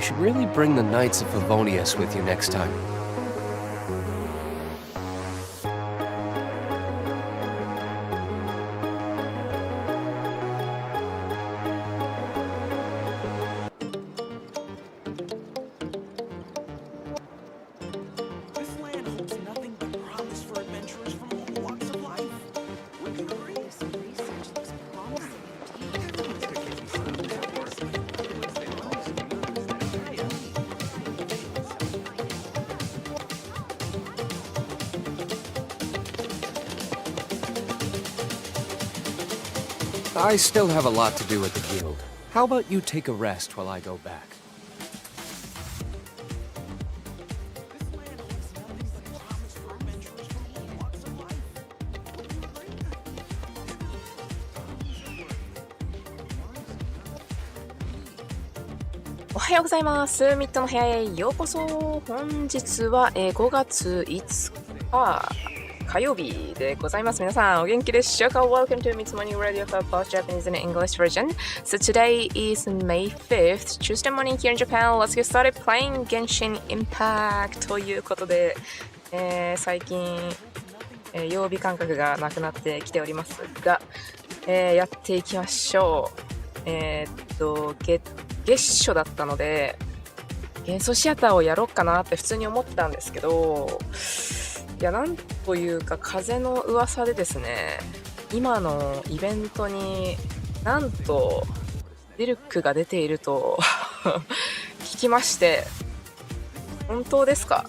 should really bring the Knights of Favonius with you next time. I still have a lot to do at the guild. How about you take a rest while I go back?おはようございます。ミッドの部屋へようこそ。本日は5月5日火曜日でございます。皆さんお元気でしょうか？ Welcome to mitのRadio for both Japanese and English version. So today is May 5th, Tuesday morning here in Japan. Let's get started playing Genshin Impact ということで、最近、曜日感覚がなくなってきておりますが、やっていきましょう。月初だったので幻想シアターをやろうかなって普通に思ってたんですけど、いやなんというか風の噂でですね、今のイベントになんとデルクが出ていると聞きまして、本当ですか？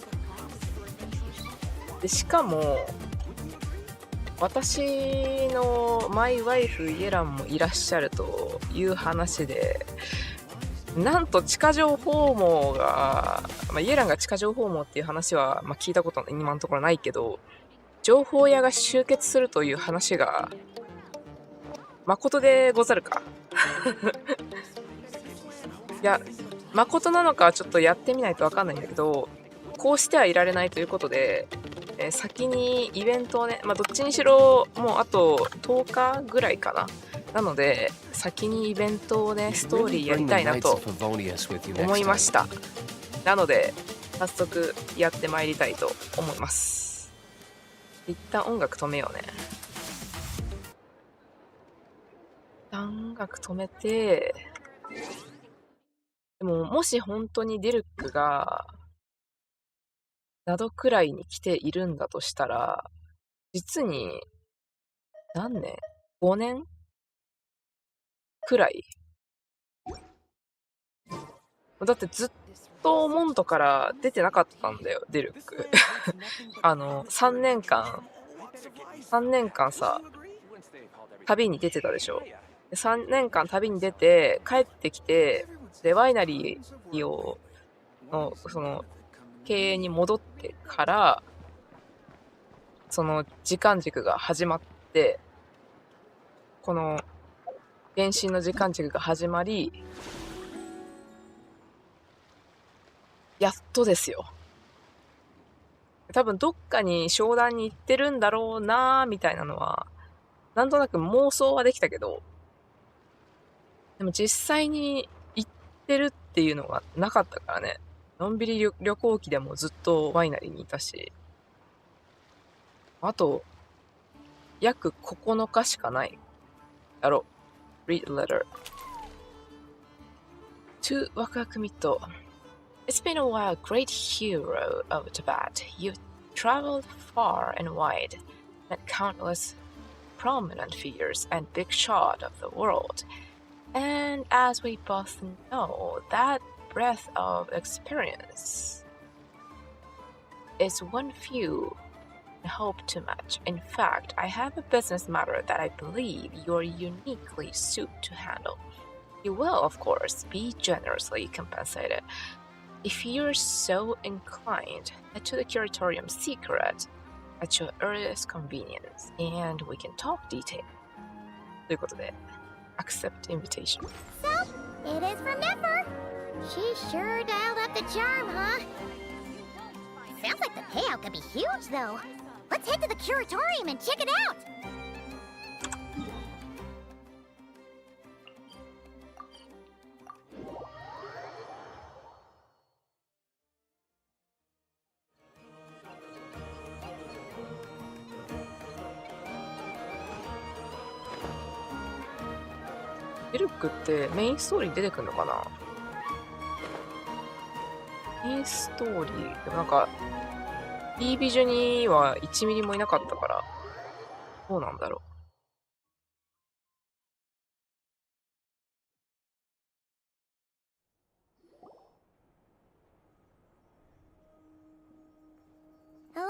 でしかも私のマイワイフイエランもいらっしゃるという話で、なんと地下情報網が、イエランが地下情報網っていう話は、聞いたこと今のところないけど、情報屋が集結するという話が誠でござるかいや誠なのかはちょっとやってみないと分かんないんだけど、こうしてはいられないということで、先にイベントをね、どっちにしろもうあと10日ぐらいかなので先にイベントをねストーリーやりたいなと思いました。なので早速やってまいりたいと思います。一旦音楽止めようね。一旦音楽止めて、でももし本当にデルクがなどくらいに来ているんだとしたら、実に何年 ?5 年くらい。だってずっとモントから出てなかったんだよ、デルク3年間さ旅に出てたでしょ。3年間旅に出て帰ってきて、でワイナリーをのその経営に戻ってから、その時間軸が始まって、この原神の時間軸が始まり、やっとですよ。多分どっかに商談に行ってるんだろうなみたいなのはなんとなく妄想はできたけど、でも実際に行ってるっていうのがなかったからね。のんびり旅行記でもずっとワイナリーにいたし、あと約9日しかないだろう。 Read letter to ワクワクミット。 It's been a while, great hero of Tibet. You've traveled far and wide, met countless prominent figures and big shot of the world. And as we both know, that breadth of experience is one few hope to match. In fact, I have a business matter that I believe you're uniquely suited to handle. You will, of course, be generously compensated. If you're so inclined, head to the curatorium secret at your earliest convenience, and we can talk detail. ということで、accept invitation. So, it is from Nipper. She sure dialed up the charm, huh? Sounds like the payout could be huge, though. Let's head to the curatorium and check it out. ミルクってメインストーリーに出てくるのかな。メインストーリー、でもなんか、いいビジュには1ミリもいなかったから、どうなんだろ Hello?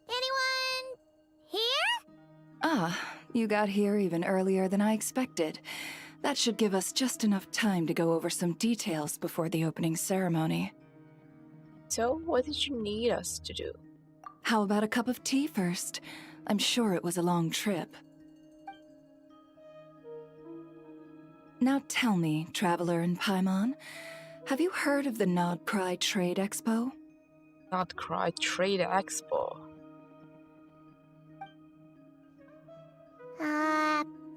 Anyone here? Ah, you got here even earlier than I expected. That should give us just enough time to go over some details before the opening ceremony. So, what did you need us to do? How about a cup of tea first? I'm sure it was a long trip. Now tell me, Traveler in Paimon, have you heard of the Nodcry Trade Expo? Not Cry Trade Expo.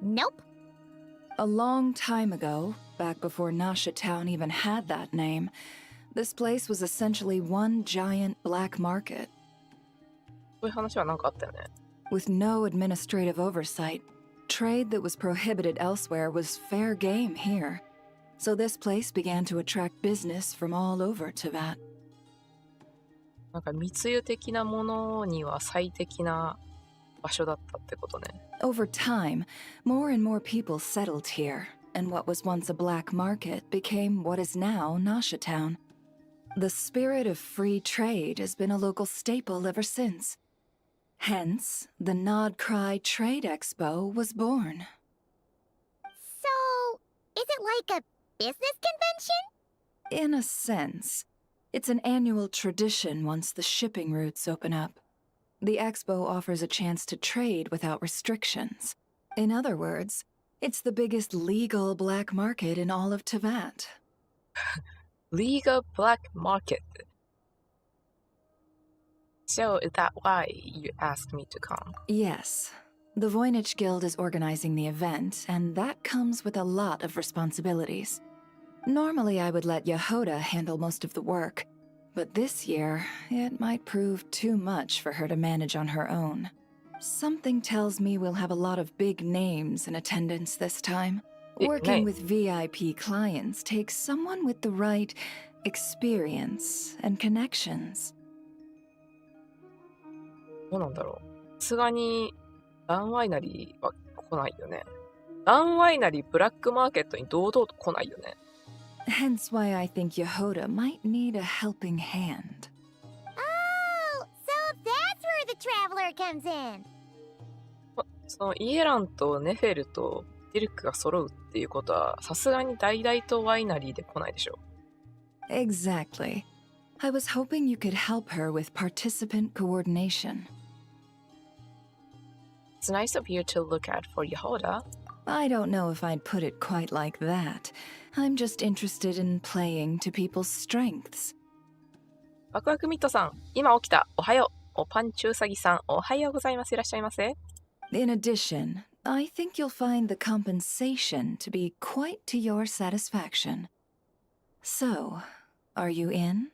Nope. A long time ago, back before Nasha Town even had that name, this place was essentially one giant black market. そういう話はなんかあったよね。With no administrative oversight, trade that was prohibited elsewhere was fair game here. So this place began to attract business from all over Teyvat. なんか密輸的なものには最適な場所だったってことね。Over time, more and more people settled here, and what was once a black market became what is now Nasha Town. The spirit of free trade has been a local staple ever since. Hence, the Nodcry Trade Expo was born. So, is it like a business convention? In a sense, it's an annual tradition once the shipping routes open up. The expo offers a chance to trade without restrictions. In other words, it's the biggest legal black market in all of Teyvat. Legal Black Market. So, is that why you asked me to come? Yes. The Voynich Guild is organizing the event, and that comes with a lot of responsibilities. Normally, I would let Yehoda handle most of the work, but this year, it might prove too much for her to manage on her own. Something tells me we'll have a lot of big names in attendance this time. Big Working name. with VIP clients takes someone with the right experience and connections. どうなんだろう。さすがに、ダンワイナリーは来ないよね。ダンワイナリーブラックマーケットに堂々と来ないよね。Hence why I think Yehoda might need a helping hand. Oh, so that's where the traveler comes in. そのイエランとネフェルとディルクが揃うっていうことは、さすがに大々とワイナリーで来ないでしょ。Exactly. I was hoping you could help her with participant coordination. It's nice of you to look out for Yehoda. I don't know if I'd put it quite like that. I'm just interested in playing to people's strengths. ワクワクミットさん、今起きた。おはよう。おパンチュウサギさん、おはようございます。いらっしゃいませ。In addition, I think you'll find the compensation to be quite to your satisfaction. So, are you in?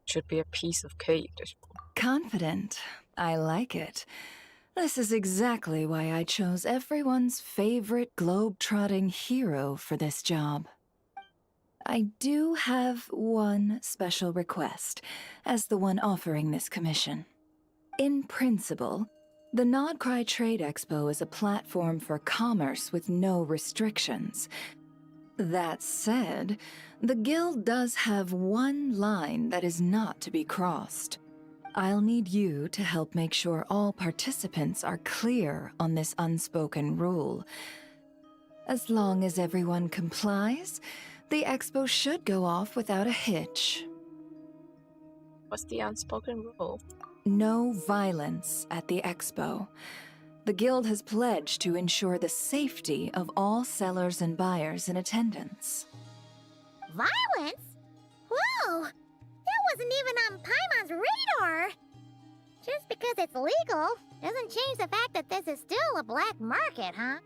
Should be a piece of cake でしょ。Confident. I like it. This is exactly why I chose everyone's favorite globe-trotting hero for this job. I do have one special request, as the one offering this commission. In principle, the Nodcry Trade Expo is a platform for commerce with no restrictions. That said, the guild does have one line that is not to be crossed. I'll need you to help make sure all participants are clear on this unspoken rule. As long as everyone complies, the expo should go off without a hitch. What's the unspoken rule? No violence at the expo. The guild has pledged to ensure the safety of all sellers and buyers in attendance. Violence? Whoa! That wasn't even on Paimon's radar! Just because it's legal doesn't change the fact that this is still a black market, huh?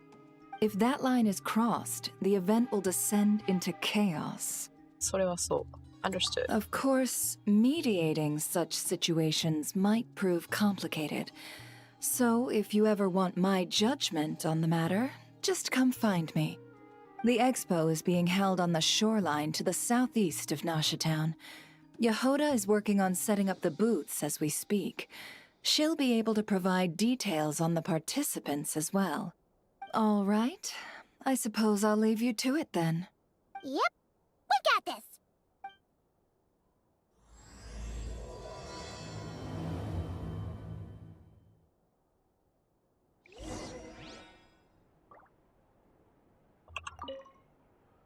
If that line is crossed, the event will descend into chaos. それはそう。Understood. Of course, mediating such situations might prove complicated. So if you ever want my judgment on the matter, just come find me. The expo is being held on the shoreline to the southeast of Nasha Town. Yehoda is working on setting up the booths as we speak. She'll be able to provide details on the participants as well. All right, I suppose I'll leave you to it then. Yep, we got this.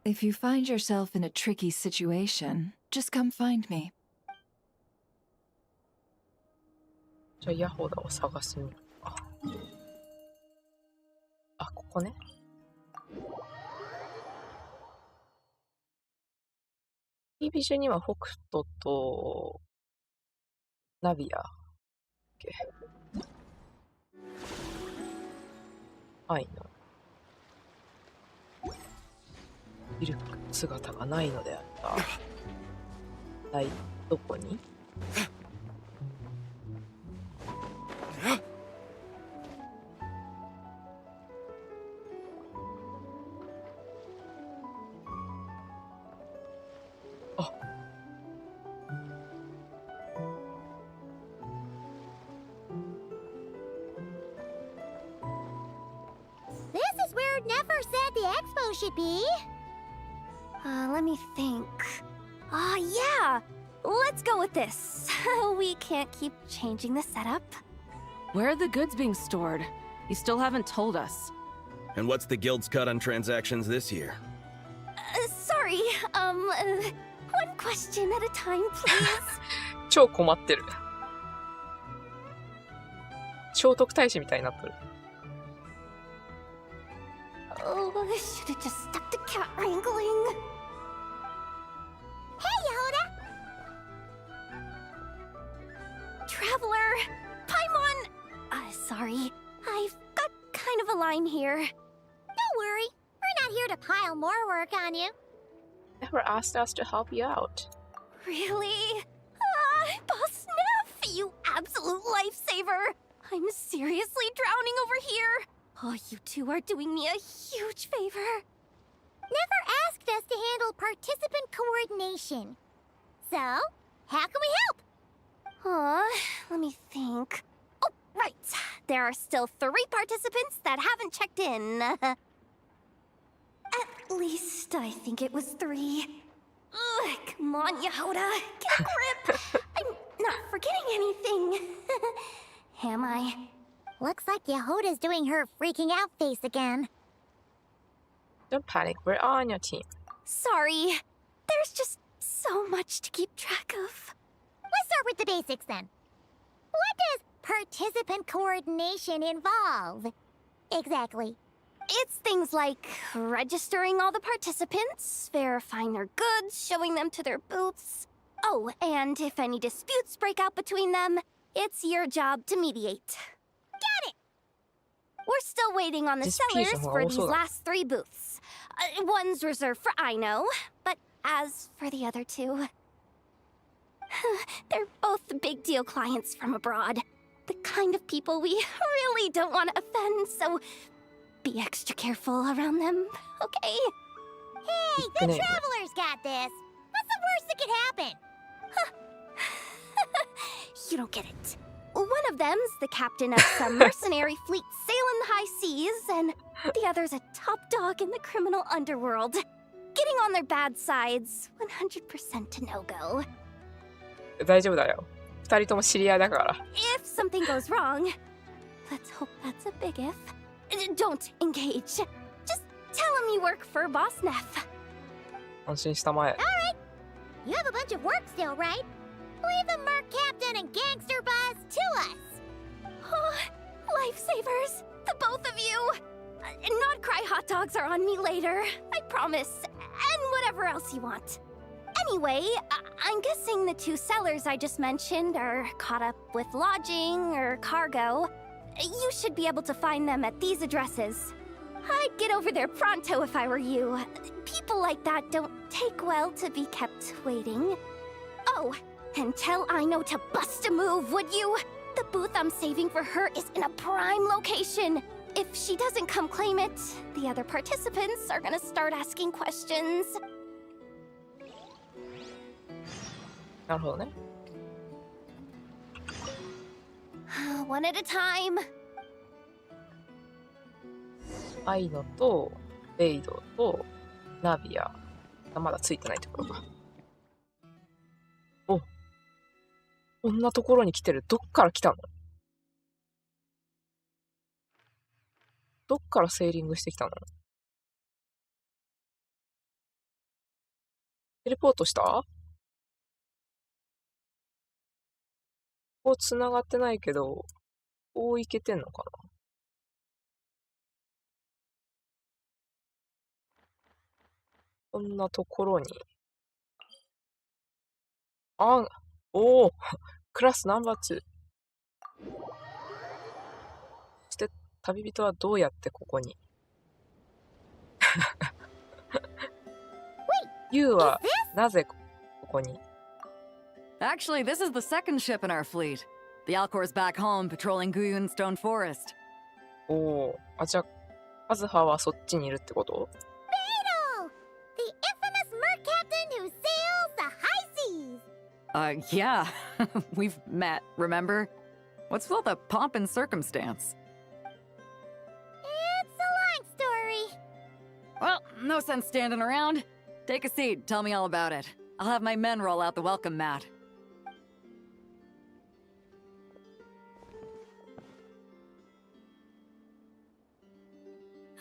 If you find yourself in a tricky situation, just come find me. じゃあヤホダを探してみるか。あ、ここね。ビジュには北斗とナビア愛のいる姿がないのであった。どこに？あ。This is where it never said the expo should be. Let me think. Yeah! Let's go with this. We can't keep changing the setup. Where are the goods being stored? You still haven't told us. And what's the guild's cut on transactions this year? Sorry, one question at a time, please. 超困ってる。聖徳太子みたいになってる。Oh, I should have just stopped the cat wrangling. Hey, Yehoda! Traveler! Paimon! Sorry. I've got kind of a line here. Don't worry, we're not here to pile more work on you. Never asked us to help you out. Really? Boss Neff, you absolute lifesaver! I'm seriously drowning over here. Oh, you two are doing me a huge favor. Never asked us to handle participant coordination. So, how can we help? Let me think. Oh, right. There are still 3 participants that haven't checked in. At least I think it was 3. Ugh, come on, Yehoda. Get a grip. I'm not forgetting anything. Am I? Looks like Yehoda's doing her freaking out face again. Don't panic, we're on your team. Sorry. There's just so much to keep track of. Let's start with the basics then. What does participant coordination involve? Exactly. It's things like registering all the participants, verifying their goods, showing them to their booths. Oh, and if any disputes break out between them, it's your job to mediate. Got it! We're still waiting on the Disputes sellers are for also- these last 3 booths. One's reserved for Aino, but as for the other 2... they're both big deal clients from abroad. The kind of people we really don't want to offend, so be extra careful around them, okay? Hey, the Traveler's got this. What's the worst that could happen? You don't get it. One of them's the captain of some mercenary fleet sailing the high seas, and the other's a top dog in the criminal underworld. Getting on their bad sides, 100% a no-go. 大丈夫だよ。2人とも知り合いだから。If something goes wrong, let's hope that's a big if. Don't engage. Just tell him you work for Boss Neff. 安心したまえ。Alright. You have a bunch of work still, right? Leave the Merc Captain and Gangster Buzz to us. Oh, lifesavers, the both of you. Not cry hot dogs are on me later, I promise. And whatever else you want. Anyway, I'm guessing the 2 sellers I just mentioned are caught up with lodging or cargo. You should be able to find them at these addresses. I'd get over there pronto if I were you. People like that don't take well to be kept waiting. Oh, and tell Aino to bust a move, would you? The booth I'm saving for her is in a prime location. if she doesn't come claim it, the other participants are gonna start asking questions. なるほどね。One at a time. アイノとベイドとナビアがまだついてないところか。お、こんなところに来てる。どっから来たの？どっからセーリングしてきたの？テレポートした？こう繋がってないけど、こう行けてんのかな？こんなところに。あ、おおクラスナンバー2。そして旅人はどうやってここにユウはなぜここに？ Actually, this is the second ship in our fleet. The Alcor's back home patrolling Guyun Stone Forest. おお、あ、じゃあカズハはそっちにいるってこと？ Beidou! The infamous merc captain who sails the high seas! Yeah. We've met, remember? What's with all the pomp and circumstance? It's a long story. Well, no sense standing around. Take a seat, tell me all about it. I'll have my men roll out the welcome mat.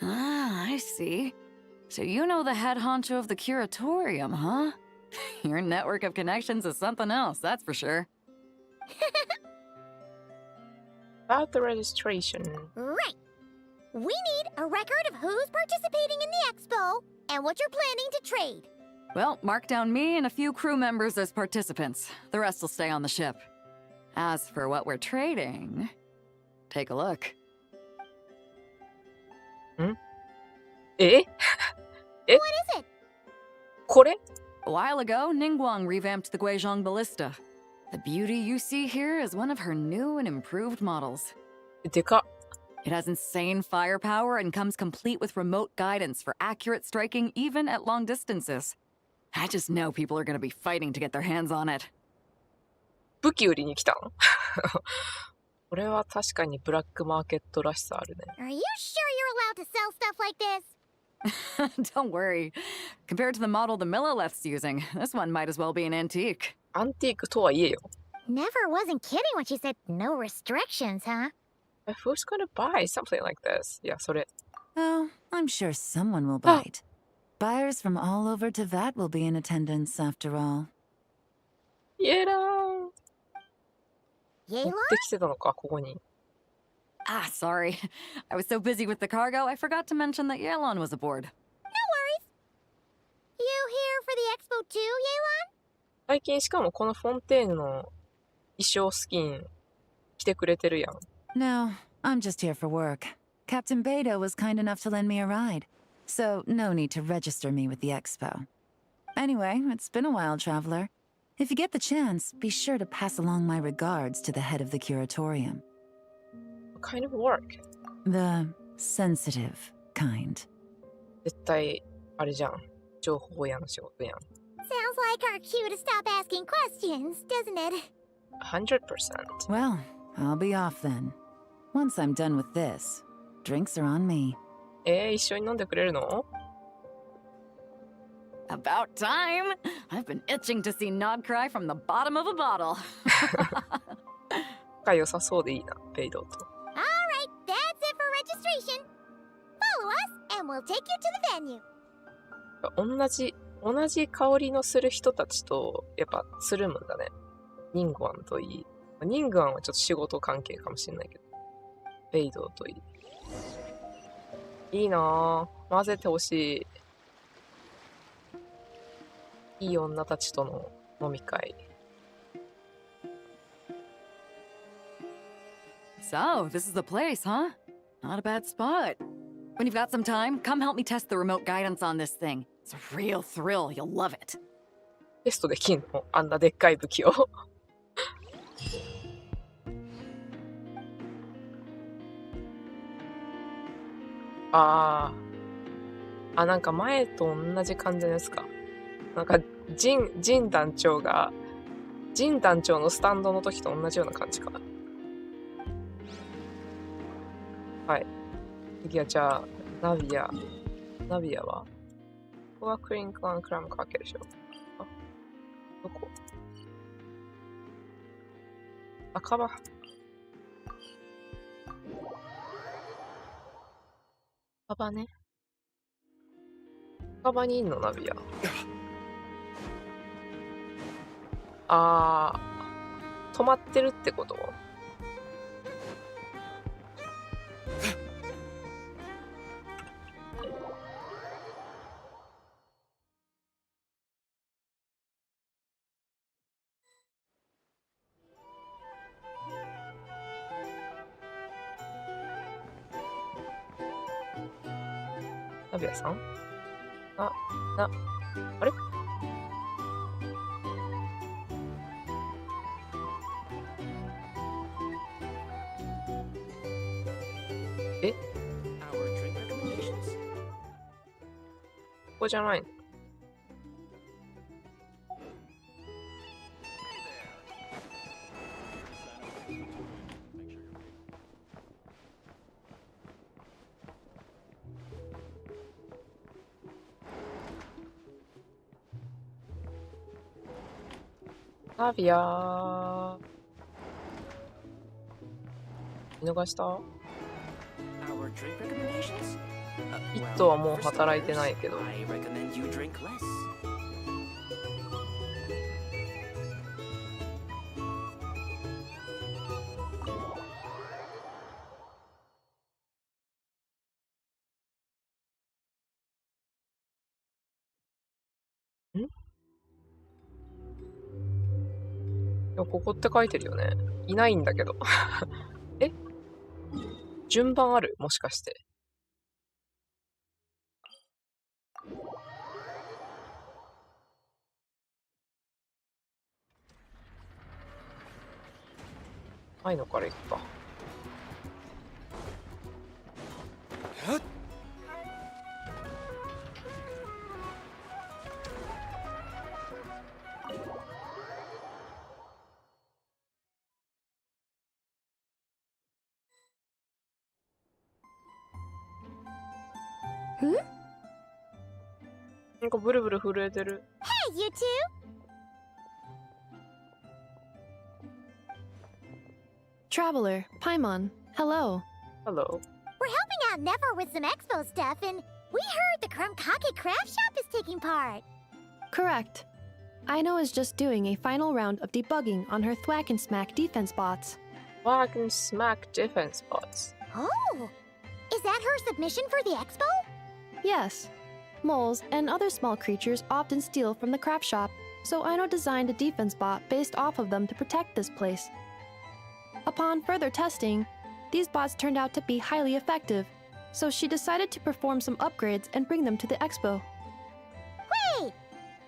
Ah, I see. So you know the head honcho of the curatorium, huh? Your network of connections is something else, that's for sure. About the registration. Right. We need a record of who's participating in the expo and what you're planning to trade. Well, mark down me and a few crew members as participants. The rest will stay on the ship. As for what we're trading, take a look. え What is it? これ？ A while ago, Ningguang revamped the Guizhong Ballista. The beauty you see here is one of her new and improved models. でかっ。 It has insane firepower and comes complete with remote guidance for accurate striking even at long distances. I just know people are going to be fighting to get their hands on it. 武器売りに来たの？これは確かにブラックマーケットらしさあるね。 Are you sure you're allowed to sell stuff like this? Don't worry. Compared to the model the Millileth's using, this one might as well be an antique. アンティークとはいえよ。 Never wasn't kidding when she said no restrictions, huh? Who's gonna buy something like this? いや、それ。 Oh, I'm sure someone will bite. Buyers from all over Teyvat will be in attendance after all. イエラー。 Yay, 持ってきてたのか、ここに。 Ah, sorry. I was so busy with the cargo, I forgot to mention that Yelon was aboard. You here for the expo too, Yelan? 最近しかもこのフォンテーヌの衣装スキン着てくれてるやん。 No, I'm just here for work. Captain Beidou was kind enough to lend me a ride, so no need to register me with the expo. Anyway, it's been a while, traveler. If you get the chance, be sure to pass along my regards to the head of the curatorium. What kind of work? The sensitive kind. 絶対、あれじゃん。情報屋の仕事やん。 Sounds like our cue to stop asking questions, doesn't it? 100%. Well, I'll be off then. Once I'm done with this, drinks are on me. 一緒に飲んでくれるの？ About time! I've been itching to see Nod cry from the bottom of a bottle. 仲良さそうでいいな、ベイドと。 Alright, that's it for registration. Follow us and we'll take you to the venue. 同じ香りのする人たちとやっぱつるむんだね。ニングアンといい。ニングアンはちょっと仕事関係かもしれないけど。ベイドといい。いいなぁ。混ぜてほしい。いい女たちとの飲み会。 So, this is the place, huh? Not a bad spot. When you've got some time, come help me test the remote guidance on this thing. It's a real thrill, you'll love it. テストできんの？あんなでっかい武器を。なんか前と同じ感じですか。なんか、ジン団長のスタンドの時と同じような感じかな。はい。次はじゃあ、ナビアはここがクリンクランクラムかけるでしょ。どこ？赤羽。赤羽ね。赤羽にいんのナビア。止まってるってこと？ナビアさん？あれ？ここじゃないの？ナビア見逃した？イットはもう働いてないけど。いや、ここって書いてるよね。いないんだけど。え？順番ある？もしかして。ないのからいくか。なんかブルブル震えてる。Hey, you two! Traveler, Paimon, hello. Hello. We're helping out Never with some expo stuff, and we heard the Krumkake craft shop is taking part. Correct. Aino is just doing a final round of debugging on her Thwack and Smack defense bots. Thwack and Smack defense bots. Oh! Is that her submission for the expo? Yes. Moles and other small creatures often steal from the craft shop, so Aino designed a defense bot based off of them to protect this place. Upon further testing, these bots turned out to be highly effective, so she decided to perform some upgrades and bring them to the expo. Wait!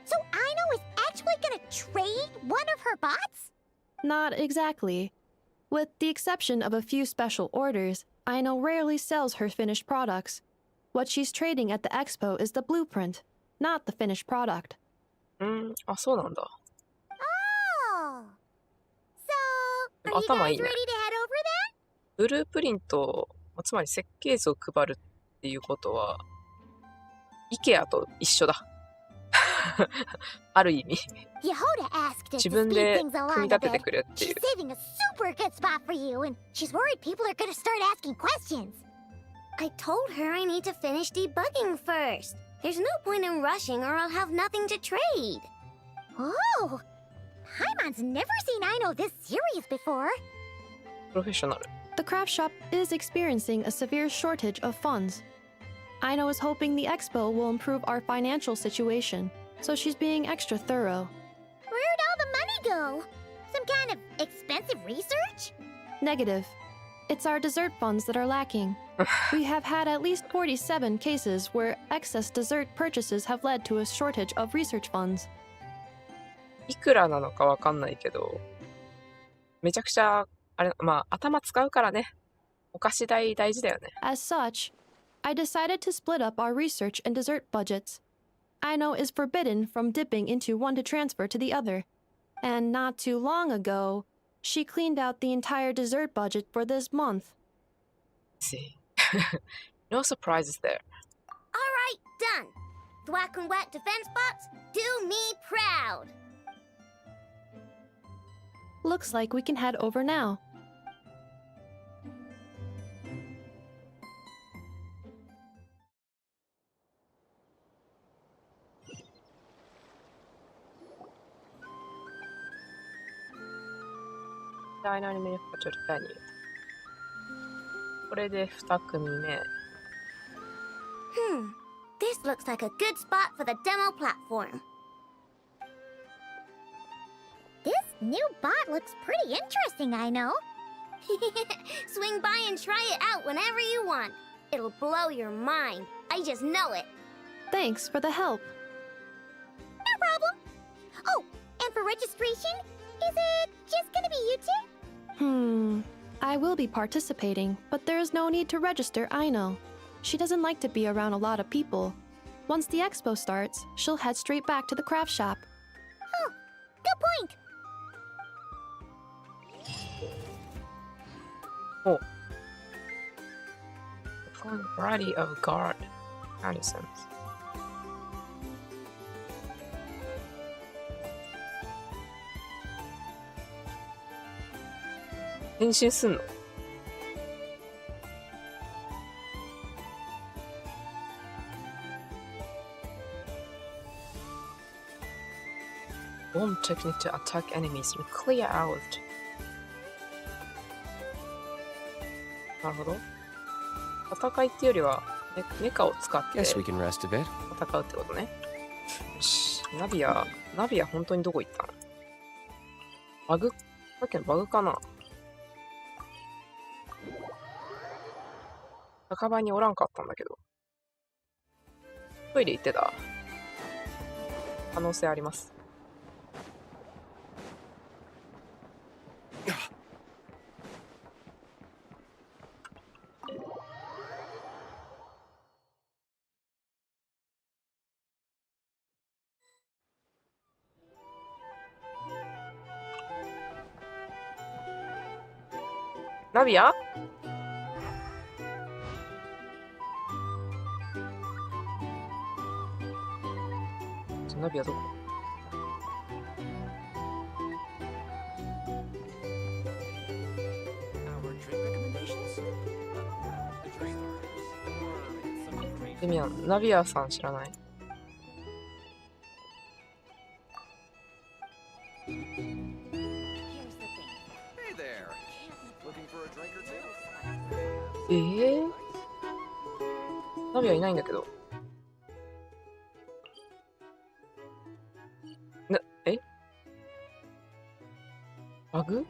So Aino is actually gonna trade one of her bots? Not exactly. With the exception of a few special orders, Aino rarely sells her finished products. What she's trading at the expo is the blueprint, not the finished product. あ、そうなんだ。Oh! So, are you 頭 guys いい ready to ね。head over then? ブループリント、つまり設計図を配るっていうことは、IKEA と一緒だ。ある意味。Yehoda asked us 自 to 分 speed で things 組 along み a 立てて bit. くれってい She's う。 saving a super good spot for you, and she's worried people are gonna start asking questions. I told her I need to finish debugging first. There's no point in rushing or I'll have nothing to trade. Oh! Paimon's never seen Aino this serious before. プロフェッショナル。The craft shop is experiencing a severe shortage of funds. Aino is hoping the expo will improve our financial situation, so she's being extra thorough. Where'd all the money go? Some kind of expensive research? Negative. It's our dessert funds that are lacking. We have had at least 47 cases where excess dessert purchases have led to a shortage of research funds. いくらなのかわかんないけど、めちゃくちゃ、あれ、まあ、頭使うからね。お菓子代大事だよね。As such, I decided to split up our research and dessert budgets. Aino is forbidden from dipping into one to transfer to the other. And not too long ago, she cleaned out the entire dessert budget for this month. See. No surprises there. Alright, done. Thwack and whack defense bots, do me proud. Looks like we can head over now. Dynamic Budget Venue. これで2組目。This looks like a good spot for the demo platform. This new bot looks pretty interesting, I know. Swing by and try it out whenever you want. It'll blow your mind. I just know it. Thanks for the help. No problem. Oh, and for registration, is it just gonna be you two? I will be participating, but there is no need to register, Aino. She doesn't like to be around a lot of people. Once the expo starts, she'll head straight back to the craft shop. Oh, good point. Oh. A fine variety of guard mechanisms. 変身すんの？Bomb technique to attack enemies and clear out. なるほど。戦いっていうよりはメカを使って Guess we can rest a bit. 戦うってことね。よし。ナビア本当にどこ行ったの？バグ？さっきのバグかな？酒場におらんかったんだけど。トイレ行ってた？可能性あります。ナビア？ナビアどこ？デミアン、ナビアさん知らない？ ナビはいないんだけど。バグ？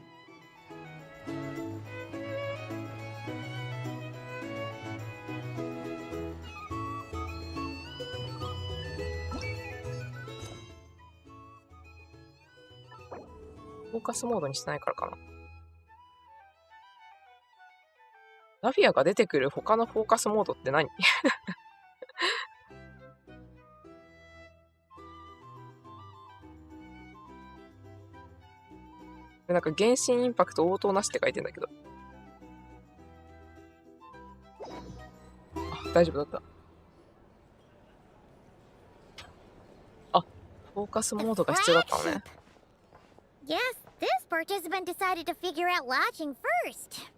フォーカスモードにしてないからかな。ナビアが出てくる他のフォーカスモードって何？なんか原神インパクト応答なしって書いてんだけど。あ、大丈夫だった。あ、フォーカスモードが必要だったのね。Yes, this participant decided to figure out lodging first.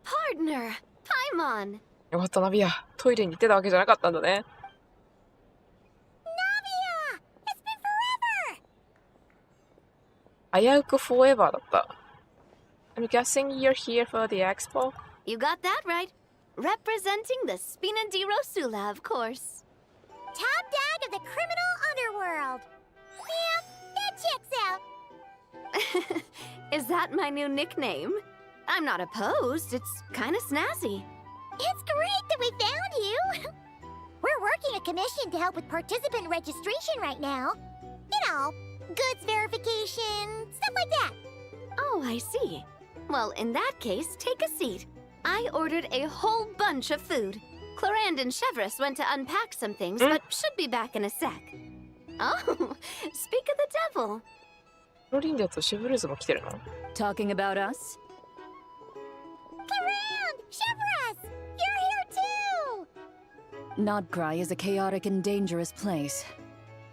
Partner, Paimon. よかった、ナビア。トイレに行ってたわけじゃなかったんだね。Navia! It's been forever! 危うくフォーエバーだった。I'm guessing you're here for the expo? You got that right. Representing the Spinadero Sula, of course. Top dog of the criminal underworld. Yeah, that checks out. Is that my new nickname? I'm not opposed. It's kind of snazzy. It's great that we found you. We're working a commission to help with participant registration right now. You know, goods verification, stuff like that. Oh, I see. Well, in that case, take a seat. I ordered a whole bunch of food. Clarand and Chevreuse went to unpack some things, but should be back in a sec. Oh, speak of the devil. ロリンダとシェブルーズも来てるの？ Talking about us? Clarand! Chevreuse! You're here too! Nodcry is a chaotic and dangerous place.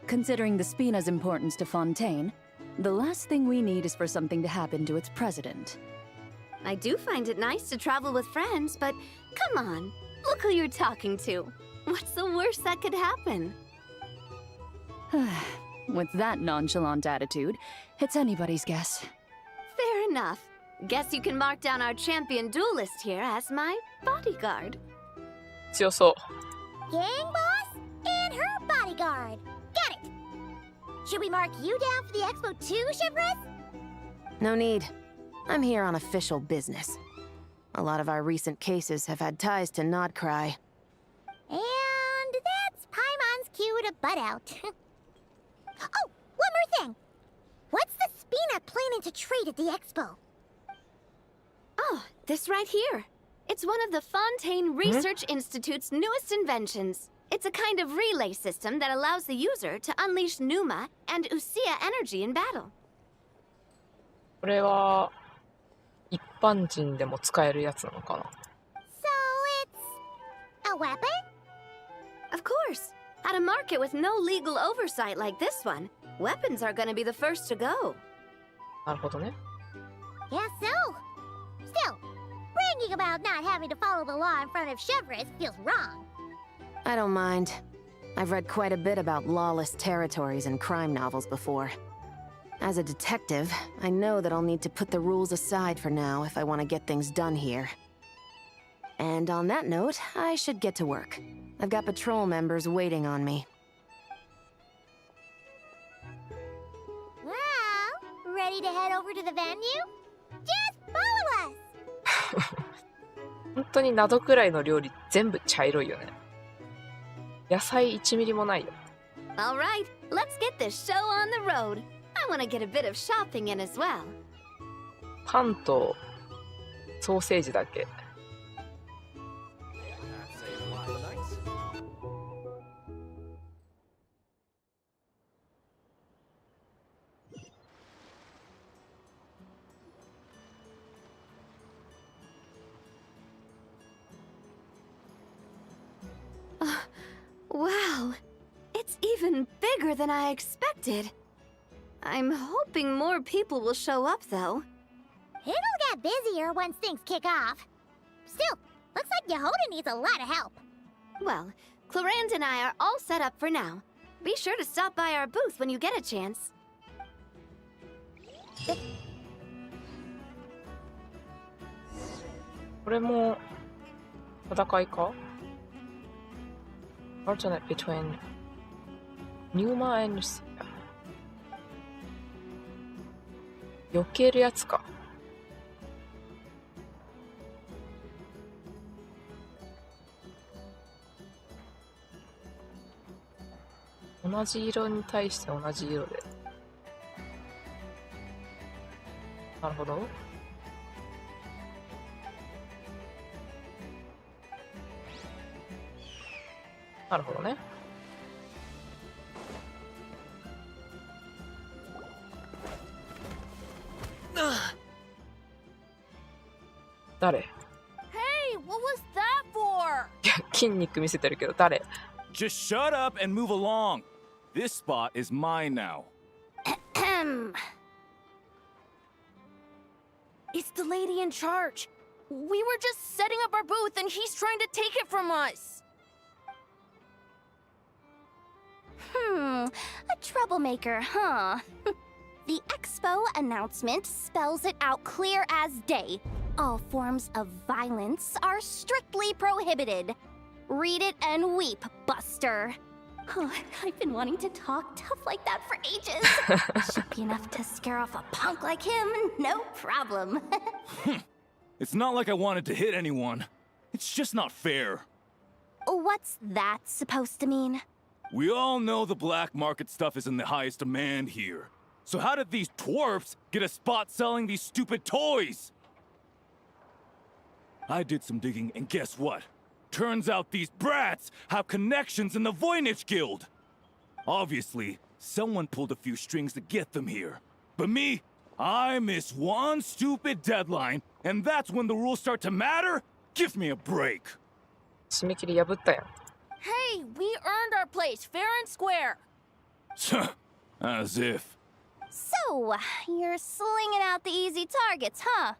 Considering the Spina's importance to Fontaine, the last thing we need is for something to happen to its president. I do find it nice to travel with friends, but come on, look who you're talking to. What's the worst that could happen? With that nonchalant attitude, it's anybody's guess. Fair enough. Guess you can mark down our champion duelist here as my bodyguard. 強そう。 Gang boss and her bodyguard. Got it! Should we mark you down for the expo too, Chevreuse? No need. I'm here on official business. A lot of our recent cases have had ties to Nodcry. And that's Paimon's cue to butt out. Oh, one more thing. What's the Spina planning to trade at the expo? Oh, this right here. It's one of the Fontaine Research Institute's newest inventions. It's a kind of relay system that allows the user to unleash Pneuma and Usia energy in battle. これは一般人でも使えるやつなのかな？ So it's a weapon? Of course. At a market with no legal oversight like this one, weapons are gonna be the first to go. なるほどね。 Guess so. Still, bragging about not having to follow the law in front of Chevreuse feels wrong. I don't mind. I've read quite a bit about lawless territories and crime novels before. As a detective, I know that I'll need to put the rules aside for now if I want to get things done here. And on that note, I should get to work. I've got patrol members waiting on me. Well, ready to head over to the venue? Just follow us! 本当に謎くらいの料理全部茶色いよね。野菜1ミリもないよ。 All right, let's get this show on the road. I want to get a bit of shopping in as well. パンとソーセージだけ。Wow, it's even bigger than I expected. I'm hoping more people will show up, though. It'll get busier once things kick off. Still, looks like Yehoda needs a lot of help. Well, Clarand and I are all set up for now. Be sure to stop by our booth when you get a chance. これも戦いか？ Alternate between Pneuma and Usia。避けるやつか。同じ色に対して同じ色で。なるほど。なるほどね。誰？ Hey, what was that for? いや、筋肉見せてるけど誰？ Just shut up and move along. This spot is mine now. It's the lady in charge. We were just setting up our booth and he's trying to take it from us. A troublemaker, huh? The expo announcement spells it out clear as day. All forms of violence are strictly prohibited. Read it and weep, Buster. Oh, I've been wanting to talk tough like that for ages. Should be enough to scare off a punk like him, no problem. It's not like I wanted to hit anyone. It's just not fair. What's that supposed to mean? We all know the black market stuff is in the highest demand here. So how did these twerps get a spot selling these stupid toys? I did some digging, and guess what? Turns out these brats have connections in the Voynich Guild. Obviously, someone pulled a few strings to get them here. But me, I miss one stupid deadline, and that's when the rules start to matter? Give me a break. 締め切り破ったやん。 Hey, we earned our place fair and square. As if. So, you're slinging out the easy targets, huh?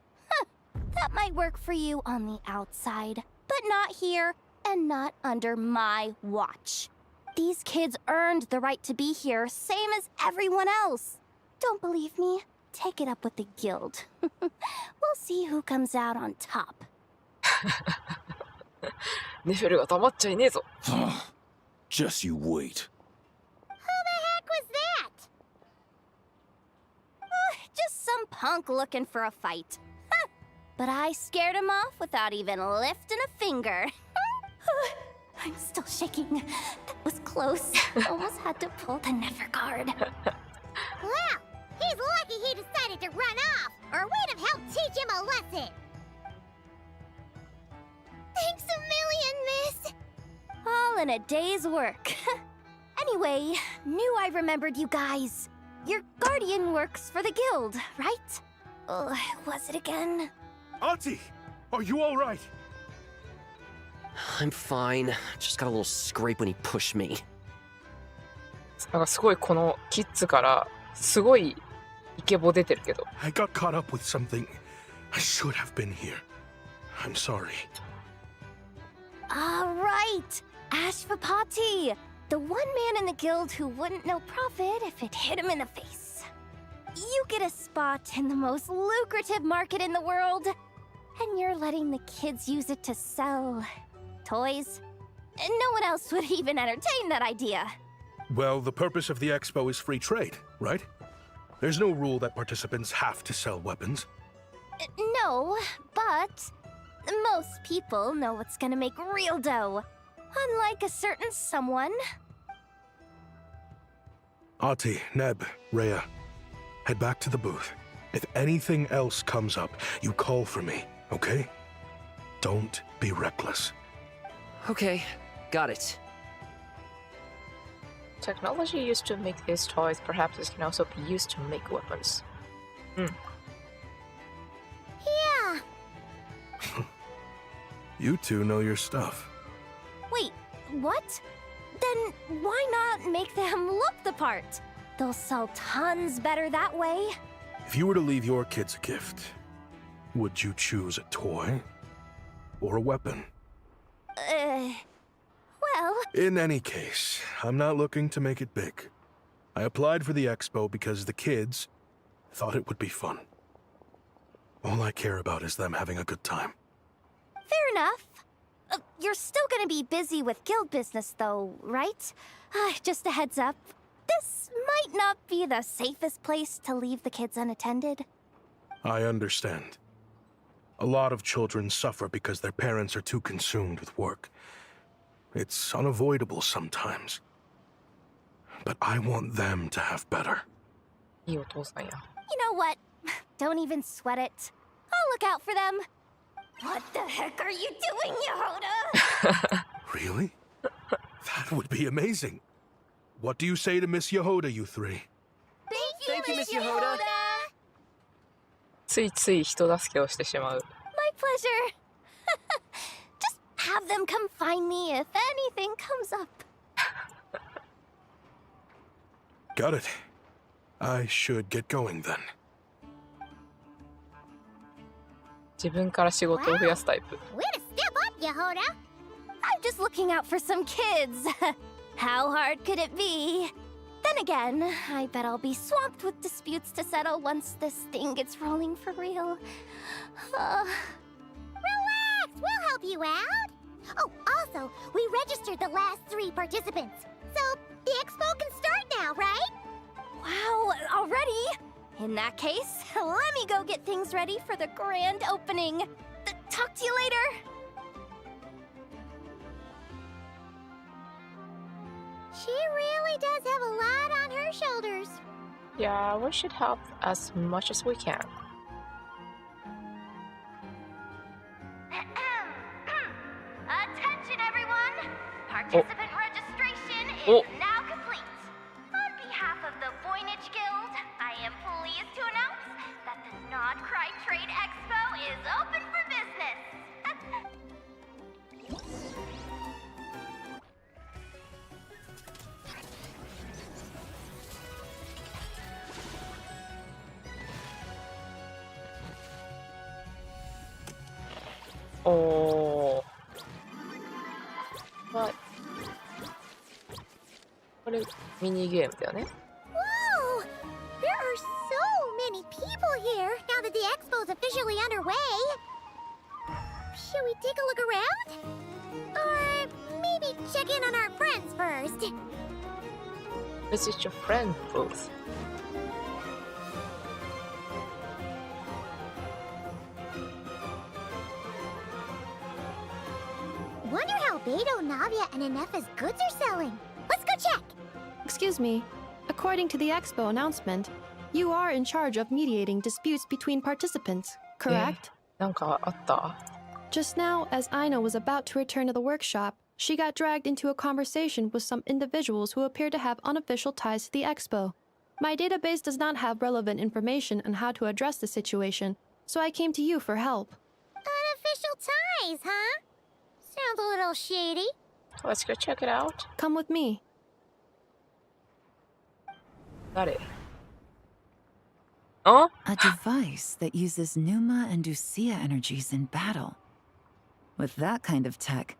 That might work for you on the outside, but not here and not under my watch. These kids earned the right to be here, same as everyone else. Don't believe me? Take it up with the guild. We'll see who comes out on top. ネフェルが黙っちゃいねえぞ。 Just you wait. Who the heck was that? Just some punk looking for a fight. But I scared him off without even lifting a finger. I'm still shaking. That was close. Almost had to pull the never card. Well, he's lucky he decided to run off, or we'd have helped teach him a lesson. Thanks a million, miss. All in a day's work. Anyway, knew I remembered you guys. Your guardian works for the guild, right? Was it again? Auntie, are you all right? I'm fine. Just got a little scrape when he pushed me. なんかすごいこのキッズからすごいイケボ出てるけど。 I got caught up with something. I should have been here. I'm sorry. All right, Ashvapati, the one man in the guild who wouldn't know profit if it hit him in the face. You get a spot in the most lucrative market in the world, and you're letting the kids use it to sell toys. And no one else would even entertain that idea. Well, the purpose of the expo is free trade, right? There's no rule that participants have to sell weapons. No, but most people know what's gonna make real dough. Unlike a certain someone. Ati, Neb, Rhea, head back to the booth. If anything else comes up, you call for me, okay? Don't be reckless. Okay, got it. Technology used to make these toys, perhaps it can also be used to make weapons. Yeah. You two know your stuff. Wait, what? Then why not make them look the part? They'll sell tons better that way. If you were to leave your kids a gift, would you choose a toy or a weapon? Well... In any case, I'm not looking to make it big. I applied for the expo because the kids thought it would be fun. All I care about is them having a good time. Fair enough. You're still gonna be busy with guild business though, right? Just a heads up. This might not be the safest place to leave the kids unattended. I understand. A lot of children suffer because their parents are too consumed with work. It's unavoidable sometimes. But I want them to have better. いいお父さんや。 You know what? Don't even sweat it. I'll look out for them. What the heck are you doing, Yehoda? Really? That would be amazing. What do you say to Miss Yehoda, you three? Thank you, Miss Yehoda. ついつい人助けをしてしまう。 My pleasure. Just have them come find me if anything comes up. Got it. I should get going then. 自分から仕事を増やすタイプ。 Way to step up, Yehoda. I'm just looking out for some kids. How hard could it be? Then again, I bet I'll be swamped with disputes to settle once this thing gets rolling for real. Relax, we'll help you out. Oh, also, we registered the last 3 participants. So, the expo can start now, right? Wow, already? In that case, let me go get things ready for the grand opening. Talk to you later. She really does have a lot on her shoulders. Yeah, we should help as much as we can. Attention! Participant registration is now complete. On behalf of the Voynich Guild, I am pleased to announce that the Nod Cry Trade Expo is open for business. おー。これミニゲームだよね。Whoa! There are so many people here now that the expo's officially underway. Should we take a look around? Or maybe check in on our friends first? Visit your friend booth. Wonder how Beto, Navia, and Inefa's goods are selling. Let's go check! Excuse me. According to the expo announcement, you are in charge of mediating disputes between participants, correct? なんかあった？ Just now, as Aino was about to return to the workshop, she got dragged into a conversation with some individuals who appear to have unofficial ties to the expo. My database does not have relevant information on how to address the situation, so I came to you for help. Unofficial ties, huh? Sounds a little shady. Let's go check it out. Come with me. 誰？あ？ A device that uses Numa and Usia energies in battle. With that kind of tech,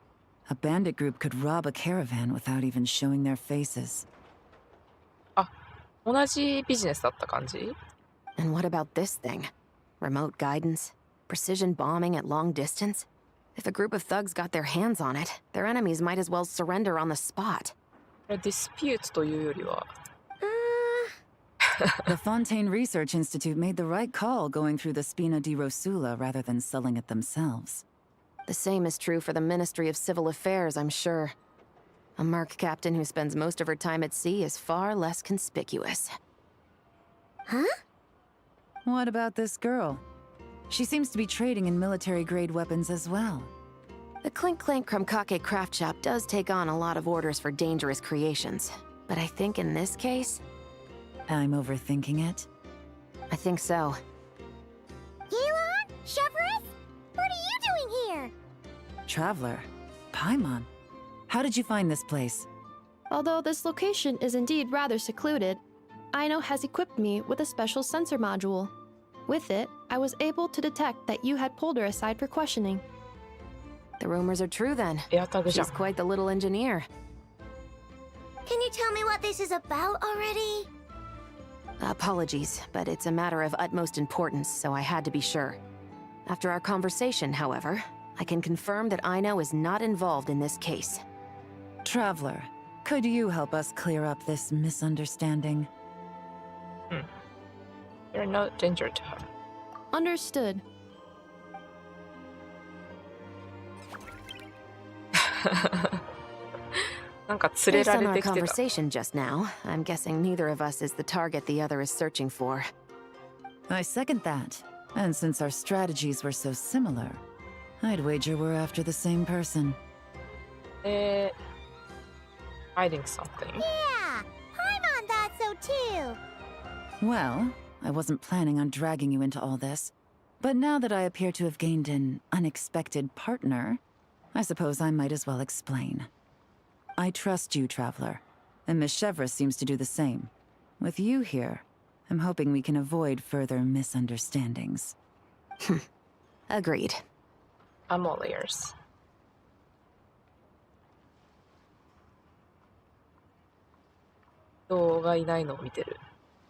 a bandit group could rob a caravan without even showing their faces. 同じビジネスだった感じ？ And what about this thing? Remote guidance? Precision bombing at long distance? If a group of thugs got their hands on it, their enemies might as well surrender on the spot. ディスピュートというよりは。The Fontaine Research Institute made the right call going through the Spina di Rosula rather than selling it themselves. The same is true for the Ministry of Civil Affairs, I'm sure. A merc captain who spends most of her time at sea is far less conspicuous. Huh? What about this girl? She seems to be trading in military-grade weapons as well. The Clink Clank Krumkake craft shop does take on a lot of orders for dangerous creations. But I think in this case... I'm overthinking it. I think so. Yelan? Chevron? What are you doing here? Traveler. Paimon. How did you find this place? Although this location is indeed rather secluded, Aino has equipped me with a special sensor module. With it, I was able to detect that you had pulled her aside for questioning. The rumors are true then. エアタグじゃん。 She's quite the little engineer. Can you tell me what this is about already? Apologies, but it's a matter of utmost importance, so I had to be sure. After our conversation, however, I can confirm that Aino is not involved in this case. Traveler, could you help us clear up this misunderstanding? You're no danger to her. Understood. Based on our conversation just now, I'm guessing neither of us is the target the other is searching for. I second that. And since our strategies were so similar, I'd wager we're after the same person. Hiding something. Yeah, Paimon thought so too. Well, I wasn't planning on dragging you into all this. But now that I appear to have gained an unexpected partner, I suppose I might as well explain. I trust you, Traveler, and Miss Chevra seems to do the same. With you here, I'm hoping we can avoid further misunderstandings. Agreed. I'm all ears. 人がいないのを見てる。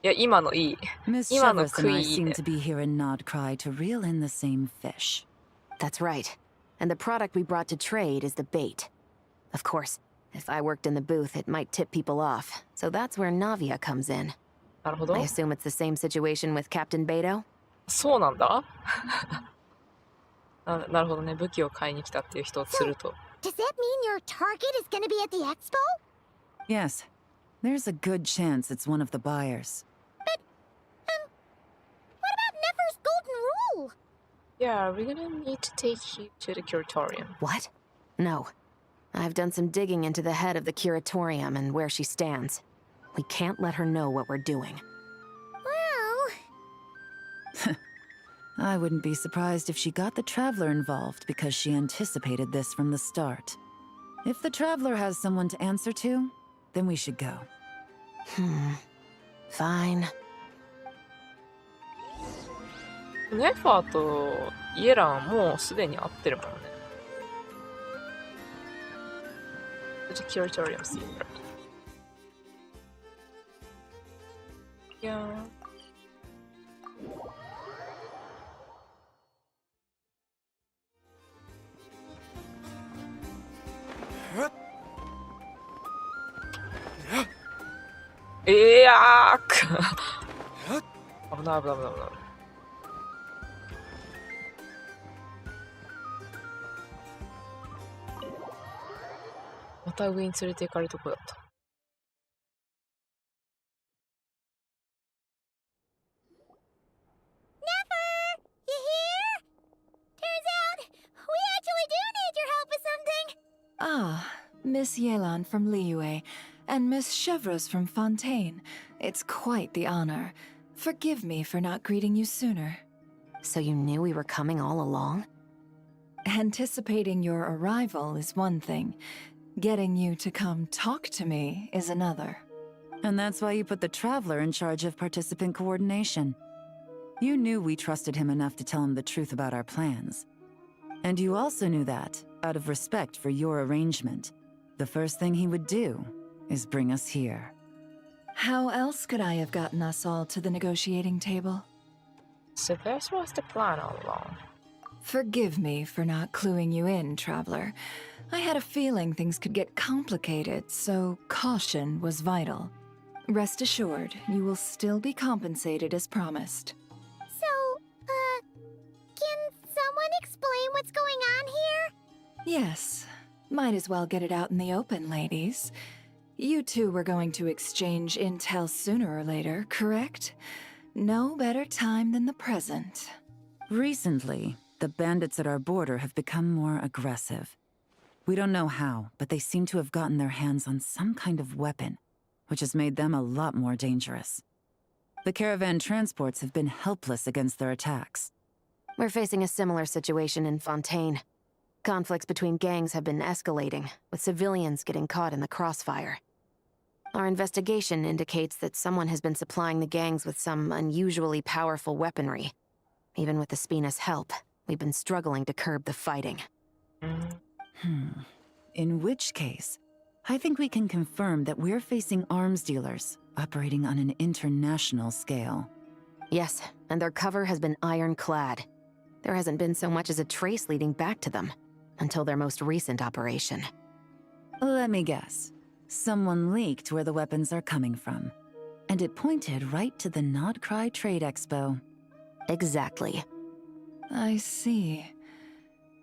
いや、今のいい。 Miss 今の Chevra 食 and I いいい seem ね。 to be here in Nodcry to reel in the same fish. That's right. And the product we brought to trade is the bait. Of course, if I worked in the booth, it might tip people off. So that's where Navia comes in. なるほど。 I assume it's the same situation with Captain Beto? そうなんだなるほどね。武器を買いに来たっていう人を釣ると。 Does that mean your target is gonna be at the expo? Yes, there's a good chance it's one of the buyers. But, what about Nefer's golden rule? Yeah, we're gonna need to take you to the curatorium. What? No. I've done some digging into the head of the curatorium and where she stands. We can't let her know what we're doing. Well... I wouldn't be surprised if she got the Traveler involved because she anticipated this from the start. If the Traveler has someone to answer to, then we should go. Fine. ネファーとイエランもうすでに会ってるもんね。The curatorium secret. いやーく危ない危ない危ない危ない。また上に連れて行かれるとこだった。Never! You here? Turns out, we actually do need your help with something! Ah, Miss Yelan from Liyue, and Miss Chevreuse from Fontaine. It's quite the honor. Forgive me for not greeting you sooner. So you knew we were coming all along? Anticipating your arrival is one thing. Getting you to come talk to me is another. And that's why you put the Traveler in charge of participant coordination. You knew we trusted him enough to tell him the truth about our plans. And you also knew that, out of respect for your arrangement, the first thing he would do is bring us here. How else could I have gotten us all to the negotiating table? So this was the plan all along. Forgive me for not cluing you in, Traveler. I had a feeling things could get complicated, so caution was vital. Rest assured, you will still be compensated as promised. So, can someone explain what's going on here? Yes. Might as well get it out in the open, ladies. You two were going to exchange intel sooner or later, correct? No better time than the present. Recently, the bandits at our border have become more aggressive. We don't know how, but they seem to have gotten their hands on some kind of weapon, which has made them a lot more dangerous. The caravan transports have been helpless against their attacks. We're facing a similar situation in Fontaine. Conflicts between gangs have been escalating, with civilians getting caught in the crossfire. Our investigation indicates that someone has been supplying the gangs with some unusually powerful weaponry. Even with the Spina's help, we've been struggling to curb the fighting. In which case, I think we can confirm that we're facing arms dealers operating on an international scale. Yes, and their cover has been ironclad. There hasn't been so much as a trace leading back to them, until their most recent operation. Let me guess. Someone leaked where the weapons are coming from. And it pointed right to the Nodcry Trade Expo. Exactly. I see.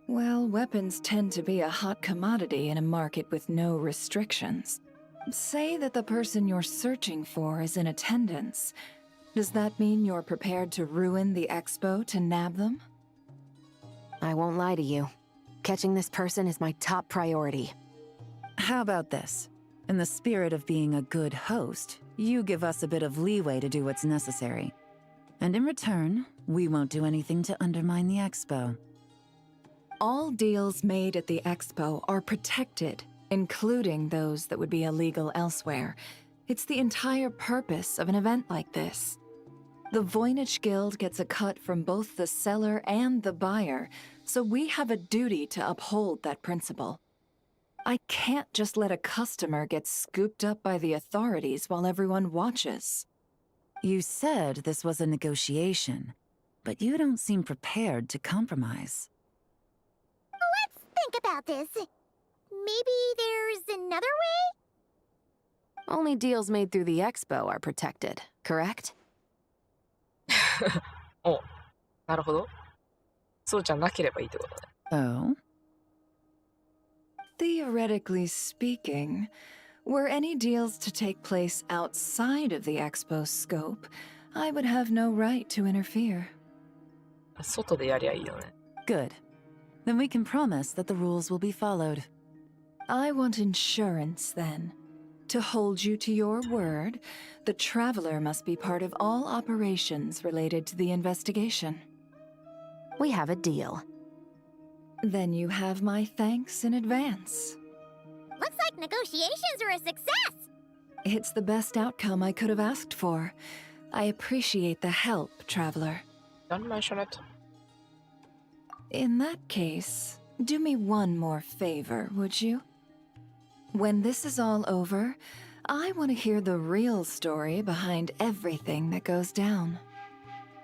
Well, weapons tend to be a hot commodity in a market with no restrictions. Say that the person you're searching for is in attendance. Does that mean you're prepared to ruin the expo to nab them? I won't lie to you. Catching this person is my top priority. How about this? In the spirit of being a good host, you give us a bit of leeway to do what's necessary. And in return, we won't do anything to undermine the expo. All deals made at the expo are protected, including those that would be illegal elsewhere. It's the entire purpose of an event like this. The Voynich Guild gets a cut from both the seller and the buyer, so we have a duty to uphold that principle. I can't just let a customer get scooped up by the authorities while everyone watches. You said this was a negotiation, but you don't seem prepared to compromise. Let's think about this. Maybe there's another way? Only deals made through the expo are protected, correct? お、なるほど。そうじゃなければいいってことね。Oh? Theoretically speaking, were any deals to take place outside of the expo's scope, I would have no right to interfere. 外でやりゃいいよね。 Good. Then we can promise that the rules will be followed. I want insurance then. To hold you to your word, the Traveler must be part of all operations related to the investigation. We have a deal. Then you have my thanks in advance. Looks like negotiations are a success! It's the best outcome I could have asked for. I appreciate the help, Traveler. Don't mention it. In that case, do me one more favor, would you? When this is all over, I want to hear the real story behind everything that goes down.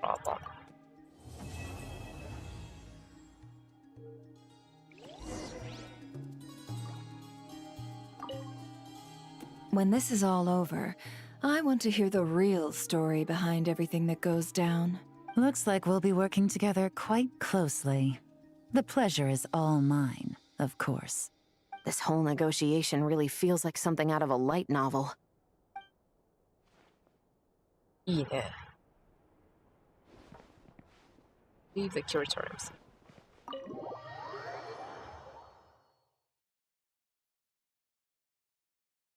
Problem. When this is all over, I want to hear the real story behind everything that goes down. Looks like we'll be working together quite closely. The pleasure is all mine, of course. This whole negotiation really feels like something out of a light novel. いいね。Leave the curatoriums.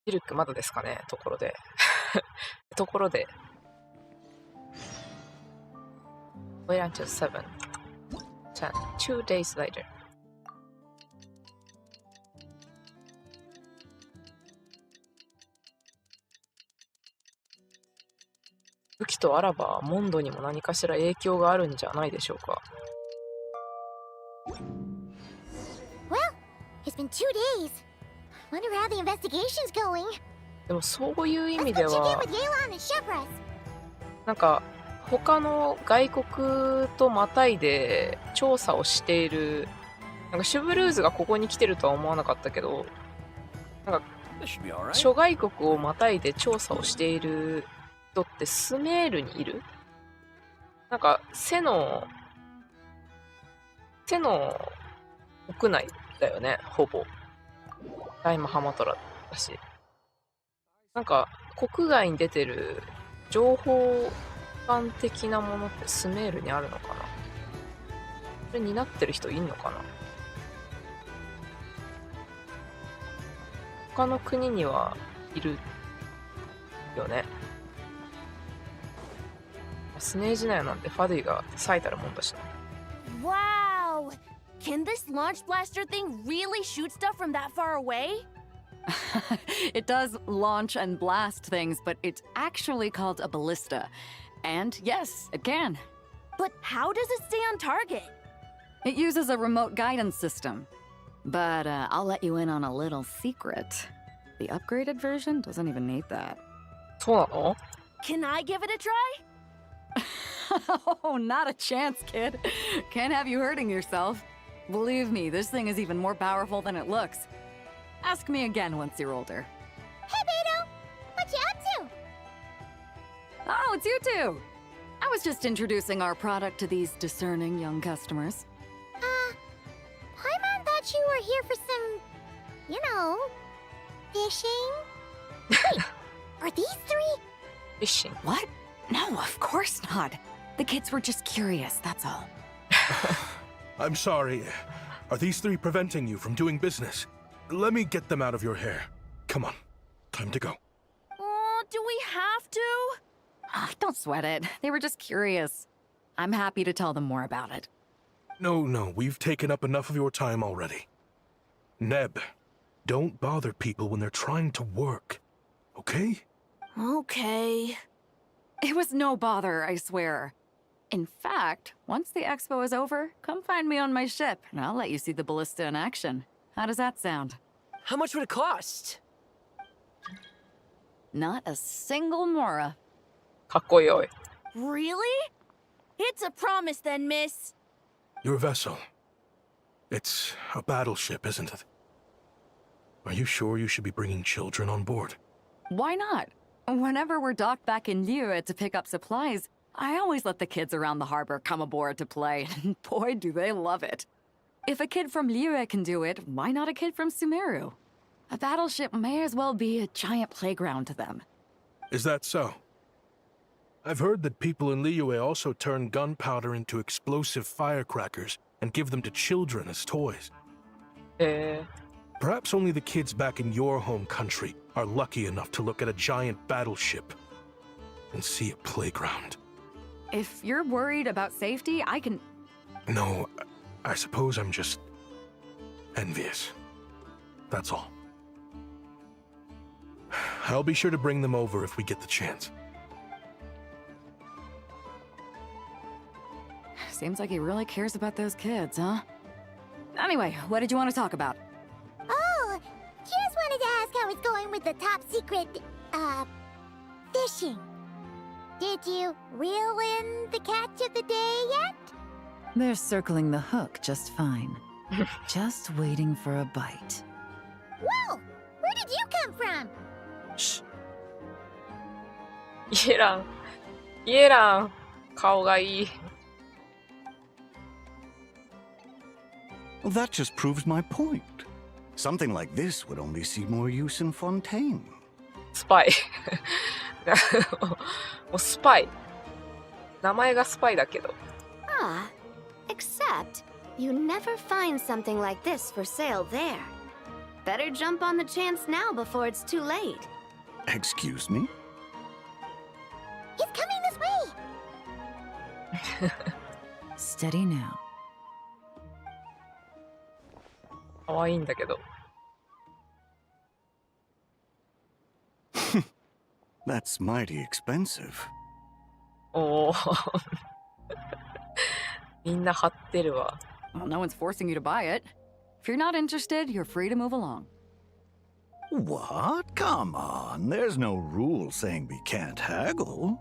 ミルクまだですかね、ところで。ところで。Wait until 7. 10. 2 days later. 武器とあらば、モンドにも何かしら影響があるんじゃないでしょうか。Well, it's been 2 days. Wonder how the investigation's going. でもそういう意味で Let's go check in は with Yayla and the Shepras. なんか他の外国とまたいで調査をしているなんかシュブルーズがここに来てるとは思わなかったけどなんか諸外国をまたいで調査をしている人ってスメールにいるなんか背の屋内だよねほぼ大麻ハマトラだしなんか国外に出てる情報官的なものってスメールにあるのかなそれになってる人いんのかな他の国にはいるよねスネージナヤなんてファディが最たるもんだしな Wow! Can this launch blaster thing really shoot stuff from that far away? It does launch and blast things, but it's actually called a ballista. And yes, it can. But how does it stay on target? It uses a remote guidance system. But I'll let you in on a little secret. The upgraded version doesn't even need that. そうなの Can I give it a try? Oh, not a chance, kid. Can't have you hurting yourself. Believe me, this thing is even more powerful than it looks. Ask me again once you're older. Hey, Beto! What you up to? Oh, it's you two! I was just introducing our product to these discerning young customers. Paimon thought you were here for some, you know, fishing? Wait, are these three? Fishing. What? No, of course not. The kids were just curious, that's all. I'm sorry. Are these three preventing you from doing business? Let me get them out of your hair. Come on. Time to go. Oh, do we have to? Ah, don't sweat it. They were just curious. I'm happy to tell them more about it. No, we've taken up enough of your time already. Neb, don't bother people when they're trying to work. Okay? Okay. It was no bother, I swear. In fact, once the expo is over, come find me on my ship, and I'll let you see the ballista in action. How does that sound? How much would it cost? Not a single mora. かっこよい Really? It's a promise then, miss. Your vessel. It's a battleship, isn't it? Are you sure you should be bringing children on board? Why not? Whenever we're docked back in Liyue to pick up supplies, I always let the kids around the harbor come aboard to play, and boy, do they love it. If a kid from Liyue can do it, why not a kid from Sumeru? A battleship may as well be a giant playground to them. Is that so? I've heard that people in Liyue also turn gunpowder into explosive firecrackers and give them to children as toys. Perhaps only the kids back in your home country are lucky enough to look at a giant battleship and see a playground. If you're worried about safety, I can... No, I suppose I'm just envious. That's all. I'll be sure to bring them over if we get the chance. Seems like he really cares about those kids, huh? Anyway, what did you want to talk about? Oh, just wanted to ask how it's going with the top secret, fishing. Did you reel in the catch of the day yet? They're circling the hook just fine. Just waiting for a bite. Whoa! Where did you come from? Shh. 言えらん。言えらん。顔がいい。Well, that just proves my point. Something like this would only see more use in Fontaine. スパイ。もうスパイ。名前がスパイだけど。Ah, except you never find something like this for sale there. Better jump on the chance now before it's too late. Excuse me? He's coming this way! Steady now. かわいいんだけど。That's mighty expensive. おお。みんな張ってるわ。Well, no one's forcing you to buy it. If you're not interested, you're free to move along. What? Come on. There's no rule saying we can't haggle.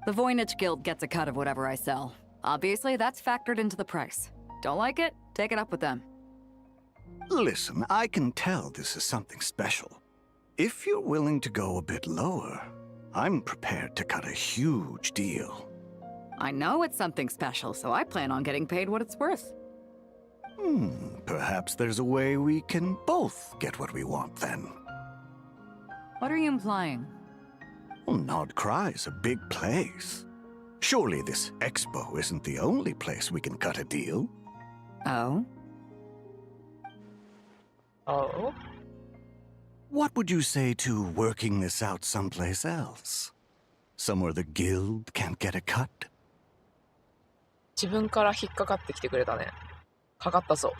The Voynich Guild gets a cut of whatever I sell. Obviously, that's factored into the price. Don't like it? Take it up with them. Listen, I can tell this is something special. If you're willing to go a bit lower, I'm prepared to cut a huge deal. I know it's something special, so I plan on getting paid what it's worth. Perhaps there's a way we can both get what we want then. What are you implying? Well, Nod Cry's a big place. Surely this expo isn't the only place we can cut a deal. Oh? Oh? What would you say to working this out someplace else? Somewhere the guild can't get a cut? 自分から引っかかってきてくれたね。かかったぞ。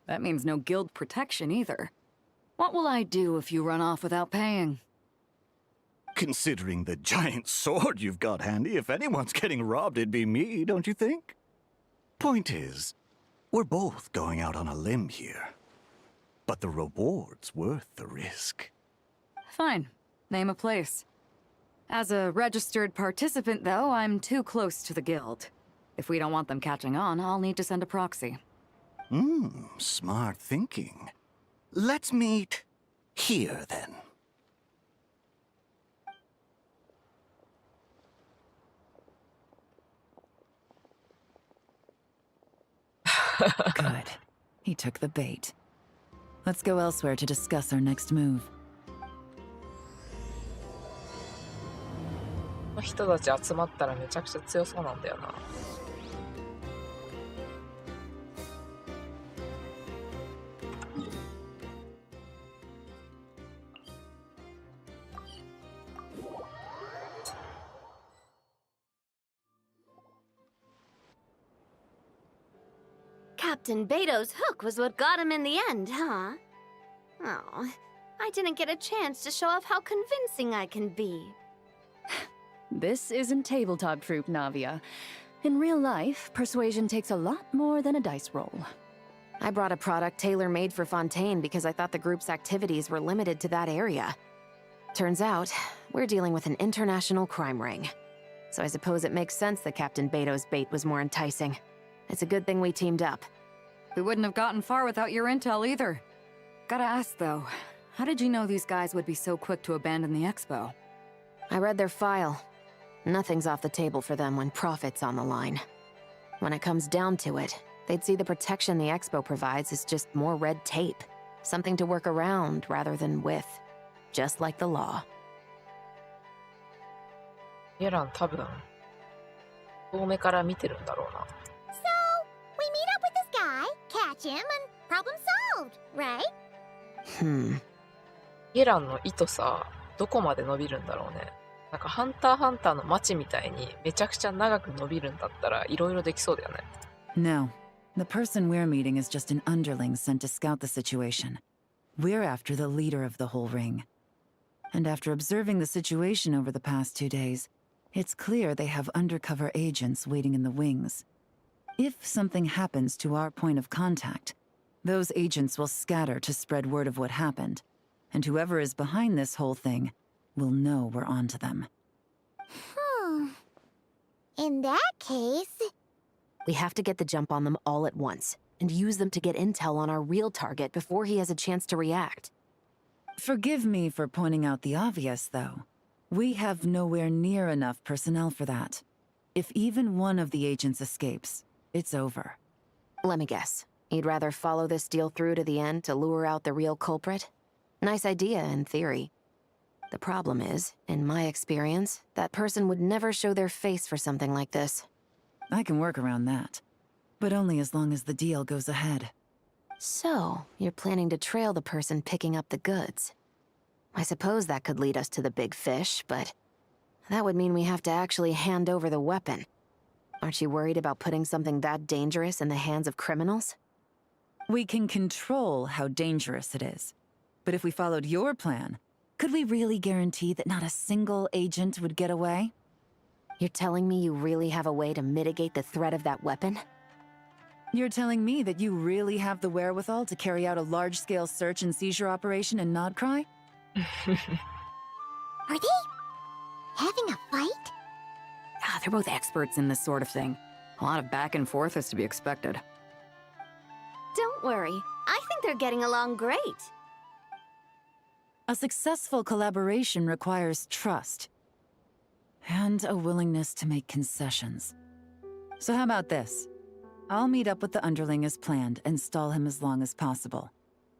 That means no guild protection either. What will I do if you run off without paying? Considering the giant sword you've got handy, if anyone's getting robbed, it'd be me, don't you think? Point is, we're both going out on a limb here. But the reward's worth the risk. Fine. Name a place. As a registered participant, though, I'm too close to the guild. If we don't want them catching on, I'll need to send a proxy. Smart thinking. Let's meet here, then. Good. He took the bait. Let's go elsewhere to discuss our next move. この人たち集まったらめちゃくちゃ強そうなんだよな。Captain Beto's hook was what got him in the end, huh? Oh, I didn't get a chance to show off how convincing I can be. This isn't tabletop troop, Navia. In real life, persuasion takes a lot more than a dice roll. I brought a product tailor-made for Fontaine because I thought the group's activities were limited to that area. Turns out, we're dealing with an international crime ring. So I suppose it makes sense that Captain Beto's bait was more enticing. It's a good thing we teamed up. We wouldn't have gotten far without your intel either. Gotta ask, though, how did you know these guys would be so quick to abandon the expo? I read their file. Nothing's off the table for them when profit's on the line. When it comes down to it, they'd see the protection the expo provides as just more red tape. Something to work around rather than with. Just like the law. イエラン多分遠目から見てるんだろうな。So, we meet up with this guy, catch him, and Problem solved, right? ゲランの糸さ、どこまで伸びるんだろうね。なんかハンターハンターの街みたいにめちゃくちゃ長く伸びるんだったらいろいろできそうだよね。No. The person we're meeting is just an underling sent to scout the situation. We're after the leader of the whole ring. And after observing the situation over the past 2 days, it's clear they have undercover agents waiting in the wings. If something happens to our point of contact, those agents will scatter to spread word of what happened, and whoever is behind this whole thing will know we're onto them. In that case... We have to get the jump on them all at once, and use them to get intel on our real target before he has a chance to react. Forgive me for pointing out the obvious, though. We have nowhere near enough personnel for that. If even one of the agents escapes, it's over. Let me guess. You'd rather follow this deal through to the end to lure out the real culprit? Nice idea, in theory. The problem is, in my experience, that person would never show their face for something like this. I can work around that. But only as long as the deal goes ahead. So, you're planning to trail the person picking up the goods. I suppose that could lead us to the big fish, but... that would mean we have to actually hand over the weapon. Aren't you worried about putting something that dangerous in the hands of criminals? We can control how dangerous it is. But if we followed your plan, could we really guarantee that not a single agent would get away? You're telling me you really have a way to mitigate the threat of that weapon? You're telling me that you really have the wherewithal to carry out a large-scale search and seizure operation in Nodcry? Are they... having a fight? They're both experts in this sort of thing. A lot of back and forth is to be expected. Don't worry. I think they're getting along great. A successful collaboration requires trust. And a willingness to make concessions. So how about this? I'll meet up with the underling as planned and stall him as long as possible.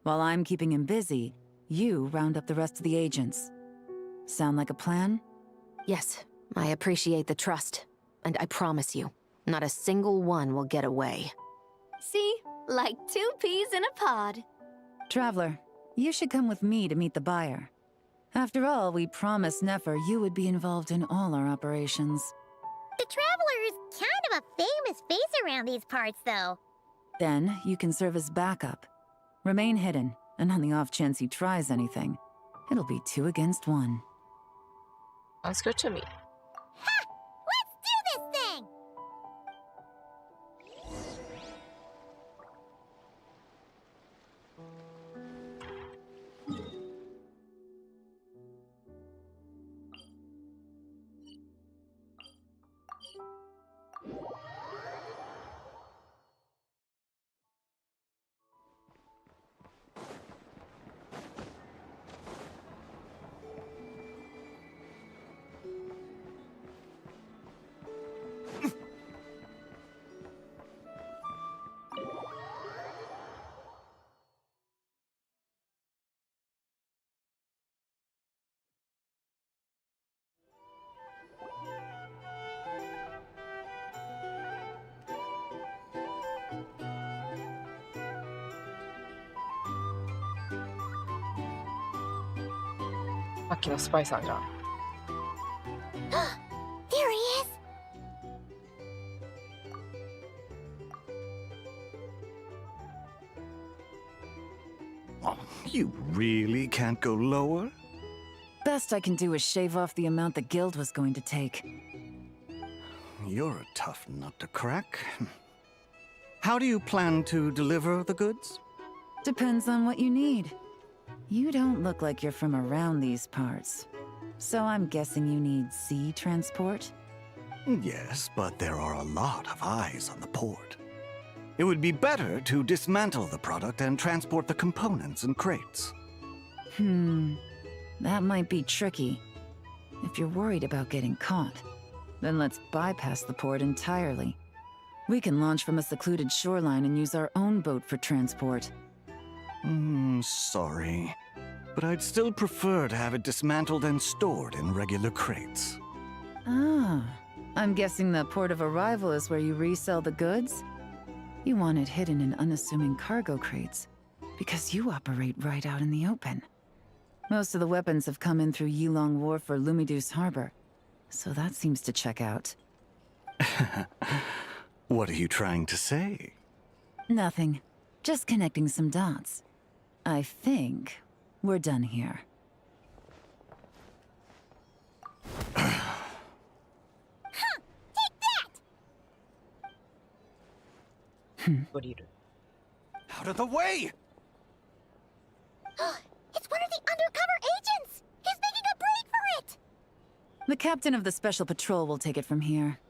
While I'm keeping him busy, you round up the rest of the agents. Sound like a plan? Yes, I appreciate the trust. And I promise you, not a single one will get away. See? Like 2 peas in a pod. Traveler, you should come with me to meet the buyer. After all, we promised Nefer you would be involved in all our operations. The Traveler is kind of a famous face around these parts, though. Then, you can serve as backup. Remain hidden, and on the off chance he tries anything, it'll be 2 against 1. Sounds good to me. Ha! Let's do this thing! さっきのスパイさんじゃん。There he is! Oh, you really can't go lower? Best I can do is shave off the amount the guild was going to take. You're a tough nut to crack. How do you plan to deliver the goods? Depends on what you need. You don't look like you're from around these parts. So I'm guessing you need sea transport? Yes, but there are a lot of eyes on the port. It would be better to dismantle the product and transport the components in crates. That might be tricky. If you're worried about getting caught, then let's bypass the port entirely. We can launch from a secluded shoreline and use our own boat for transport. Sorry. But I'd still prefer to have it dismantled and stored in regular crates. Ah, I'm guessing the port of arrival is where you resell the goods? You want it hidden in unassuming cargo crates, because you operate right out in the open. Most of the weapons have come in through Yilong Wharf or Lumiduce Harbor, so that seems to check out. What are you trying to say? Nothing. Just connecting some dots. I think we're done here. Out of the way! It's one of the undercover agents! He's making a break for it! The captain of the Special Patrol will take it from here.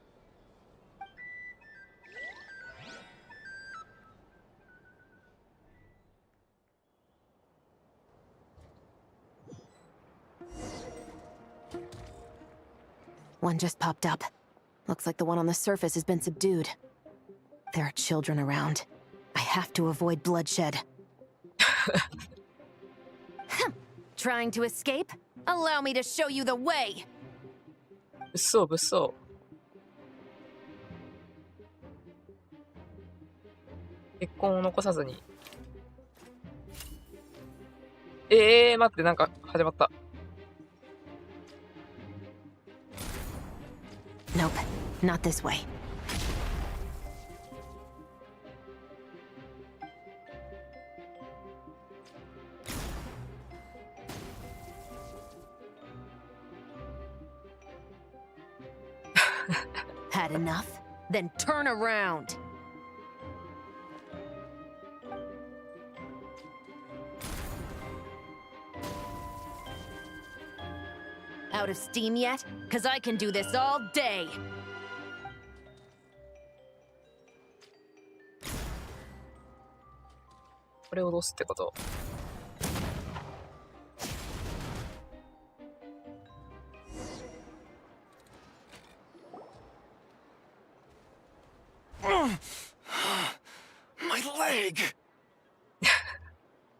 One just popped up. Looks like the one on the surface has been subdued. There are children around. I have to avoid bloodshed. Trying to escape? Allow me to show you the way! 物騒。結婚を残さずに。待って、なんか始まった。Nope, not this way. Had enough? Then turn around! Out of steam yet? 'Cause I can do this all day!これを脅すってこと。My leg!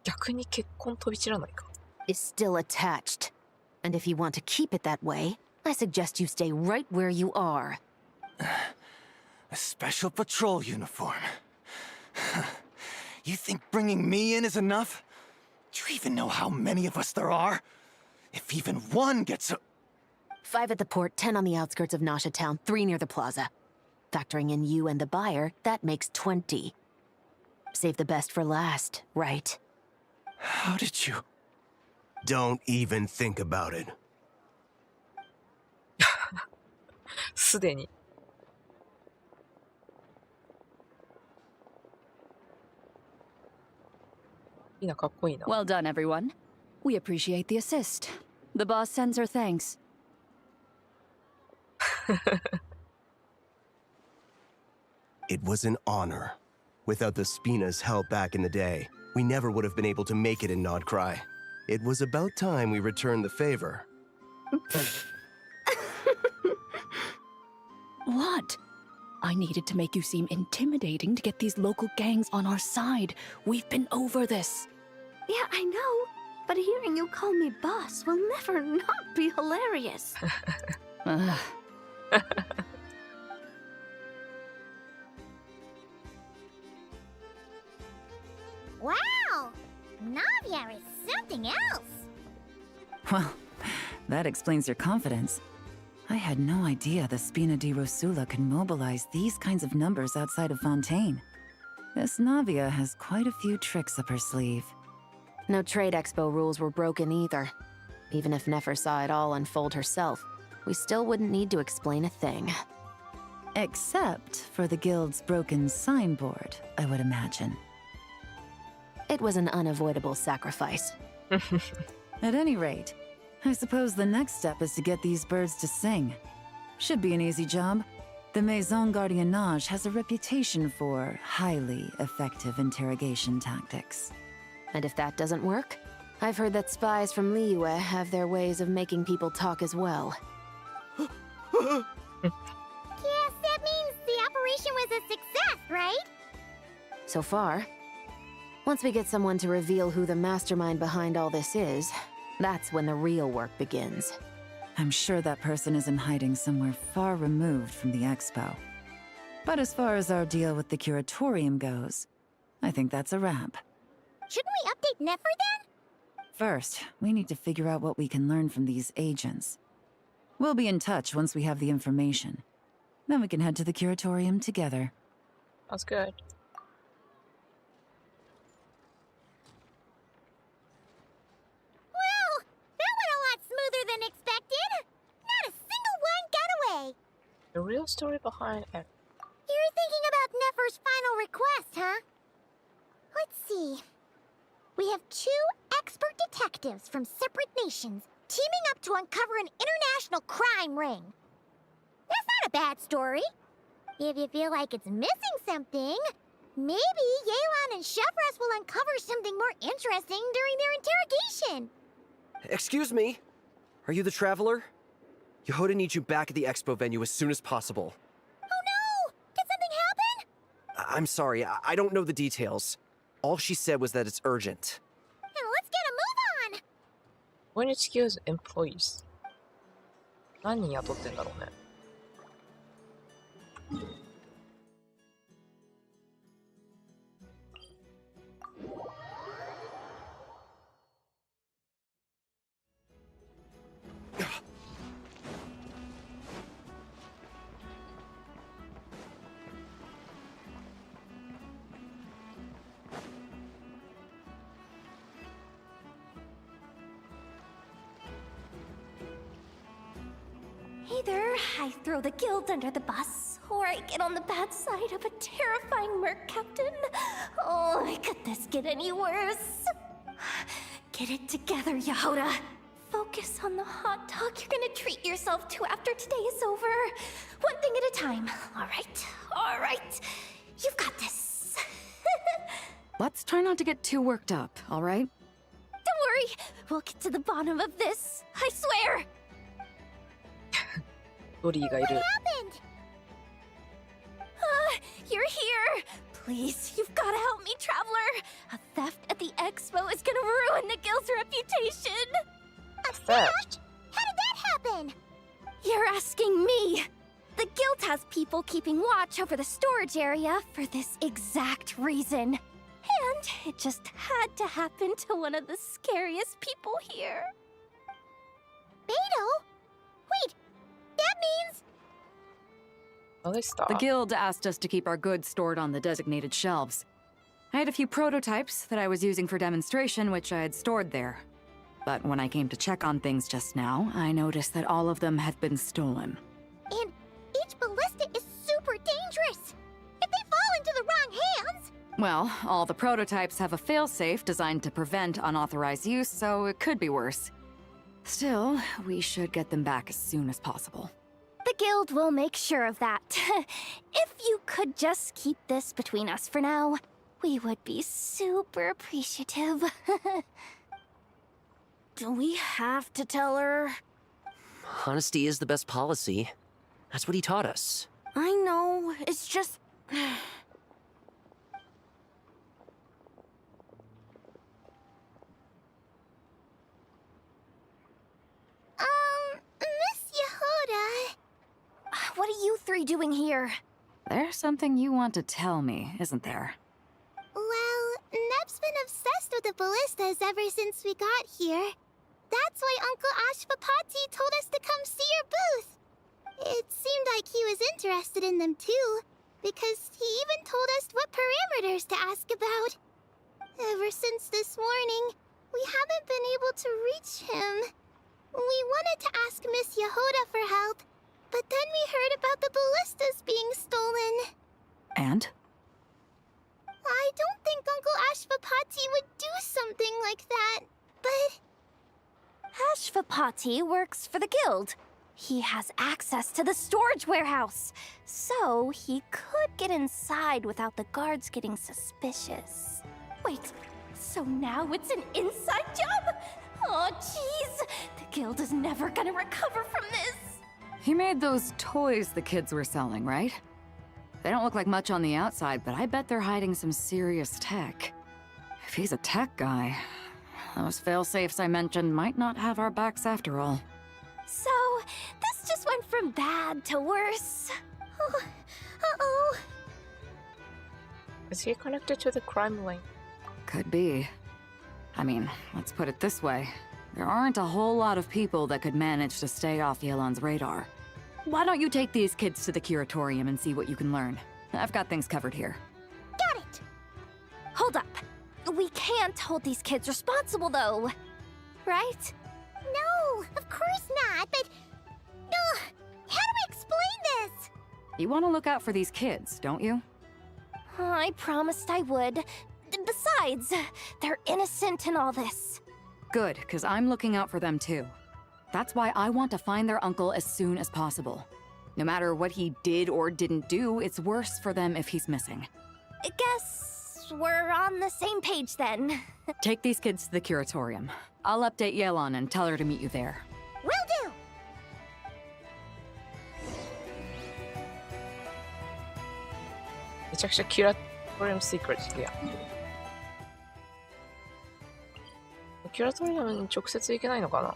逆に結婚飛び散らないか。Is still attached. And if you want to keep it that way, I suggest you stay right where you are. A special patrol uniform. You think bringing me in is enough? Do you even know how many of us there are? If even one gets a... 5 at the port, 10 on the outskirts of Nasha Town, 3 near the plaza. Factoring in you and the buyer, that makes 20. Save the best for last, right? How did you... Don't even think about it. すでに。いいな、かっこいいな。 Well done, everyone. We appreciate the assist. The boss sends her thanks. It was an honor. Without the Spina's help back in the day, we never would have been able to make it in Nodcry. It was about time we returned the favor. What? I needed to make you seem intimidating to get these local gangs on our side. We've been over this. Yeah, I know. But hearing you call me boss will never not be hilarious. Wow! Navia is something else! Well, that explains your confidence. I had no idea the Spina di Rosula could mobilize these kinds of numbers outside of Fontaine. This Navia has quite a few tricks up her sleeve. No trade expo rules were broken either. Even if Nefer saw it all unfold herself, we still wouldn't need to explain a thing. Except for the guild's broken signboard, I would imagine. It was an unavoidable sacrifice. At any rate, I suppose the next step is to get these birds to sing. Should be an easy job. The Maison Gardiennage has a reputation for highly effective interrogation tactics. And if that doesn't work, I've heard that spies from Liyue have their ways of making people talk as well. Yes, that means the operation was a success, right? So far. Once we get someone to reveal who the mastermind behind all this is, that's when the real work begins. I'm sure that person is in hiding somewhere far removed from the expo. But as far as our deal with the curatorium goes, I think that's a wrap. Shouldn't we update Nefer then? First, we need to figure out what we can learn from these agents. We'll be in touch once we have the information. Then we can head to the curatorium together. That's good. Well, that went a lot smoother than expected. Not a single one got away. The real story behind it. You're thinking about Nefer's final request, huh? Let's see. We have 2 expert detectives from separate nations teaming up to uncover an international crime ring. That's not a bad story. If you feel like it's missing something, maybe Yelan and Chevros will uncover something more interesting during their interrogation. Excuse me? Are you the traveler? Yehuda needs you back at the expo venue as soon as possible. Oh no! Did something happen? I'm sorry, I don't know the details. All she said was that it's urgent. Then let's get a move on! When excuse employees. 何人雇ってんだろうね。Either I throw the guild under the bus, or I get on the bad side of a terrifying merc captain. Oh, could this get any worse? Get it together, Yehuda. Focus on the hot dog you're gonna treat yourself to after today is over. One thing at a time. All right. You've got this. Let's try not to get too worked up, all right? Don't worry. We'll get to the bottom of this. I swear. ドリーがいる。 What happened? You're here. Please, you've got to help me, traveler. A theft at the expo is gonna ruin the guild's reputation. A theft? How did that happen? You're asking me. The guild has people keeping watch over the storage area for this exact reason. And it just had to happen to one of the scariest people here. Beto? Wait, that means... Oh, they stopped. The guild asked us to keep our goods stored on the designated shelves. I had a few prototypes that I was using for demonstration, which I had stored there. But when I came to check on things just now, I noticed that all of them had been stolen. And each ballista is super dangerous. If they fall into the wrong hands... Well, all the prototypes have a failsafe designed to prevent unauthorized use, so it could be worse. Still, we should get them back as soon as possible. The guild will make sure of that. If you could just keep this between us for now, we would be super appreciative. Do we have to tell her? Honesty is the best policy. That's what he taught us. I know, it's just... Miss Yehuda... What are you three doing here? There's something you want to tell me, isn't there? Well, Neb's been obsessed with the ballistas ever since we got here. That's why Uncle Ashvapati told us to come see your booth. It seemed like he was interested in them too, because he even told us what parameters to ask about. Ever since this morning, we haven't been able to reach him. We wanted to ask Miss Yehuda for help, but then we heard about the ballistas being stolen. And? I don't think Uncle Ashvapati would do something like that, but... Ashvapati works for the guild. He has access to the storage warehouse, so he could get inside without the guards getting suspicious. Wait, so now it's an inside job? Oh, jeez! The guild is never gonna recover from this! He made those toys the kids were selling, right? They don't look like much on the outside, but I bet they're hiding some serious tech. If he's a tech guy, those fail-safes I mentioned might not have our backs after all. So, this just went from bad to worse. Oh, Uh-oh. Is he connected to the crime link? Could be. I mean, let's put it this way. There aren't a whole lot of people that could manage to stay off Yelan's radar. Why don't you take these kids to the curatorium and see what you can learn? I've got things covered here. Got it! Hold up. We can't hold these kids responsible, though. Right? No, of course not, but... how do we explain this? You want to look out for these kids, don't you? I promised I would. Besides, they're innocent in all this. Good, because I'm looking out for them too. That's why I want to find their uncle as soon as possible. No matter what he did or didn't do, it's worse for them if he's missing. I guess we're on the same page then. Take these kids to the curatorium. I'll update Yelan and tell her to meet you there. Will do! It's actually curatorium secrets, yeah. キュラトリアムに直接行けないのかな。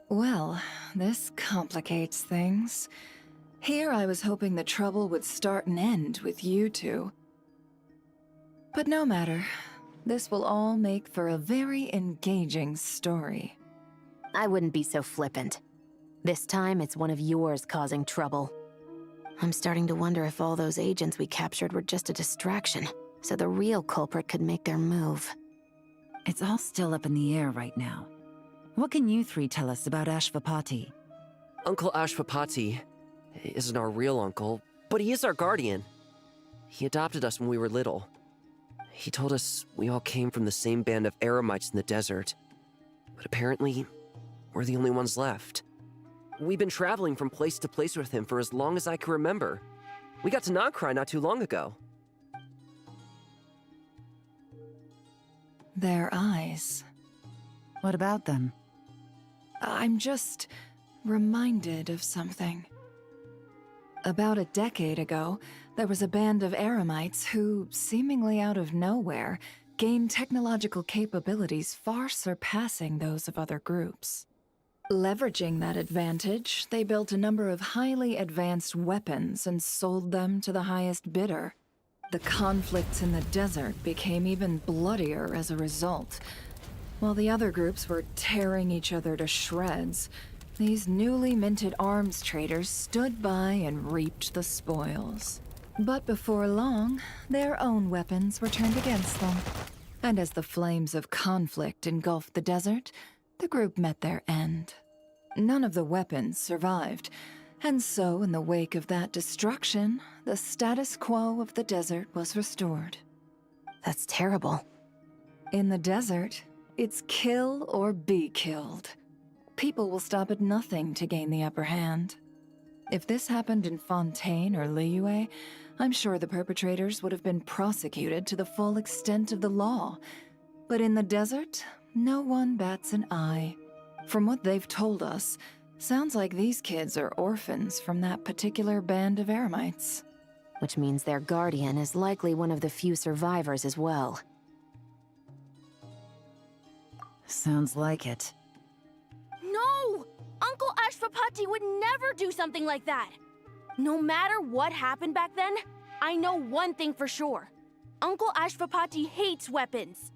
Well, this complicates things. Here I was hoping the trouble would start and end with you two. But no matter. This will all make for a very engaging story. I wouldn't be so flippant. This time, it's one of yours causing trouble. I'm starting to wonder if all those agents we captured were just a distraction, so the real culprit could make their move. It's all still up in the air right now. What can you three tell us about Ashvapati? Uncle Ashvapati isn't our real uncle, but he is our guardian. He adopted us when we were little. He told us we all came from the same band of eremites in the desert. But apparently, we're the only ones left. We've been traveling from place to place with him for as long as I can remember. We got to Nagcry not too long ago. Their eyes. What about them? I'm just reminded of something. About a decade ago, there was a band of eremites who, seemingly out of nowhere, gained technological capabilities far surpassing those of other groups. Leveraging that advantage, they built a number of highly advanced weapons and sold them to the highest bidder. The conflicts in the desert became even bloodier as a result. While the other groups were tearing each other to shreds, these newly minted arms traders stood by and reaped the spoils. But before long, their own weapons were turned against them. And as the flames of conflict engulfed the desert, the group met their end. None of the weapons survived, and so in the wake of that destruction, the status quo of the desert was restored. That's terrible. In the desert, it's kill or be killed. People will stop at nothing to gain the upper hand. If this happened in Fontaine or Liyue, I'm sure the perpetrators would have been prosecuted to the full extent of the law. But in the desert, no one bats an eye. From what they've told us, sounds like these kids are orphans from that particular band of eremites. Which means their guardian is likely one of the few survivors as well. Sounds like it. No! Uncle Ashvapati would never do something like that! No matter what happened back then, I know one thing for sure. Uncle Ashvapati hates weapons.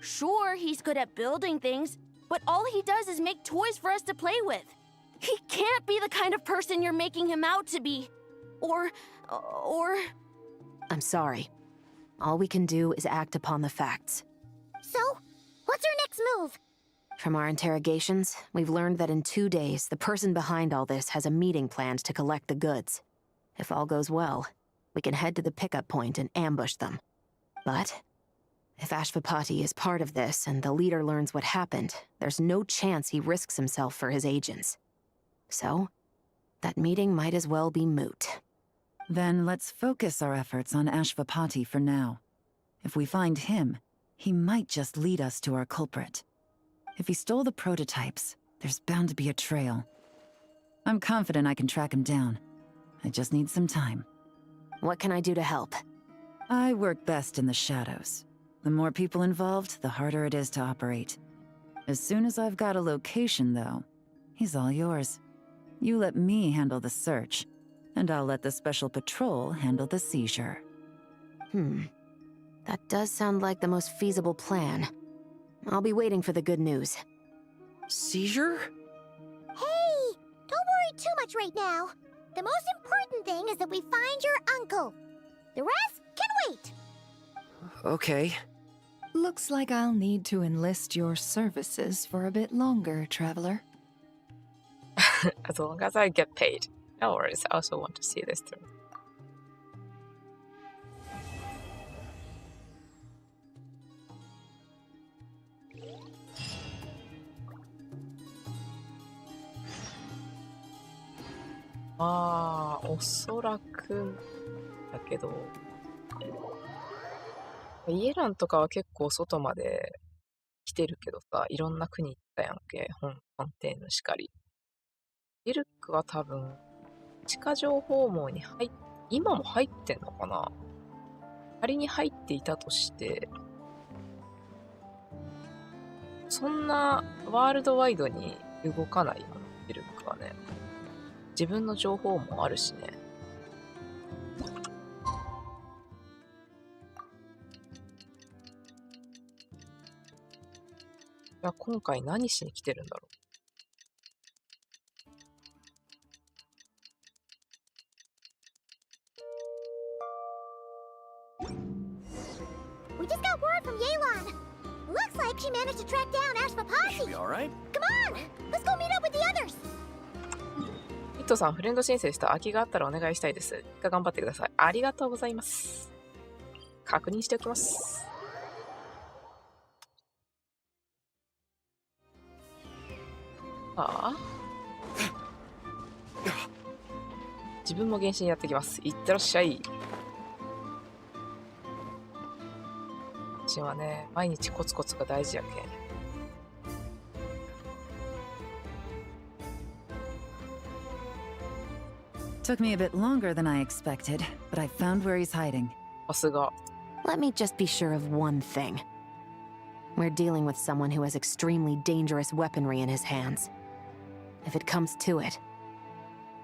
Sure, he's good at building things, but all he does is make toys for us to play with. He can't be the kind of person you're making him out to be. Or... I'm sorry. All we can do is act upon the facts. So, what's our next move? From our interrogations, we've learned that in 2 days, the person behind all this has a meeting planned to collect the goods. If all goes well, we can head to the pickup point and ambush them. But If Ashvapati is part of this and the leader learns what happened, there's no chance he risks himself for his agents. So, that meeting might as well be moot. Then let's focus our efforts on Ashvapati for now. If we find him, he might just lead us to our culprit. If he stole the prototypes, there's bound to be a trail. I'm confident I can track him down. I just need some time. What can I do to help? I work best in the shadows. The more people involved, the harder it is to operate. As soon as I've got a location, though, he's all yours. You let me handle the search, and I'll let the Special Patrol handle the seizure. That does sound like the most feasible plan. I'll be waiting for the good news. Seizure? Hey! Don't worry too much right now. The most important thing is that we find your uncle. The rest can wait. Okay. Looks like I'll need to enlist your services for a bit longer, traveler. As long as I get paid. No worries, I also want to see this through. Oそらくだけど、イエランとかは結構外まで来てるけどさ、いろんな国行ったやんけ、本店のしかり。イルクは多分、地下情報網に今も入ってんのかな？仮に入っていたとして、そんなワールドワイドに動かないよな、イルクはね。自分の情報もあるしね。いや、今回何しに来てるんだろう。We just got word from Yelan. Looks like she managed to track down Ashvapati. Be all right? Come on, let's go meet up with the others. ミットさん、フレンド申請した。空きがあったらお願いしたいです。頑張ってください。ありがとうございます。確認しておきます。自分も原神やってきます。いってらっしゃい。原神はね、毎日コツコツが大事やけん。Took me a bit longer than I expected, but I found where he's hiding. さすが。Let me just be sure of one thing. We're dealing with someone who has extremely dangerous weaponry in his hands. If it comes to it,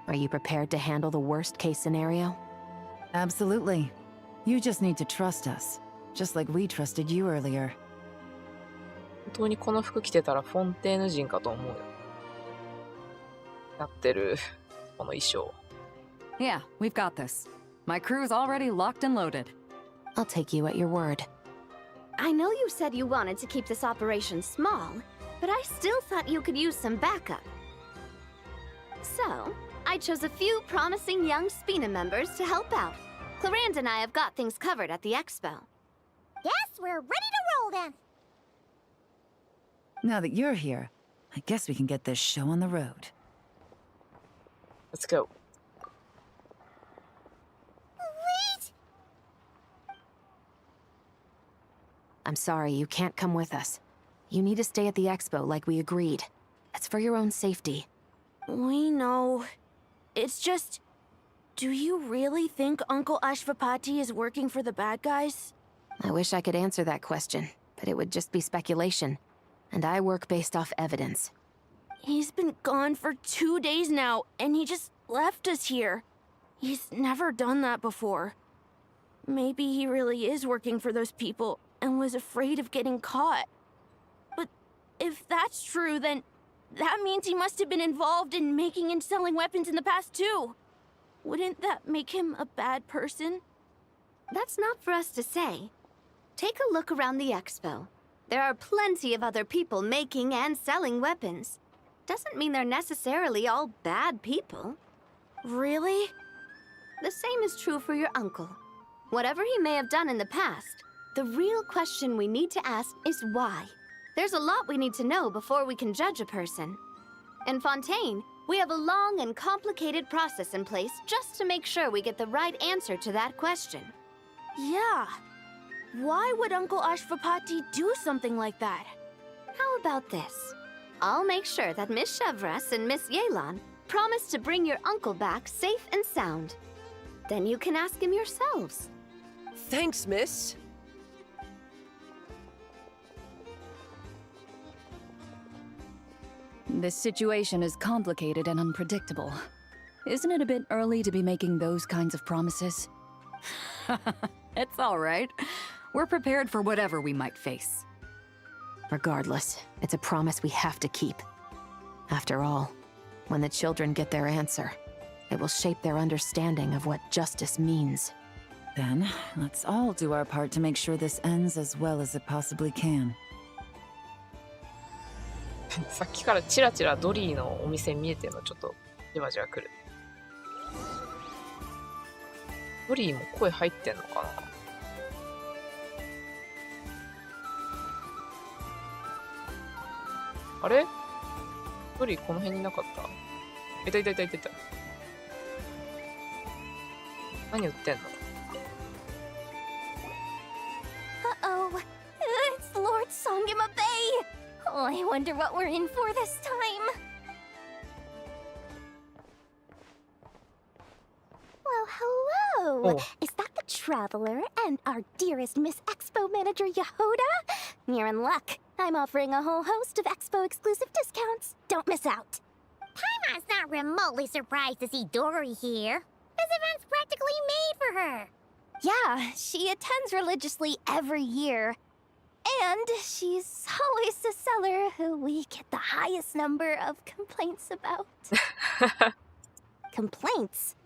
are you prepared to handle the worst-case scenario? Absolutely. You just need to trust us, just like we trusted you earlier. 本当にこの服着てたらフォンテーヌ人かと思うよ。やってる、この衣装。Yeah, we've got this. My crew's already locked and loaded. I'll take you at your word. I know you said you wanted to keep this operation small, but I still thought you could use some backup. So, I chose a few promising young Spina members to help out. Clarand and I have got things covered at the expo. Yes, we're ready to roll then. Now that you're here, I guess we can get this show on the road. Let's go. Wait! I'm sorry, you can't come with us. You need to stay at the expo like we agreed. It's for your own safety. We know. It's just... Do you really think Uncle Ashvapati is working for the bad guys? I wish I could answer that question, but it would just be speculation. And I work based off evidence. He's been gone for 2 days now, and he just left us here. He's never done that before. Maybe he really is working for those people and was afraid of getting caught. But if that's true, then that means he must have been involved in making and selling weapons in the past too. Wouldn't that make him a bad person? That's not for us to say. Take a look around the expo. There are plenty of other people making and selling weapons. Doesn't mean they're necessarily all bad people. Really? The same is true for your uncle. Whatever he may have done in the past, The real question we need to ask is why. There's a lot we need to know before we can judge a person. In Fontaine, we have a long and complicated process in place just to make sure we get the right answer to that question. Yeah. Why would Uncle Ashvapati do something like that? How about this? I'll make sure that Miss Chevras and Miss Yelan promise to bring your uncle back safe and sound. Then you can ask him yourselves. Thanks, miss. This situation is complicated and unpredictable. Isn't it a bit early to be making those kinds of promises? It's all right. We're prepared for whatever we might face. Regardless, it's a promise we have to keep. After all, when the children get their answer, it will shape their understanding of what justice means. Then, let's all do our part to make sure this ends as well as it possibly can. さっきからチラチラドリーのお店見えてるのちょっとじわじわくる。ドリーも声入ってんのかな。あれ？ドリーこの辺にいなかった？いたいたいたいたいた。何売ってんの？ Uh-oh. It's Lord Songima Bay! Oh, I wonder what we're in for this time. Well, hello! Oh. Is that the Traveler and our dearest Miss Expo manager Yehoda? You're in luck. I'm offering a whole host of Expo exclusive discounts. Don't miss out. Paimon's not remotely surprised to see Dory here. This event's practically made for her. Yeah, she attends religiously every year. And she's always the seller who we get the highest number of complaints about. Complaints?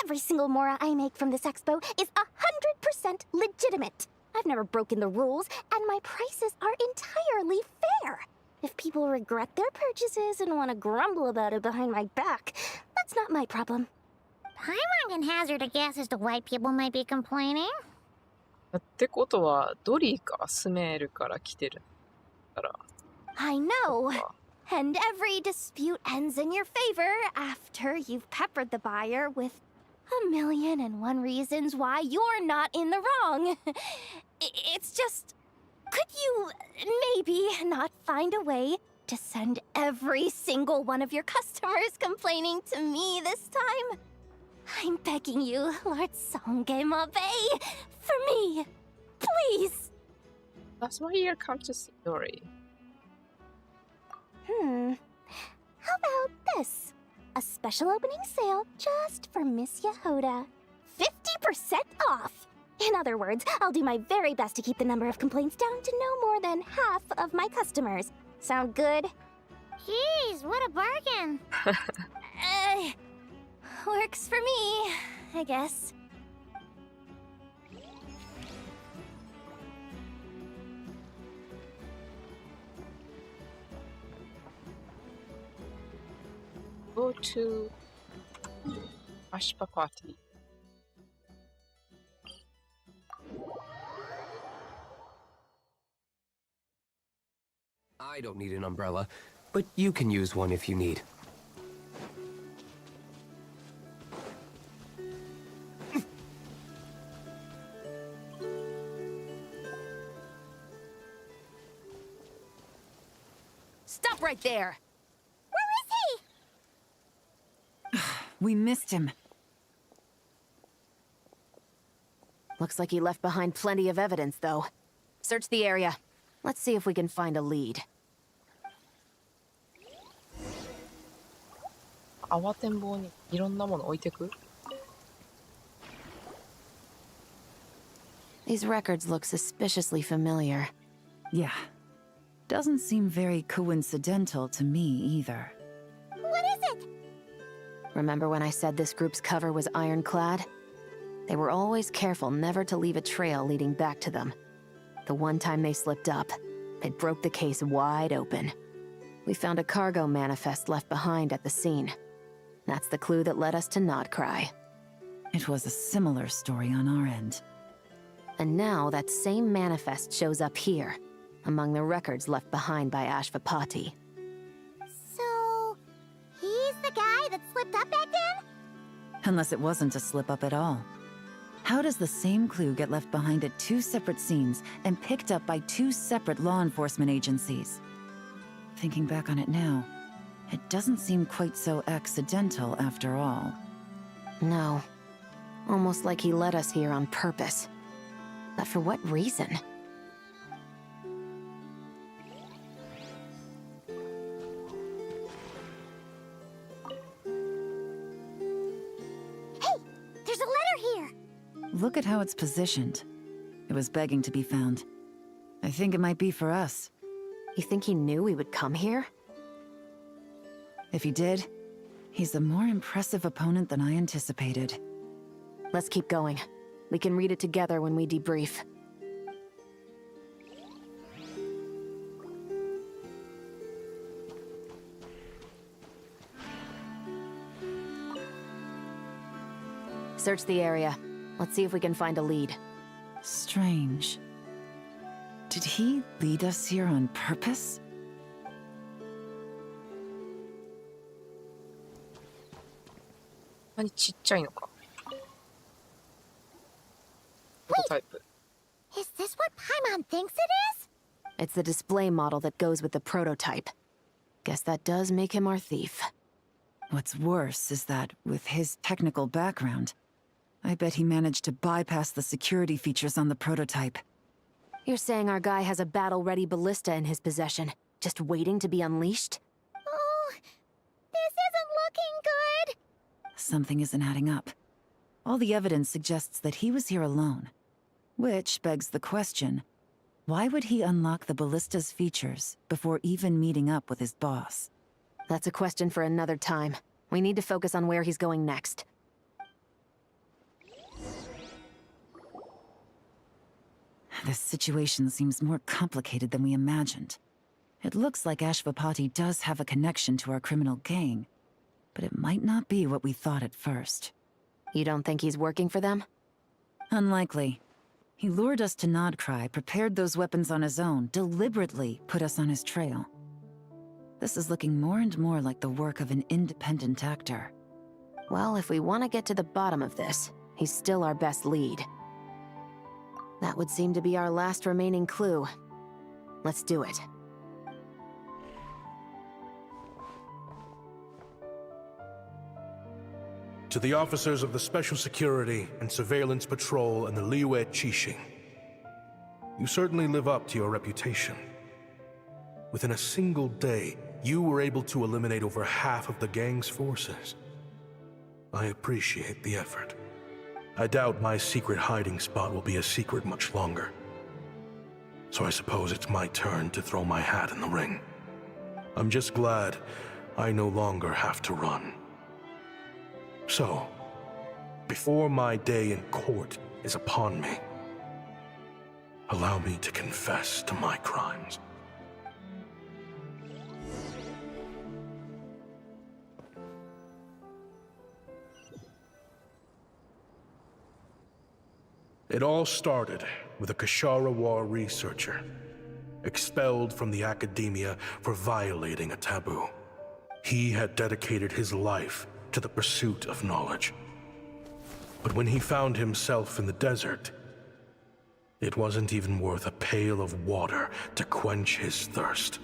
Every single mora I make from this expo is 100% legitimate. I've never broken the rules, and my prices are entirely fair. If people regret their purchases and want to grumble about it behind my back, that's not my problem. Paimon can hazard a guess as to why people might be complaining. ってことはドリーかスメールから来てるから。 I know. And every dispute ends in your favor after you've peppered the buyer with 1,000,001 reasons why you're not in the wrong. It's just, could you maybe not find a way to send every single one of your customers complaining to me this time? I'm begging you, Lord Songema Bay, for me, please. That's why you're come to see Dory. How about this? A special opening sale just for Miss Yehoda. 50% off! In other words, I'll do my very best to keep the number of complaints down to no more than half of my customers. Sound good? Jeez, what a bargain. Works for me, I guess. Go to Ashpapati. I don't need an umbrella, but you can use one if you need. Stop right there! We missed him. Looks like he left behind plenty of evidence, though. Search the area. Let's see if we can find a lead. 慌てんぼうにいろんなもの置いてく? These records look suspiciously familiar. Yeah. Doesn't seem very coincidental to me either. What is it? Remember when I said this group's cover was ironclad? They were always careful never to leave a trail leading back to them. The one time they slipped up, it broke the case wide open. We found a cargo manifest left behind at the scene. That's the clue that led us to Nodcry. It was a similar story on our end. And now that same manifest shows up here, among the records left behind by Ashvapati. So, he's the guy that slipped up back then? Unless it wasn't a slip-up at all. How does the same clue get left behind at 2 separate scenes and picked up by 2 separate law enforcement agencies? Thinking back on it now, it doesn't seem quite so accidental after all. No. Almost like he led us here on purpose. But for what reason? There's a letter here! Look at how it's positioned. It was begging to be found. I think it might be for us. You think he knew we would come here? If he did, he's a more impressive opponent than I anticipated. Let's keep going. We can read it together when we debrief. Search the area. Let's see if we can find a lead. Strange. Did he lead us here on purpose? Is this what Paimon thinks it is? It's the display model that goes with the prototype. Guess that does make him our thief. What's worse is that, with his technical background, I bet he managed to bypass the security features on the prototype. You're saying our guy has a battle-ready ballista in his possession, just waiting to be unleashed? Oh, this isn't looking good! Something isn't adding up. All the evidence suggests that he was here alone. Which begs the question, why would he unlock the ballista's features before even meeting up with his boss? That's a question for another time. We need to focus on where he's going next. This situation seems more complicated than we imagined. It looks like Ashvapati does have a connection to our criminal gang, but it might not be what we thought at first. You don't think he's working for them? Unlikely. He lured us to Nodcry, prepared those weapons on his own, deliberately put us on his trail. This is looking more and more like the work of an independent actor. Well, if we want to get to the bottom of this, he's still our best lead. That would seem to be our last remaining clue. Let's do it. To the officers of the Special Security and Surveillance Patrol and the Liyue Qixing, you certainly live up to your reputation. Within a single day, you were able to eliminate over half of the gang's forces. I appreciate the effort. I doubt my secret hiding spot will be a secret much longer. So I suppose it's my turn to throw my hat in the ring. I'm just glad I no longer have to run. So, before my day in court is upon me, allow me to confess to my crimes. It all started with a Kashara War researcher, expelled from the academia for violating a taboo. He had dedicated his life to the pursuit of knowledge. But when he found himself in the desert, it wasn't even worth a pail of water to quench his thirst.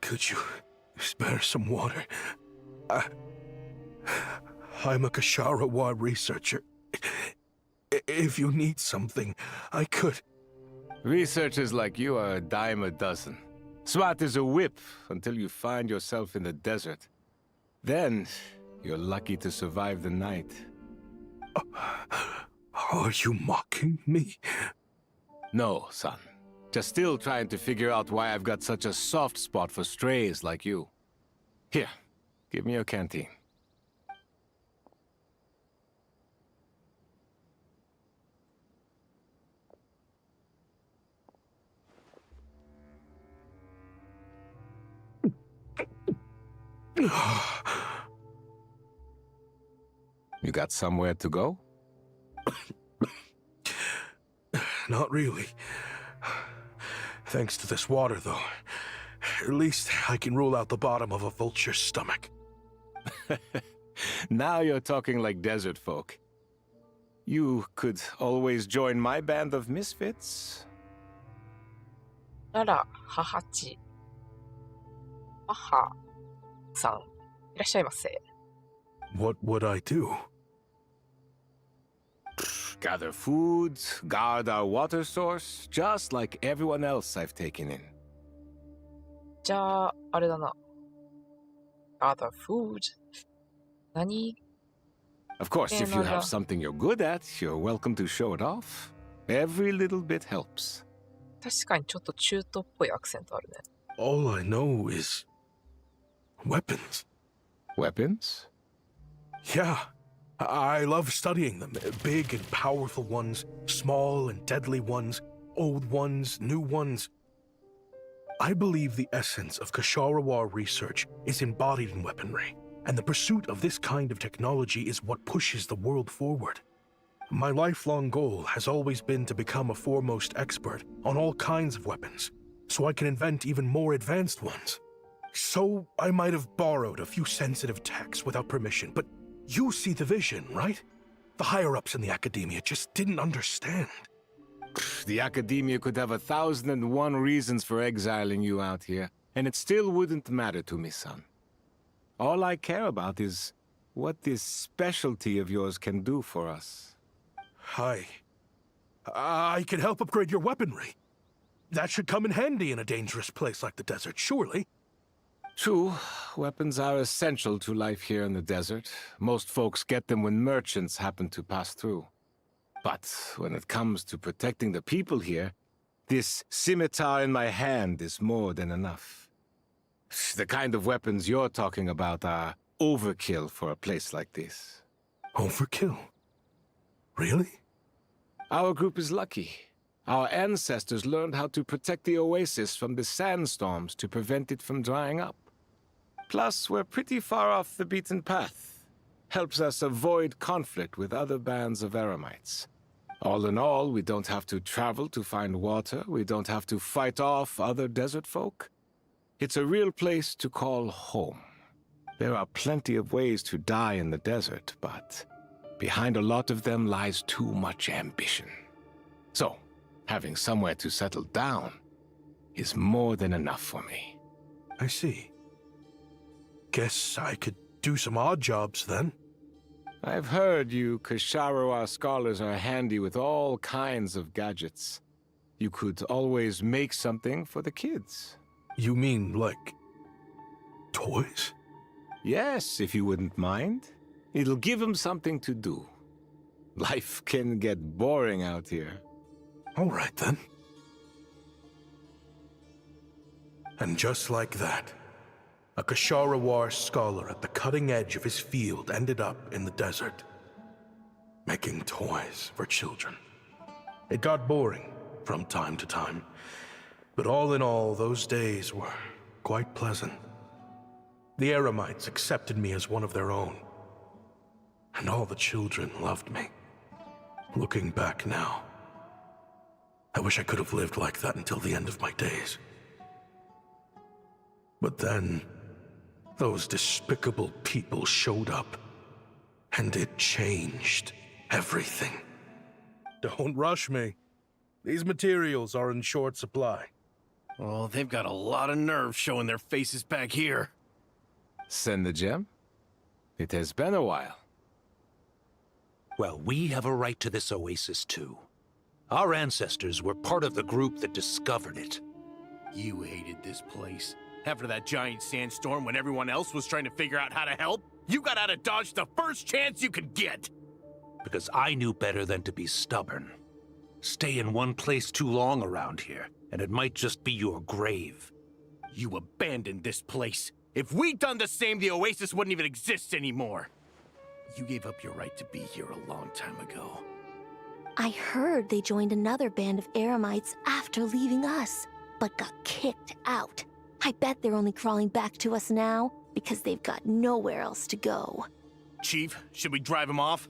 Could you spare some water? I'm a Kashara War researcher. If you need something, I could. Researchers like you are a dime a dozen. Smart as a whip until you find yourself in the desert. Then, you're lucky to survive the night. Are you mocking me? No, son. Just still trying to figure out why I've got such a soft spot for strays like you. Here, give me your canteen. You got somewhere to go? Not really. Thanks to this water, though. At least I can rule out the bottom of a vulture's stomach. Now you're talking like desert folk. You could always join my band of misfits. あら、母ち。母さん、いらっしゃいませ。What would I do? Gather food, guard our water source, just like everyone else I've taken in. じゃあ、あれだな。Other food? 何 Of course, if you have something you're good at, you're welcome to show it off. Every little bit helps. 確かにちょっと中東っぽいアクセントあるね。All I know is weapons. Weapons? Yeah. I love studying them. Big and powerful ones, small and deadly ones, old ones, new ones. I believe the essence of Kasharawa research is embodied in weaponry, and the pursuit of this kind of technology is what pushes the world forward. My lifelong goal has always been to become a foremost expert on all kinds of weapons, so I can invent even more advanced ones. So I might have borrowed a few sensitive techs without permission, but you see the vision, right? The higher-ups in the academia just didn't understand. The academia could have 1,001 reasons for exiling you out here, and it still wouldn't matter to me, son. All I care about is what this specialty of yours can do for us. I can help upgrade your weaponry. That should come in handy in a dangerous place like the desert, surely. True, weapons are essential to life here in the desert. Most folks get them when merchants happen to pass through. But when it comes to protecting the people here, this scimitar in my hand is more than enough. The kind of weapons you're talking about are overkill for a place like this. Overkill? Really? Our group is lucky. Our ancestors learned how to protect the oasis from the sandstorms to prevent it from drying up. Plus, we're pretty far off the beaten path. Helps us avoid conflict with other bands of Eremites. All in all, we don't have to travel to find water. We don't have to fight off other desert folk. It's a real place to call home. There are plenty of ways to die in the desert, but behind a lot of them lies too much ambition. So, having somewhere to settle down is more than enough for me. I see. Guess I could do some odd jobs then. I've heard you Kasharawa scholars are handy with all kinds of gadgets. You could always make something for the kids. You mean like toys? Yes, if you wouldn't mind. It'll give them something to do. Life can get boring out here. All right then. And just like that, a Kasharawar scholar at the cutting edge of his field ended up in the desert, making toys for children. It got boring from time to time, but all in all, those days were quite pleasant. The Eremites accepted me as one of their own, and all the children loved me. Looking back now, I wish I could have lived like that until the end of my days. But then, those despicable people showed up, and it changed everything. Don't rush me. These materials are in short supply. Oh, they've got a lot of nerve showing their faces back here. Send the gem? It has been a while. Well, we have a right to this oasis too. Our ancestors were part of the group that discovered it. You hated this place. After that giant sandstorm when everyone else was trying to figure out how to help, you got out of Dodge the first chance you could get! Because I knew better than to be stubborn. Stay in one place too long around here, and it might just be your grave. You abandoned this place. If we'd done the same, the oasis wouldn't even exist anymore. You gave up your right to be here a long time ago. I heard they joined another band of Eremites after leaving us, but got kicked out. I bet they're only crawling back to us now because they've got nowhere else to go. Chief, should we drive him off?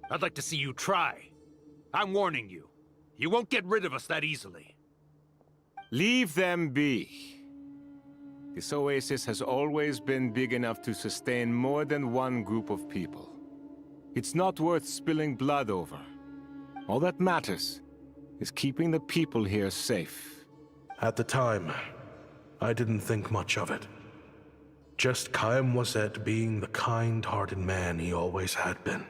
I'd like to see you try. I'm warning you. You won't get rid of us that easily. Leave them be. This oasis has always been big enough to sustain more than one group of people. It's not worth spilling blood over. All that matters is keeping the people here safe. At the time, I didn't think much of it. Just Kaim being the kind-hearted man he always had been.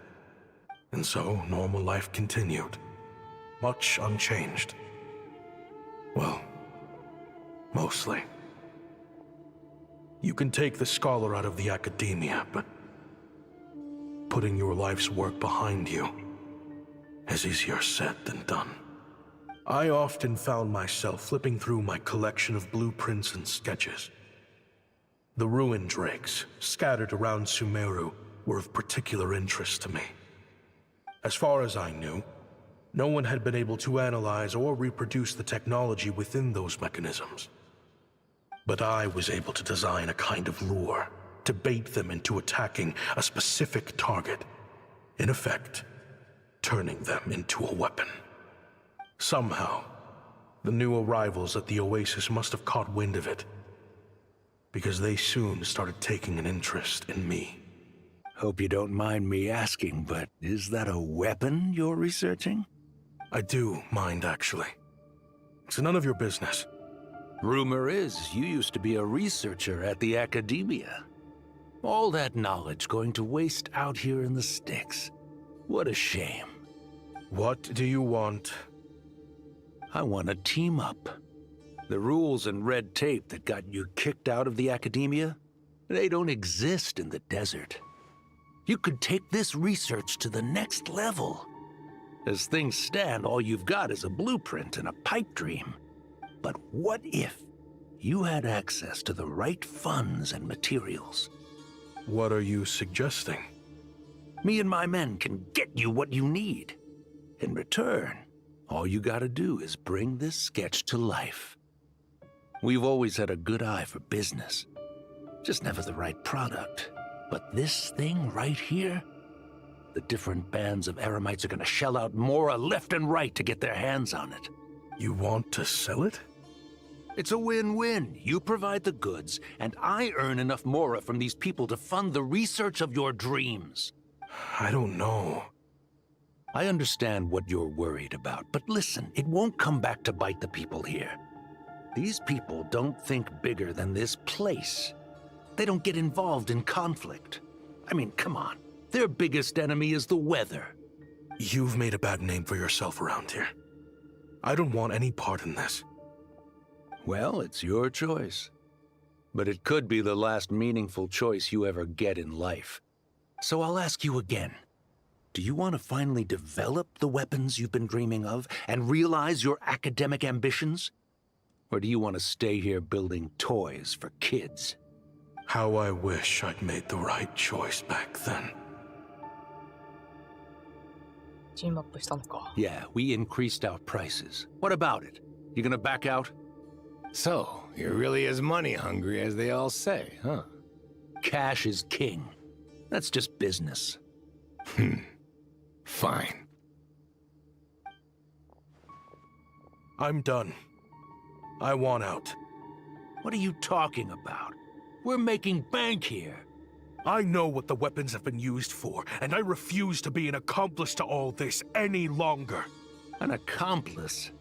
And so, normal life continued. Much unchanged. Well, mostly. You can take the scholar out of the academia, but putting your life's work behind you is easier said than done. I often found myself flipping through my collection of blueprints and sketches. The ruin drakes scattered around Sumeru were of particular interest to me. As far as I knew, no one had been able to analyze or reproduce the technology within those mechanisms. But I was able to design a kind of lure to bait them into attacking a specific target, in effect, turning them into a weapon. Somehow, the new arrivals at the Oasis must have caught wind of it, because they soon started taking an interest in me. Hope you don't mind me asking, but is that a weapon you're researching? I do mind, actually. It's none of your business. Rumor is you used to be a researcher at the academia. All that knowledge going to waste out here in the sticks. What a shame. What do you want? I want to team up. The rules and red tape that got you kicked out of the academia, they don't exist in the desert. You could take this research to the next level. As things stand, all you've got is a blueprint and a pipe dream. But what if you had access to the right funds and materials? What are you suggesting? Me and my men can get you what you need. In return, all you gotta do is bring this sketch to life. We've always had a good eye for business. Just never the right product. But this thing right here, the different bands of Eremites are gonna shell out Mora left and right to get their hands on it. You want to sell it? It's a win-win. You provide the goods, and I earn enough Mora from these people to fund the research of your dreams. I don't know. I understand what you're worried about, but listen, it won't come back to bite the people here. These people don't think bigger than this place. They don't get involved in conflict. I mean, come on. Their biggest enemy is the weather. You've made a bad name for yourself around here. I don't want any part in this. Well, it's your choice. But it could be the last meaningful choice you ever get in life. So I'll ask you again. Do you want to finally develop the weapons you've been dreaming of and realize your academic ambitions? Or do you want to stay here building toys for kids? How I wish I'd made the right choice back then. Yeah, we increased our prices. What about it? You gonna back out? So, you're really as money hungry as they all say, huh? Cash is king. That's just business. Fine. I'm done. I want out. What are you talking about? We're making bank here. I know what the weapons have been used for, and I refuse to be an accomplice to all this any longer. An accomplice?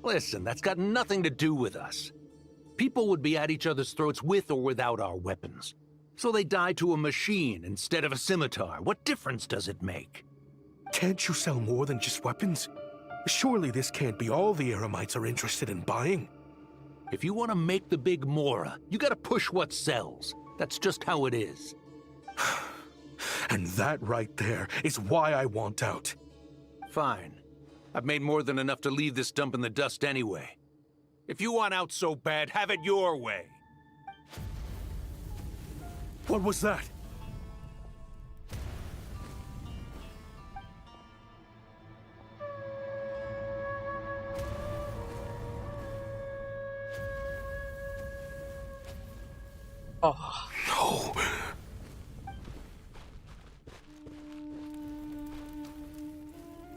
Listen, that's got nothing to do with us. People would be at each other's throats with or without our weapons. So they die to a machine instead of a scimitar. What difference does it make? Can't you sell more than just weapons? Surely this can't be all the Eremites are interested in buying. If you want to make the big Mora, you gotta push what sells. That's just how it is. And that right there is why I want out. Fine. I've made more than enough to leave this dump in the dust anyway. If you want out so bad, have it your way. What was that? ああ。No.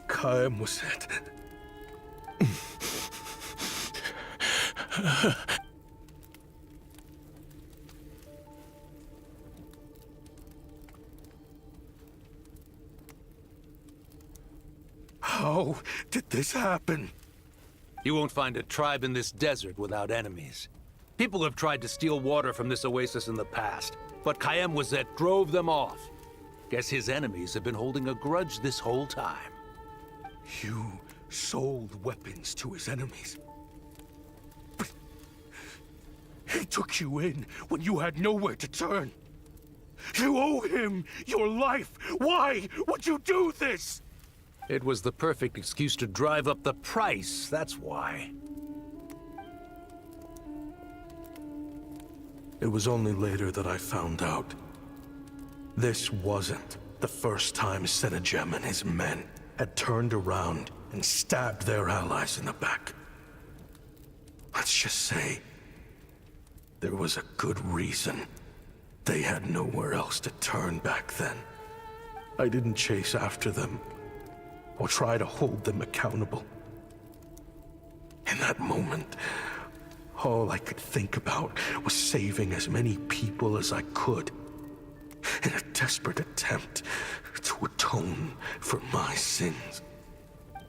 Kaem was it. How did this happen? You won't find a tribe in this desert without enemies. People have tried to steal water from this oasis in the past, but Kaem Wazet drove them off. Guess his enemies have been holding a grudge this whole time. You sold weapons to his enemies. But he took you in when you had nowhere to turn. You owe him your life. Why would you do this? It was the perfect excuse to drive up the price, that's why. It was only later that I found out. This wasn't the first time Senegem and his men had turned around and stabbed their allies in the back. Let's just say there was a good reason they had nowhere else to turn back then. I didn't chase after them or try to hold them accountable. In that moment, all I could think about was saving as many people as I could in a desperate attempt to atone for my sins.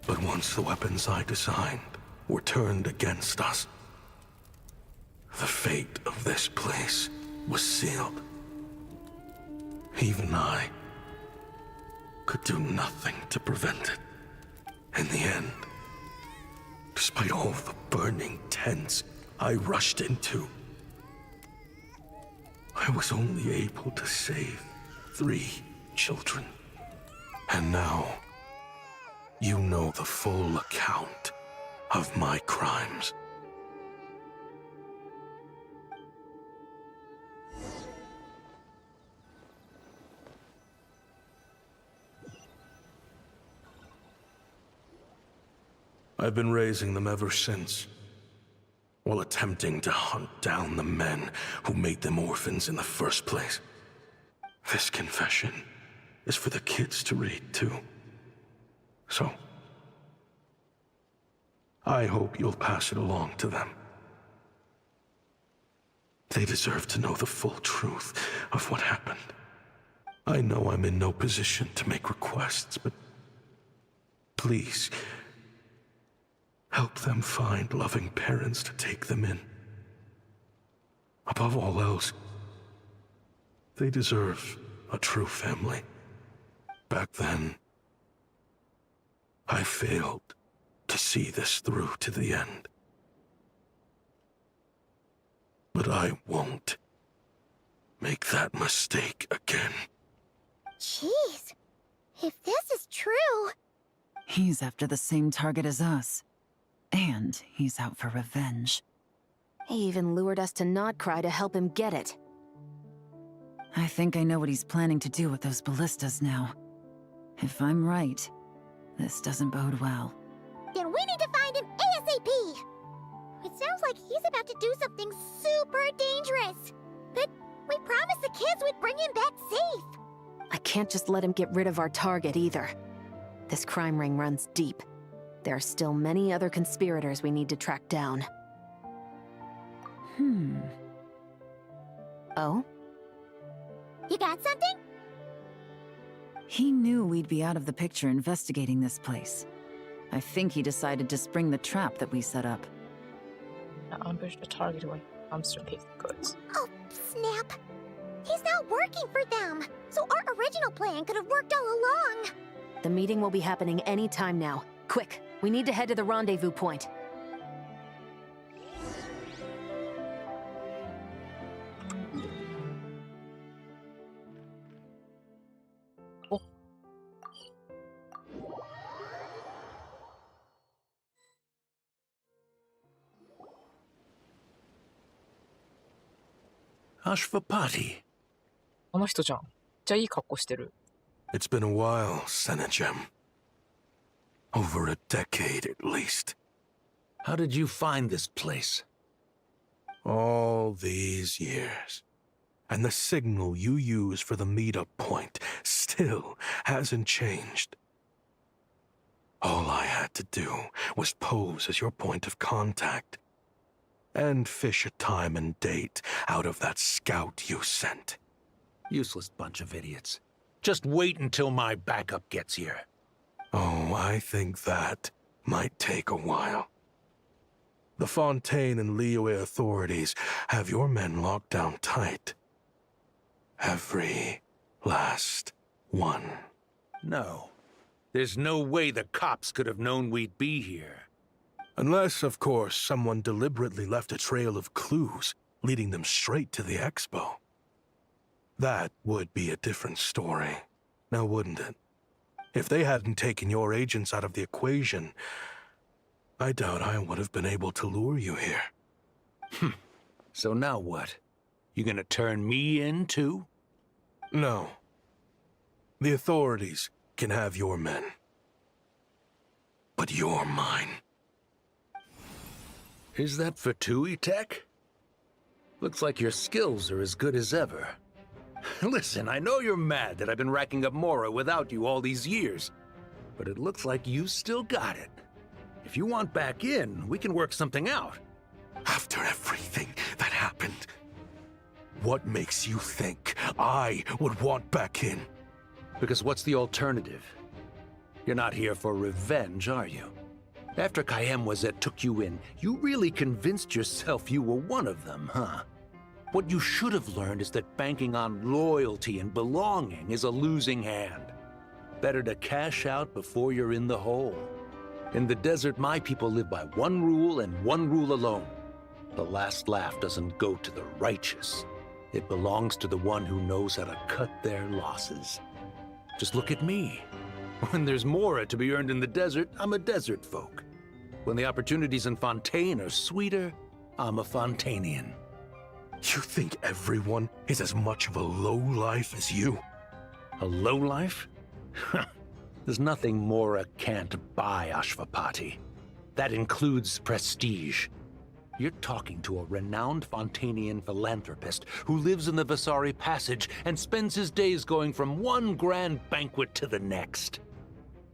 But once the weapons I designed were turned against us, the fate of this place was sealed. Even I could do nothing to prevent it. In the end, despite all the burning tents I rushed into, I was only able to save 3 children. And now, you know the full account of my crimes. I've been raising them ever since, while attempting to hunt down the men who made them orphans in the first place. This confession is for the kids to read, too. So, I hope you'll pass it along to them. They deserve to know the full truth of what happened. I know I'm in no position to make requests, but please, help them find loving parents to take them in. Above all else, they deserve a true family. Back then, I failed to see this through to the end. But I won't make that mistake again. Jeez. If this is true... He's after the same target as us. And he's out for revenge. He even lured us to Notcry to help him get it. I think I know what he's planning to do with those ballistas now. If I'm right, this doesn't bode well. Then we need to find him ASAP! It sounds like he's about to do something super dangerous. But we promised the kids we'd bring him back safe. I can't just let him get rid of our target either. This crime ring runs deep. There are still many other conspirators we need to track down. Oh? You got something? He knew we'd be out of the picture investigating this place. I think he decided to spring the trap that we set up. Ambush the target when it comes to pick goods. Oh, snap. He's not working for them, so our original plan could have worked all along. The meeting will be happening any time now. Quick, we need to head to the rendezvous point. Ashvapati. あの人じゃん。めっちゃいい格好してる。It's been a while, Senegem. Over a decade at least. How did you find this place? All these years. And the signal you use for the meetup point still hasn't changed. All I had to do was pose as your point of contact and fish a time and date out of that scout you sent. Useless bunch of idiots. Just wait until my backup gets here. Oh, I think that might take a while. The Fontaine and Liyue authorities have your men locked down tight. Every last one. No. There's no way the cops could have known we'd be here. Unless, of course, someone deliberately left a trail of clues, leading them straight to the expo. That would be a different story, now wouldn't it? If they hadn't taken your agents out of the equation, I doubt I would have been able to lure you here. So now what? You gonna turn me in, too? No. The authorities can have your men. But you're mine. Is that for Tue, Tech? Looks like your skills are as good as ever. Listen, I know you're mad that I've been racking up Mora without you all these years, but it looks like you still got it. If you want back in, we can work something out. After everything that happened, what makes you think I would want back in? Because what's the alternative? You're not here for revenge, are you? After Kayemwazet took you in, you really convinced yourself you were one of them, huh? What you should have learned is that banking on loyalty and belonging is a losing hand. Better to cash out before you're in the hole. In the desert, my people live by one rule and one rule alone. The last laugh doesn't go to the righteous. It belongs to the one who knows how to cut their losses. Just look at me. When there's Mora to be earned in the desert, I'm a desert folk. When the opportunities in Fontaine are sweeter, I'm a Fontainian. You think everyone is as much of a lowlife as you? A lowlife? There's nothing Mora can't buy, Ashvapati. That includes prestige. You're talking to a renowned Fontainian philanthropist who lives in the Vasari Passage and spends his days going from one grand banquet to the next.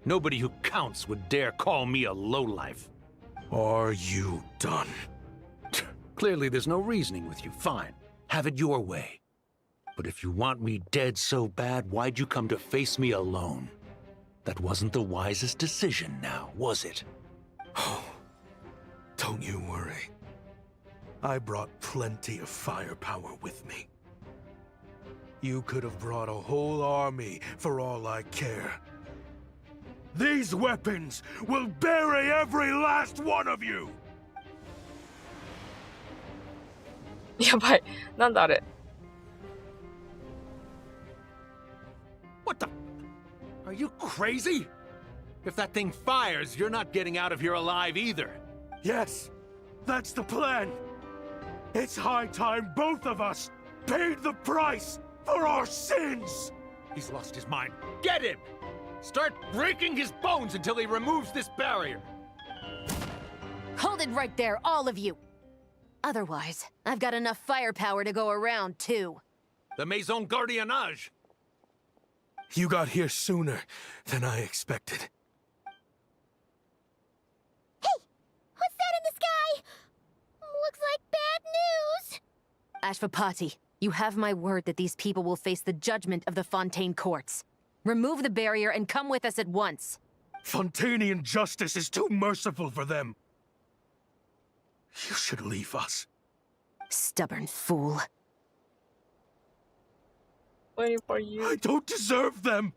Nobody who counts would dare call me a lowlife. Are you done? Clearly there's no reasoning with you. Fine. Have it your way. But if you want me dead so bad, why'd you come to face me alone? That wasn't the wisest decision now, was it? Oh, don't you worry. I brought plenty of firepower with me. You could have brought a whole army for all I care. These weapons will bury every last one of you! やばい。なんだあれ。What the? Are you crazy? If that thing fires, you're not getting out of here alive either. Yes, that's the plan. It's high time both of us paid the price for our sins! He's lost his mind. Get him! Start breaking his bones until he removes this barrier. Hold it right there, all of you. Otherwise, I've got enough firepower to go around, too. The Maison Gardiennage! You got here sooner than I expected. Hey! What's that in the sky? Looks like bad news! Ashvapati, you have my word that these people will face the judgment of the Fontaine courts. Remove the barrier and come with us at once. Fontainian justice is too merciful for them. You should leave us. Stubborn fool. Waiting for you. I don't deserve them.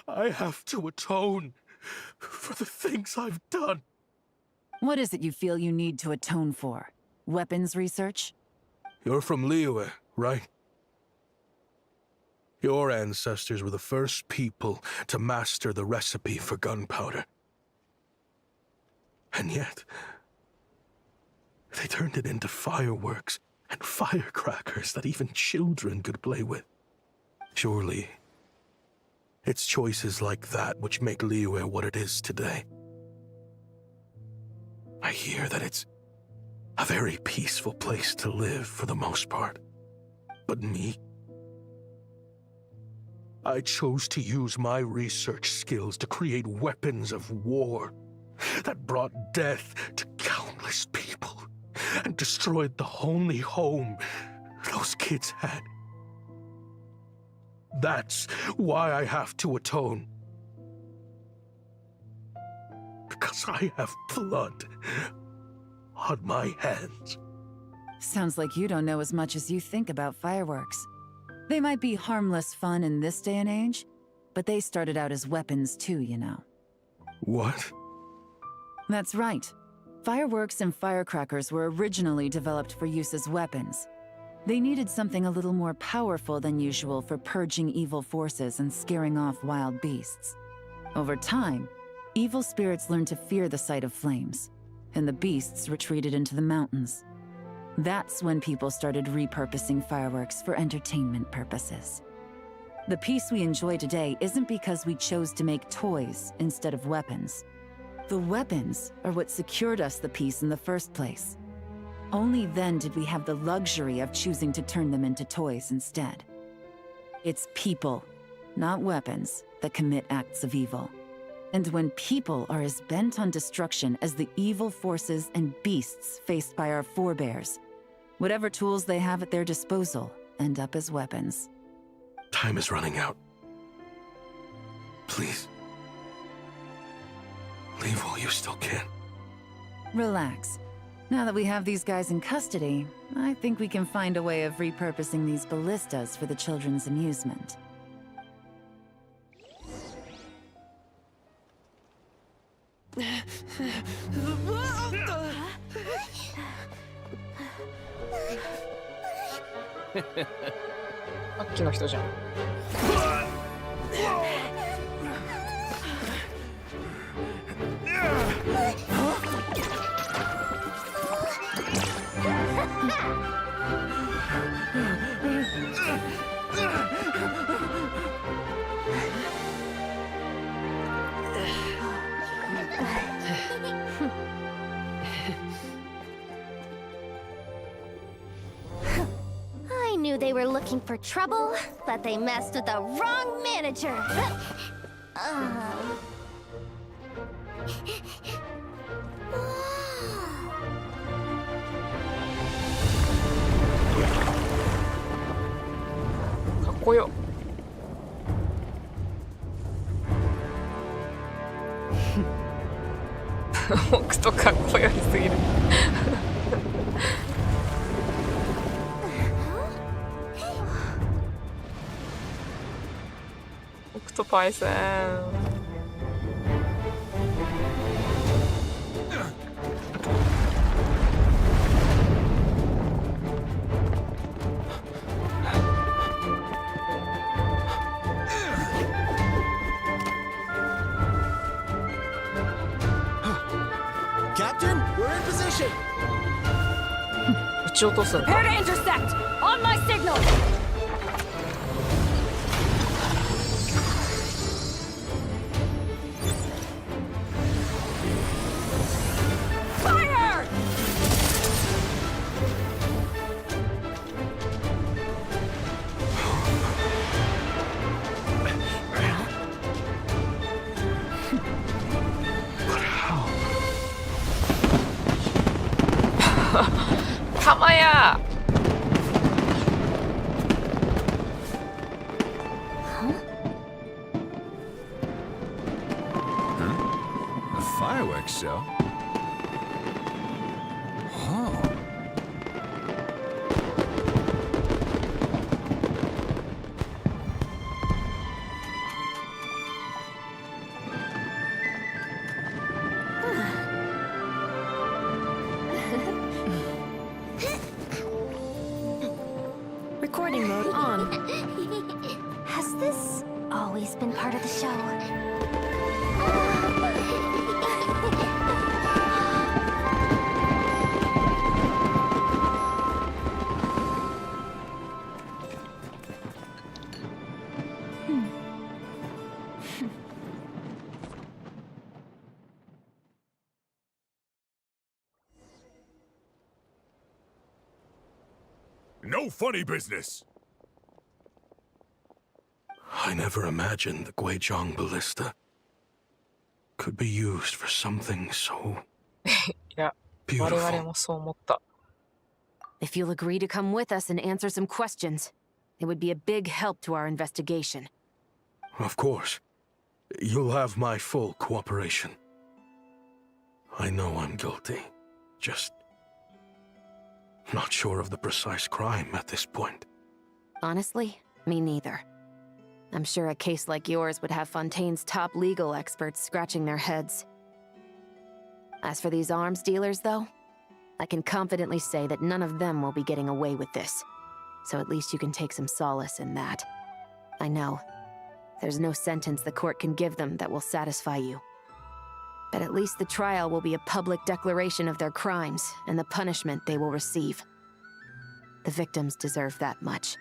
I have to atone for the things I've done. What is it you feel you need to atone for? Weapons research? You're from Liyue, right? Your ancestors were the first people to master the recipe for gunpowder. And yet, they turned it into fireworks and firecrackers that even children could play with. Surely, it's choices like that which make Liyue what it is today. I hear that it's A very peaceful place to live for the most part. But me? I chose to use my research skills to create weapons of war that brought death to countless people and destroyed the only home those kids had. That's why I have to atone. Because I have blood on my hands. Sounds like you don't know as much as you think about fireworks. They might be harmless fun in this day and age, but they started out as weapons too, you know. What? That's right. Fireworks and firecrackers were originally developed for use as weapons. They needed something a little more powerful than usual for purging evil forces and scaring off wild beasts. Over time, evil spirits learned to fear the sight of flames, and the beasts retreated into the mountains. That's when people started repurposing fireworks for entertainment purposes. The peace we enjoy today isn't because we chose to make toys instead of weapons. The weapons are what secured us the peace in the first place. Only then did we have the luxury of choosing to turn them into toys instead. It's people, not weapons, that commit acts of evil. And when people are as bent on destruction as the evil forces and beasts faced by our forebears, whatever tools they have at their disposal end up as weapons. Time is running out. Please. Leave while you still can. Relax. Now that we have these guys in custody, I think we can find a way of repurposing these ballistas for the children's amusement. I knew they were looking for trouble, but they messed with the wrong manager. Captain, we're in position! Prepare to intersect! On my signal! Fire! But how? 玉や A fireworks show? Oh. Recording mode on. Has this always been part of the show? No funny business! I never imagined the Guizhong ballista could be used for something so いや、我々もそう思った。If you'll agree to come with us and answer some questions, it would be a big help to our investigation. Of course. You'll have my full cooperation. I know I'm guilty. Just not sure of the precise crime at this point. Honestly, me neither. I'm sure a case like yours would have Fontaine's top legal experts scratching their heads. As for these arms dealers, though, I can confidently say that none of them will be getting away with this. So at least you can take some solace in that. I know. There's no sentence the court can give them that will satisfy you. But at least the trial will be a public declaration of their crimes and the punishment they will receive. The victims deserve that much.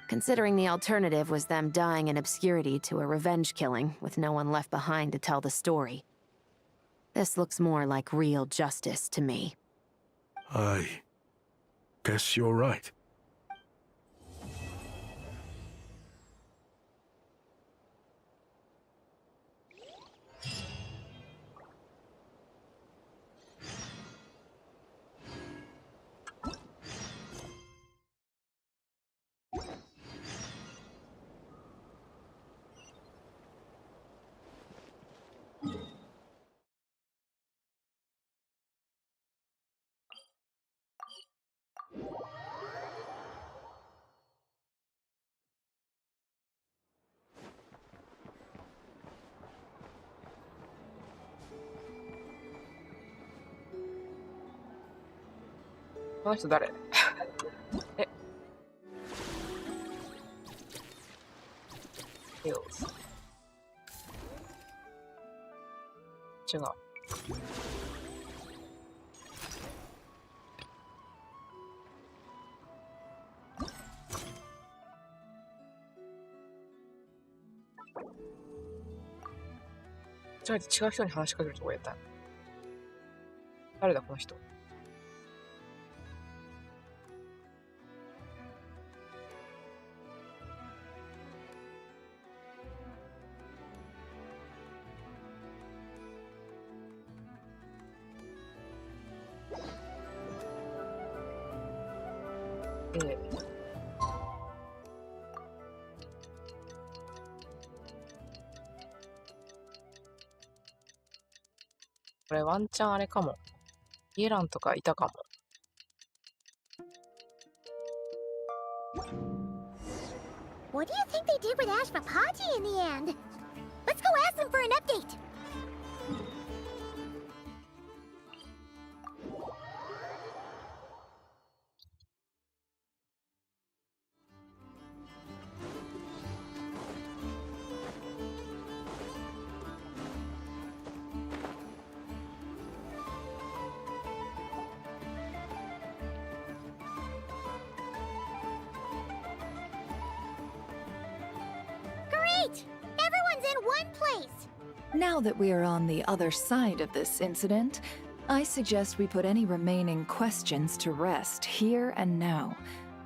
Considering the alternative was them dying in obscurity to a revenge killing with no one left behind to tell the story. This looks more like real justice to me. I guess you're right. Who この人誰？え。Hills。違う。違う人に話しかけるとこやった。誰だこの人。これワンチャンあれかも。イエランとかいたかも。What do you think they did with Ashvapati in the end? Let's go ask them for an update. Everyone's in one place! Now that we are on the other side of this incident, I suggest we put any remaining questions to rest here and now.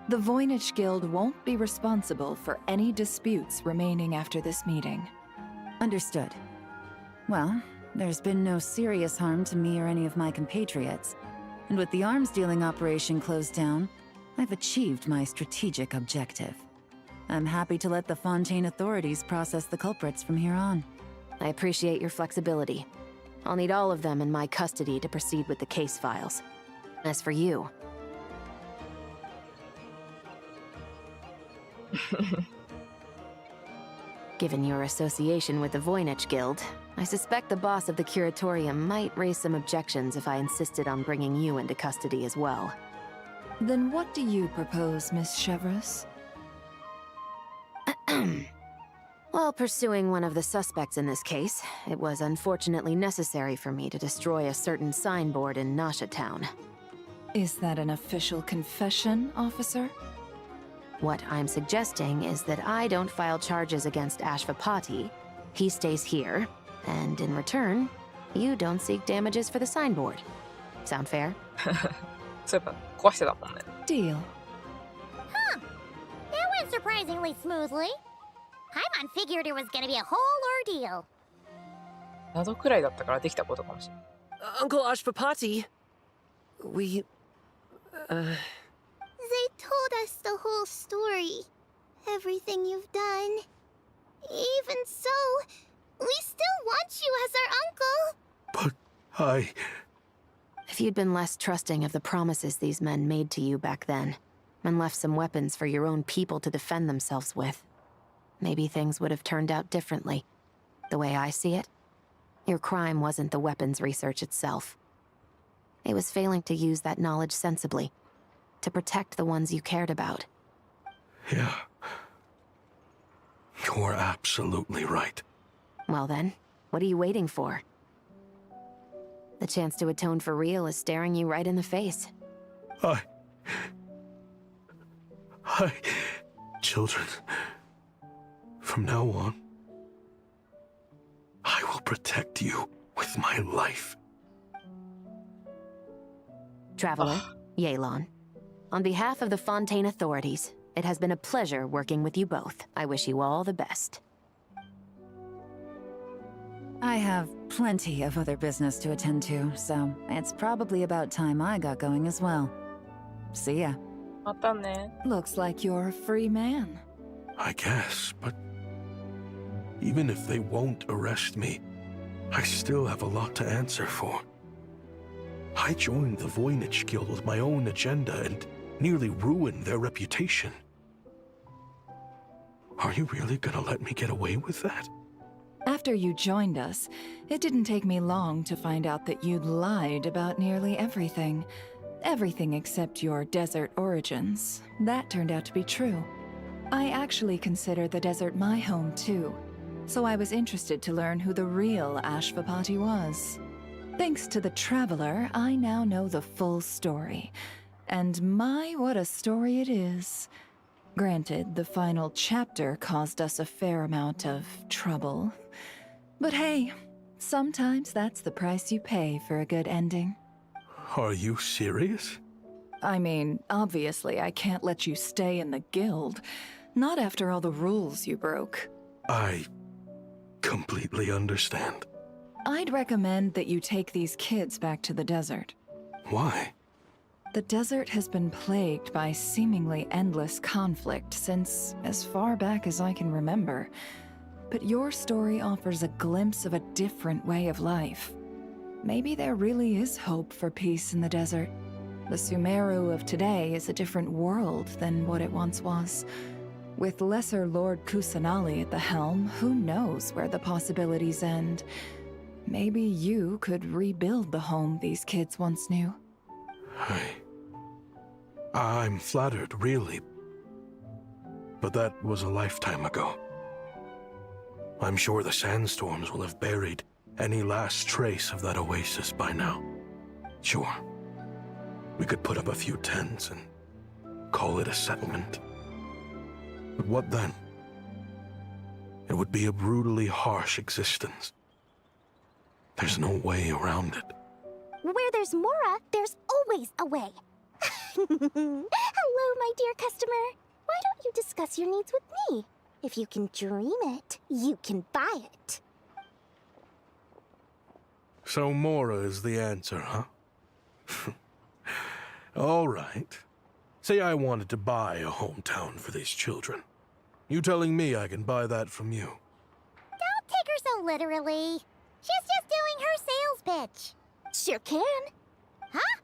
The Voynich Guild won't be responsible for any disputes remaining after this meeting. Understood. Well, there's been no serious harm to me or any of my compatriots. And with the arms dealing operation closed down, I've achieved my strategic objective. I'm happy to let the Fontaine authorities process the culprits from here on. I appreciate your flexibility. I'll need all of them in my custody to proceed with the case files. As for you... Given your association with the Voynich Guild, I suspect the boss of the Curatorium might raise some objections if I insisted on bringing you into custody as well. Then what do you propose, Miss Chevreuse? While pursuing one of the suspects in this case, it was unfortunately necessary for me to destroy a certain signboard in Nasha Town. Is that an official confession, officer? What I'm suggesting is that I don't file charges against Ashvapati, he stays here, and in return, you don't seek damages for the signboard. Sound fair? Deal. surprisingly smoothly. Paimon figured it was gonna be a whole ordeal. 謎くらいだったからできたことかもしれない。Uncle Ashpapati, we... They told us the whole story. Everything you've done. Even so, we still want you as our uncle. But If you'd been less trusting of the promises these men made to you back then, and left some weapons for your own people to defend themselves with, maybe things would have turned out differently. The way I see it, your crime wasn't the weapons research itself. It was failing to use that knowledge sensibly, to protect the ones you cared about. Yeah. You're absolutely right. Well then, what are you waiting for? The chance to atone for real is staring you right in the face. Children, from now on, I will protect you with my life. Traveler, Yelan, on behalf of the Fontaine authorities, it has been a pleasure working with you both. I wish you all the best. I have plenty of other business to attend to, so it's probably about time I got going as well. See ya. またね。 Looks like you're a free man. I guess, but even if they won't arrest me, I still have a lot to answer for. I joined the Voynich Guild with my own agenda and nearly ruined their reputation. Are you really gonna let me get away with that? After you joined us, it didn't take me long to find out that you'd lied about nearly everything. Everything except your desert origins. That turned out to be true. I actually consider the desert my home too, so I was interested to learn who the real Ashvapati was. Thanks to the Traveler, I now know the full story. And my, what a story it is. Granted, the final chapter caused us a fair amount of trouble. But hey, sometimes that's the price you pay for a good ending. Are you serious? I mean, obviously I can't let you stay in the guild. Not after all the rules you broke. I completely understand. I'd recommend that you take these kids back to the desert. Why? The desert has been plagued by seemingly endless conflict since as far back as I can remember. But your story offers a glimpse of a different way of life. Maybe there really is hope for peace in the desert. The Sumeru of today is a different world than what it once was. With Lesser Lord Kusanali at the helm, who knows where the possibilities end? Maybe you could rebuild the home these kids once knew. I'm flattered, really. But that was a lifetime ago. I'm sure the sandstorms will have buried any last trace of that oasis by now. Sure, we could put up a few tents and call it a settlement. But what then? It would be a brutally harsh existence. There's no way around it. Where there's Mora, there's always a way. Hello, my dear customer. Why don't you discuss your needs with me? If you can dream it, you can buy it. So Mora is the answer, huh? All right. Say I wanted to buy a hometown for these children. You telling me I can buy that from you? Don't take her so literally. She's just doing her sales pitch. Sure can. Huh?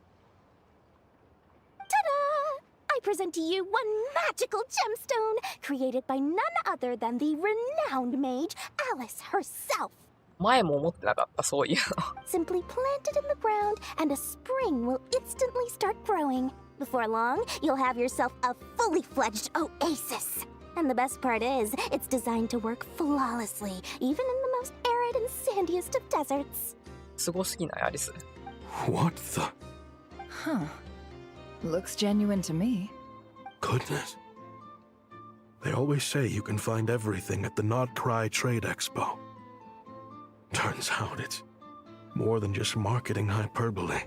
Ta-da! I present to you one magical gemstone created by none other than the renowned mage Alice herself. 前も思ってなかった、そういうの。 Simply plant it in the ground and a spring will instantly start growing. Before long, you'll have yourself a fully fledged oasis. And the best part is, it's designed to work flawlessly, even in the most arid and sandiest of deserts. すごすぎない、アリス。 What the? Huh. Looks genuine to me. Goodness. They always say you can find everything at the Not Cry Trade Expo. Turns out it's more than just marketing hyperbole.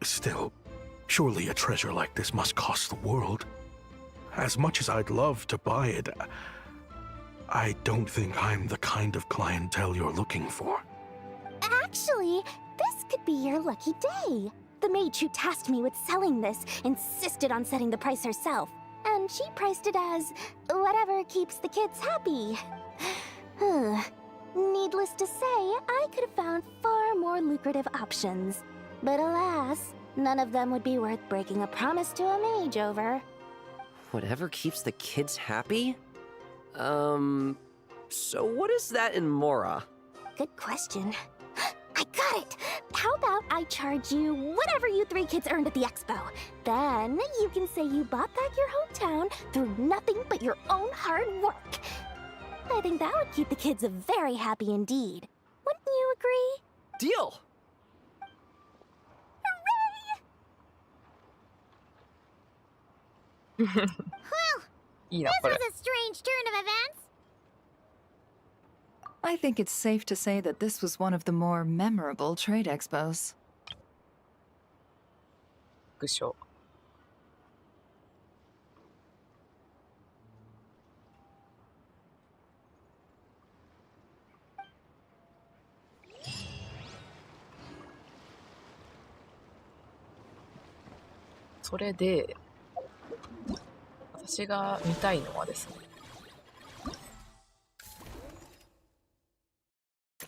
Still, surely a treasure like this must cost the world. As much as I'd love to buy it, I don't think I'm the kind of clientele you're looking for. Actually, this could be your lucky day. The maid who tasked me with selling this insisted on setting the price herself, and she priced it as whatever keeps the kids happy. Needless to say, I could have found far more lucrative options. But alas, none of them would be worth breaking a promise to a mage over. Whatever keeps the kids happy? So what is that in Mora? Good question. I got it! How about I charge you whatever you 3 kids earned at the expo? Then you can say you bought back your hometown through nothing but your own hard work. I think that would keep the kids very happy indeed. Wouldn't you agree? Deal! Well, this was a strange turn of events. I think it's safe to say that this was one of the more memorable trade expos. 副賞。それで、私が見たいのはですね、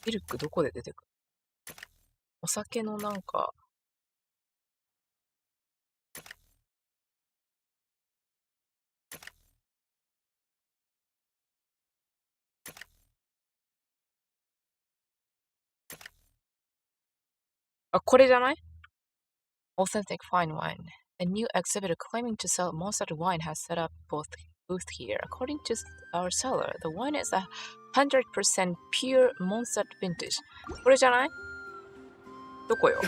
ミルクどこで出てくる？お酒のなんか、あ、これじゃない？ Authentic fine wine. A new exhibitor claiming to sell Mondstadt wine has set up booth here. According to our seller, the wine is 100% pure Mondstadt vintage. これじゃない？どこよ？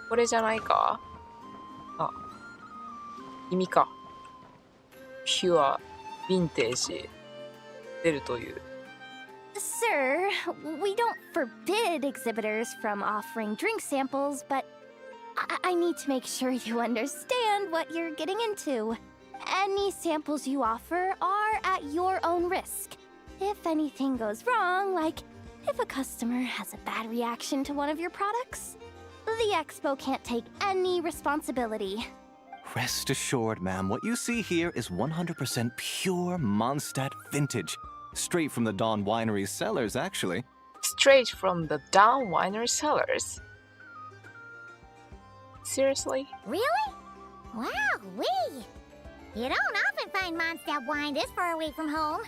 これじゃないか？あ、君か。Pure Vintage 出るという。Sir, we don't forbid exhibitors from offering drink samples, but I need to make sure you understand what you're getting into. Any samples you offer are at your own risk. If anything goes wrong, like if a customer has a bad reaction to one of your products, the expo can't take any responsibility. Rest assured, ma'am, what you see here is 100% pure Mondstadt vintage. Straight from the Dawn Winery's cellars, actually. Straight from the Dawn Winery cellars? Seriously? Really? Wow-wee! You don't often find Mondstadt wine this far away from home.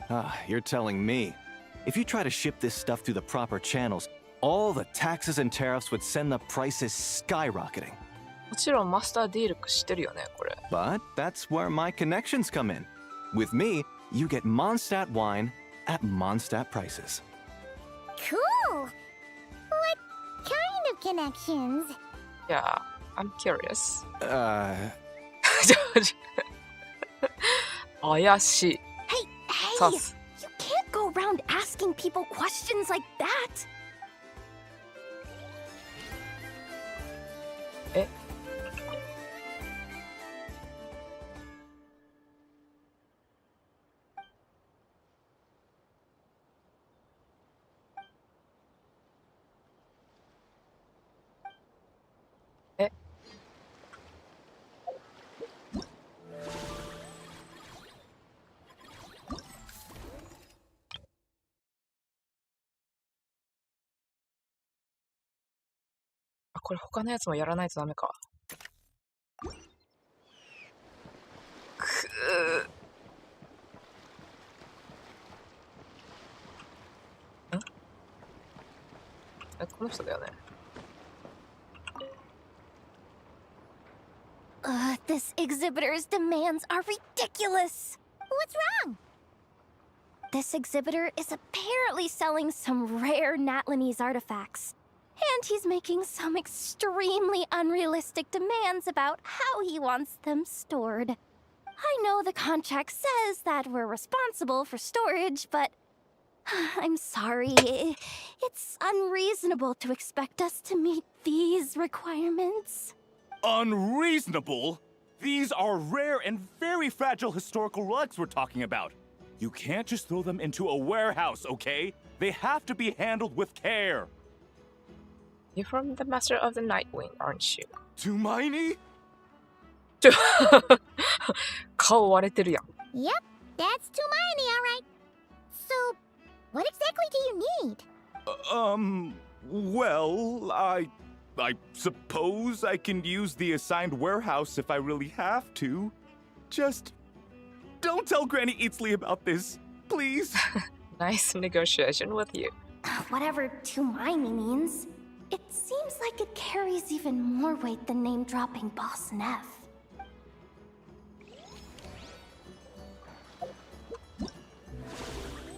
Ah, you're telling me. If you try to ship this stuff through the proper channels, all the taxes and tariffs would send the prices skyrocketing. もちろんマスターディールク知ってるよね、これ。But that's where my connections come in. With me, you get Mondstadt wine at Mondstadt prices. Cool! What kind of connections? Yeah, I'm curious. 怪しい。Hey, さす。 you can't go around asking people questions like that. え？え？あ、これ他のやつもやらないとダメか。くー。ん？え、この人だよね。This exhibitor's demands are ridiculous. What's wrong? This exhibitor is apparently selling some rare Natlanese artifacts. And he's making some extremely unrealistic demands about how he wants them stored. I know the contract says that we're responsible for storage, but I'm sorry. It's unreasonable to expect us to meet these requirements. Unreasonable? These are rare and very fragile historical relics we're talking about. You can't just throw them into a warehouse, okay? They have to be handled with care. You're from the Master of the Nightwing, aren't you? Tumaini? 顔割れてるやん。 Yep, that's Tumaini, alright. So, what exactly do you need? Well, I suppose I can use the assigned warehouse if I really have to. Just don't tell Granny Eatsley about this, please. Nice negotiation with you. Whatever Tumaini means, it seems like it carries even more weight than name-dropping Boss Neff.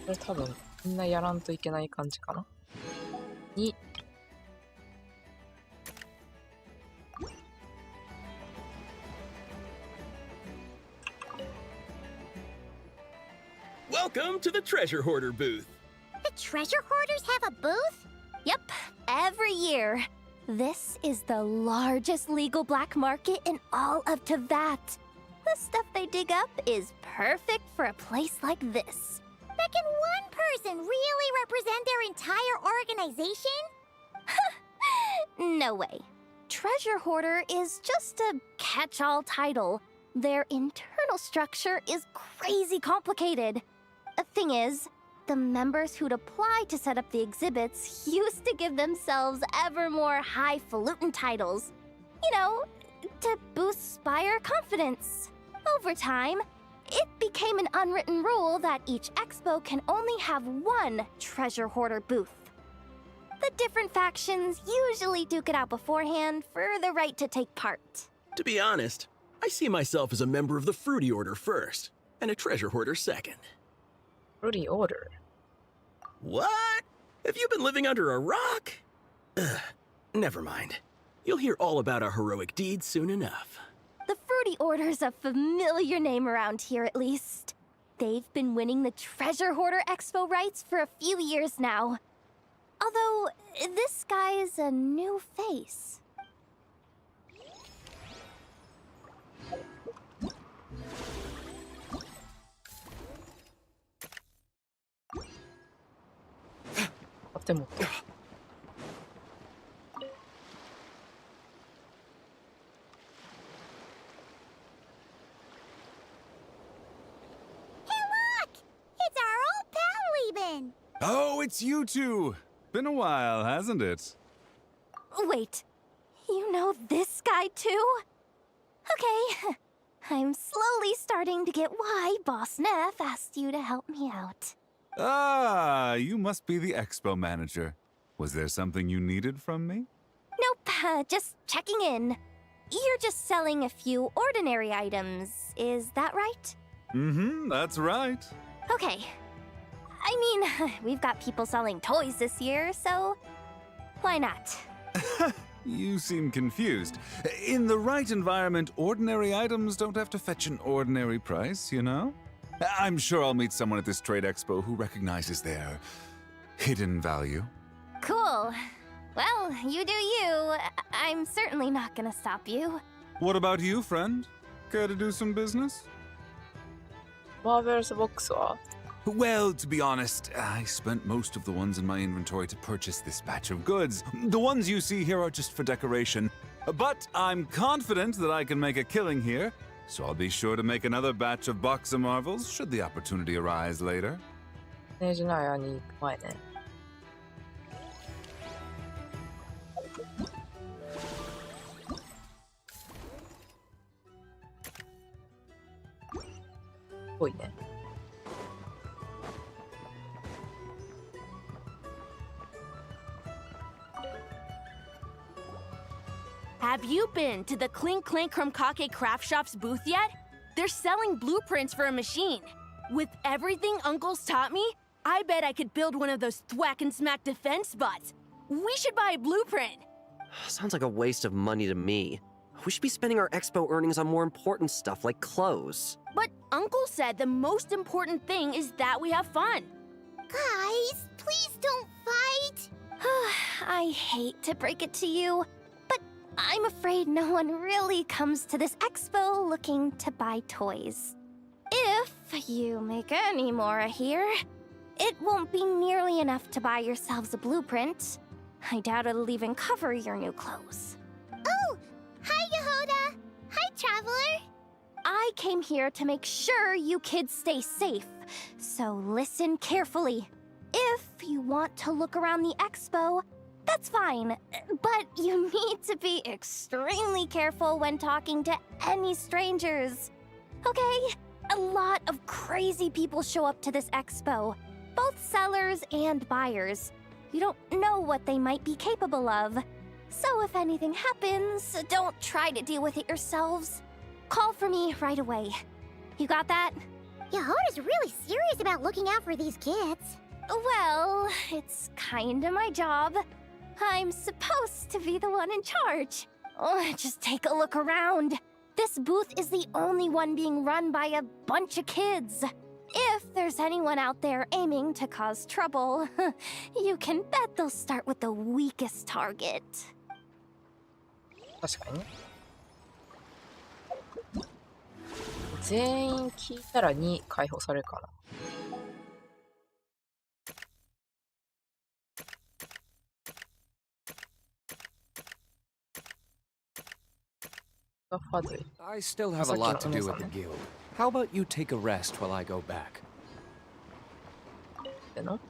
これ多分みんなやらんといけない感じかな。2 Welcome to the Treasure Hoarder booth. The treasure hoarders have a booth? Yep, every year. This is the largest legal black market in all of Teyvat. The stuff they dig up is perfect for a place like this. But can one person really represent their entire organization? No way. Treasure Hoarder is just a catch-all title. Their internal structure is crazy complicated. The thing is, the members who'd apply to set up the exhibits used to give themselves ever more highfalutin titles. You know, to boost buyer confidence. Over time, it became an unwritten rule that each expo can only have one treasure hoarder booth. The different factions usually duke it out beforehand for the right to take part. To be honest, I see myself as a member of the Fruity Order first, and a Treasure Hoarder second. Fruity Order? What? Have you been living under a rock? Ugh, never mind. You'll hear all about our heroic deeds soon enough. The Fruity Order's a familiar name around here, at least. They've been winning the Treasure Hoarder Expo rights for a few years now. Although, this guy's a new face. Oh, it's you two! Been a while, hasn't it? Wait, you know this guy too? Okay, I'm slowly starting to get why Boss Neff asked you to help me out. Ah, you must be the expo manager. Was there something you needed from me? Nope, just checking in. You're just selling a few ordinary items, is that right? Mm-hmm, that's right. Okay. I mean, we've got people selling toys this year, so why not? You seem confused. In the right environment, ordinary items don't have to fetch an ordinary price, you know? I'm sure I'll meet someone at this trade expo who recognizes their hidden value. Cool. Well, you do you. I'm certainly not gonna stop you. What about you, friend? Care to do some business? Marvel's boxは Well, to be honest, I spent most of the ones in my inventory to purchase this batch of goods. The ones you see here are just for decoration. But I'm confident that I can make a killing here, so I'll be sure to make another batch of Boxer Marvels should the opportunity arise later. ねえじゃないあに行く前ね。ぽいね。Have you been to the Clink Clink Krumkake Craft Shop's booth yet? They're selling blueprints for a machine. With everything Uncle's taught me, I bet I could build one of those thwack and smack defense bots. We should buy a blueprint. Sounds like a waste of money to me. We should be spending our expo earnings on more important stuff like clothes. But Uncle said the most important thing is that we have fun. Guys, please don't fight. I hate to break it to you, but I'm afraid no one really comes to this expo looking to buy toys. If you make any more here, it won't be nearly enough to buy yourselves a blueprint. I doubt it'll even cover your new clothes. Oh! Hi, Yehuda! Hi, Traveler! I came here to make sure you kids stay safe, so listen carefully. If you want to look around the expo, that's fine, but you need to be extremely careful when talking to any strangers. Okay? A lot of crazy people show up to this expo, both sellers and buyers. You don't know what they might be capable of. So if anything happens, don't try to deal with it yourselves. Call for me right away. You got that? Yehuda's really serious about looking out for these kids. Well, it's kinda my job. I'm supposed to be the one in charge. Oh, just take a look around. This booth is the only one being run by a bunch of kids. If there's anyone out there aiming to cause trouble, you can bet they'll start with the weakest target. 確かにね。全員聞いたら2解放されるかな。I still have a lot to do at the guild. How about you take a rest while I go back? Wait!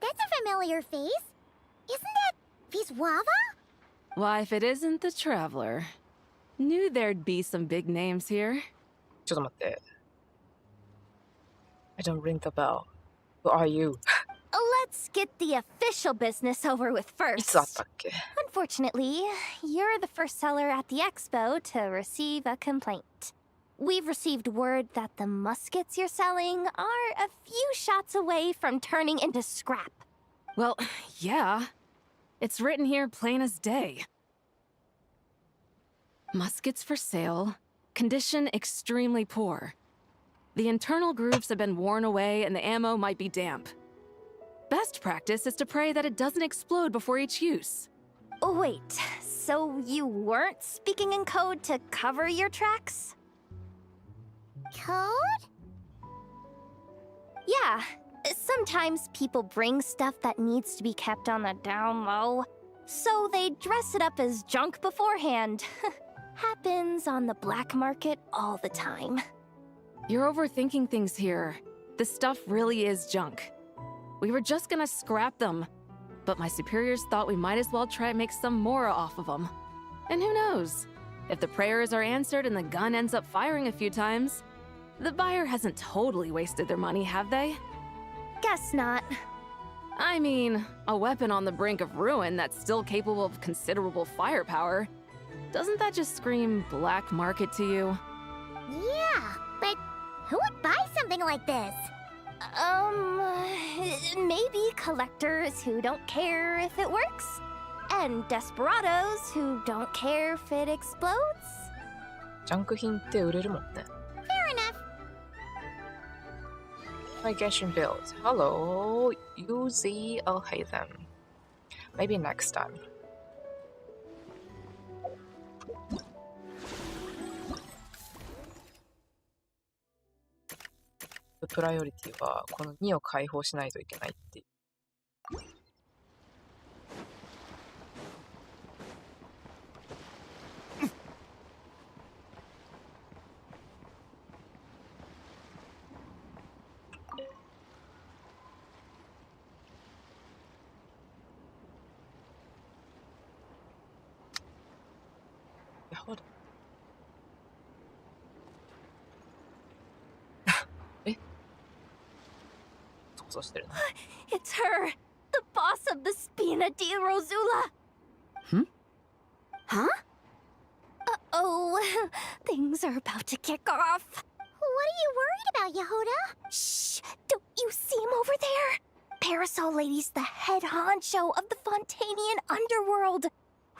That's a familiar face. Isn't that Viswava? Why, if it isn't the Traveler. Knew there'd be some big names here. ちょっと待って。I don't ring the bell. Who are you? Let's get the official business over with first. Unfortunately, you're the first seller at the expo to receive a complaint. We've received word that the muskets you're selling are a few shots away from turning into scrap. Well, yeah. It's written here plain as day. Muskets for sale. Condition extremely poor. The internal grooves have been worn away and the ammo might be damp. Best practice is to pray that it doesn't explode before each use. Wait, so you weren't speaking in code to cover your tracks? Code? Yeah. Sometimes people bring stuff that needs to be kept on the down low, so they dress it up as junk beforehand. Happens on the black market all the time. You're overthinking things here. This stuff really is junk. We were just gonna scrap them, but my superiors thought we might as well try and make some more off of them. And who knows? If the prayers are answered and the gun ends up firing a few times, the buyer hasn't totally wasted their money, have they? Guess not. I mean, a weapon on the brink of ruin that's still capable of considerable firepower. Doesn't that just scream black market to you? Yeah, but who would buy something like this? Maybe collectors who don't care if it works, and desperados who don't care if it explodes. ジャンク品って売れるもんね。Fair enough. My Genshin build. Hello, Yuzi. Oh, hey then. Maybe next time. The priority はこの2を解放しないといけないっていう。やばい。It's her! The boss of the Spina di Rosula! Huh? Uh-oh. Things are about to kick off. What are you worried about, Yehuda? Shh! Don't you see him over there? Parasol Lady's the head honcho of the Fontanian underworld.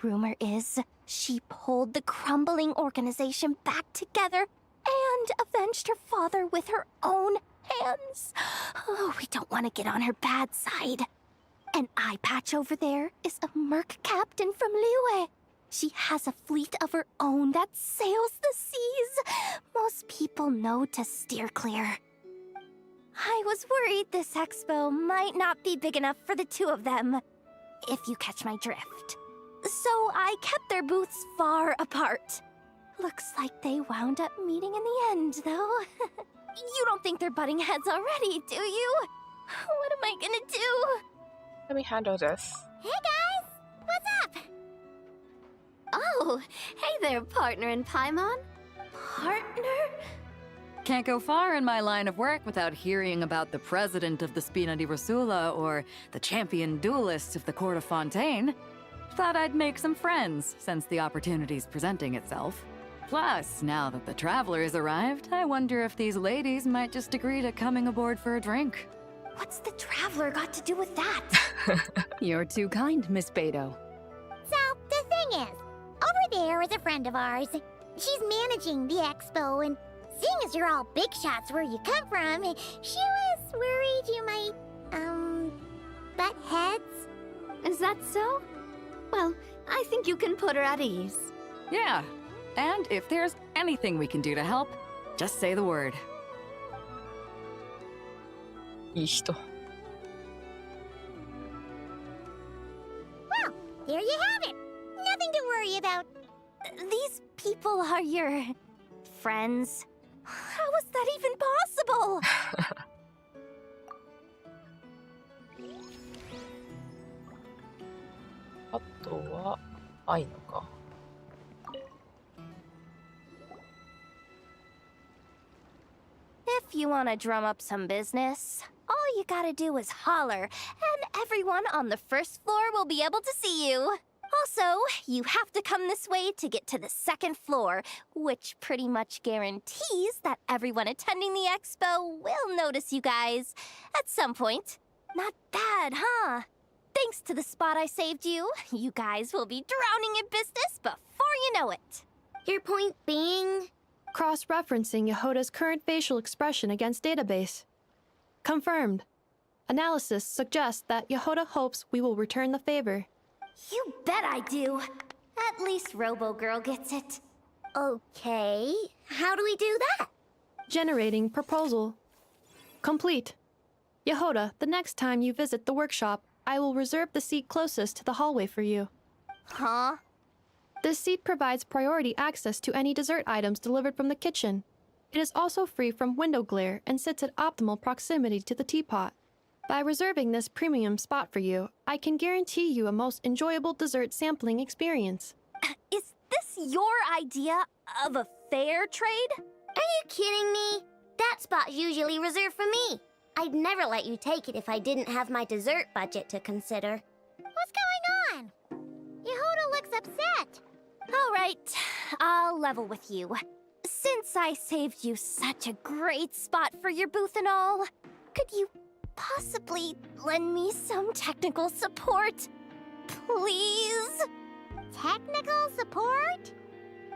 Rumor is she pulled the crumbling organization back together and avenged her father with her own hands. Oh, we don't want to get on her bad side. An eye patch over there is a merc captain from Liyue. She has a fleet of her own that sails the seas. Most people know to steer clear. I was worried this expo might not be big enough for the two of them, if you catch my drift. So I kept their booths far apart. Looks like they wound up meeting in the end, though. You don't think they're butting heads already, do you? What am I gonna do? Let me handle this. Hey guys! What's up? Oh, hey there, partner in Paimon. Partner? Can't go far in my line of work without hearing about the president of the Spina di Rosula or the champion duelist of the court of Fontaine. Thought I'd make some friends since the opportunity's presenting itself. Plus, now that the traveler's arrived, I wonder if these ladies might just agree to coming aboard for a drink. What's the traveler got to do with that? You're too kind, Miss Beto. So, the thing is, over there is a friend of ours. She's managing the expo, and seeing as you're all big shots where you come from, she was worried you might, butt heads. Is that so? Well, I think you can put her at ease. Yeah, and if there's anything we can do to help, just say the word. いい人。Well, there you have it. Nothing to worry about. These people are your friends. How is that even possible? あとは愛のか。If you want to drum up some business, all you gotta do is holler, and everyone on the first floor will be able to see you. Also, you have to come this way to get to the second floor, which pretty much guarantees that everyone attending the expo will notice you guys at some point. Not bad, huh? Thanks to the spot I saved you, you guys will be drowning in business before you know it. Your point being? Cross-referencing Yehoda's current facial expression against database. Confirmed. Analysis suggests that Yehoda hopes we will return the favor. You bet I do. At least Robo-Girl gets it. Okay, how do we do that? Generating proposal. Complete. Yehoda, the next time you visit the workshop, I will reserve the seat closest to the hallway for you. Huh? This seat provides priority access to any dessert items delivered from the kitchen. It is also free from window glare and sits at optimal proximity to the teapot. By reserving this premium spot for you, I can guarantee you a most enjoyable dessert sampling experience. Is this your idea of a fair trade? Are you kidding me? That spot's usually reserved for me. I'd never let you take it if I didn't have my dessert budget to consider. What's going on? Yehoda looks upset. All right, I'll level with you. Since I saved you such a great spot for your booth and all, could you possibly lend me some technical support? Please? Technical support?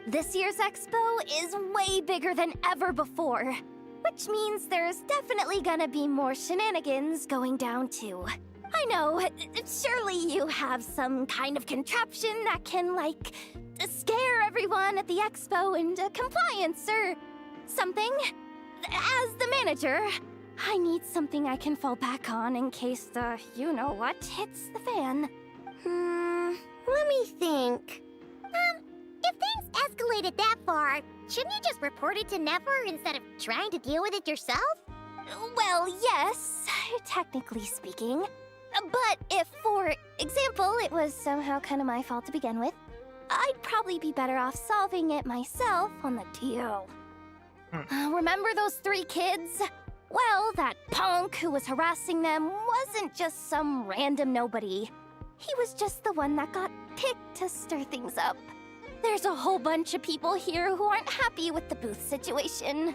This year's expo is way bigger than ever before, which means there's definitely gonna be more shenanigans going down too. I know, surely you have some kind of contraption that can, like, scare everyone at the expo into compliance or something. As the manager, I need something I can fall back on in case the you-know-what hits the fan. Let me think. If things escalated that far, shouldn't you just report it to Nefer instead of trying to deal with it yourself? Well, yes, technically speaking. But if, for example, it was somehow kind of my fault to begin with, I'd probably be better off solving it myself on the DL. Remember those 3 kids? Well, that punk who was harassing them wasn't just some random nobody. He was just the one that got picked to stir things up. There's a whole bunch of people here who aren't happy with the booth situation.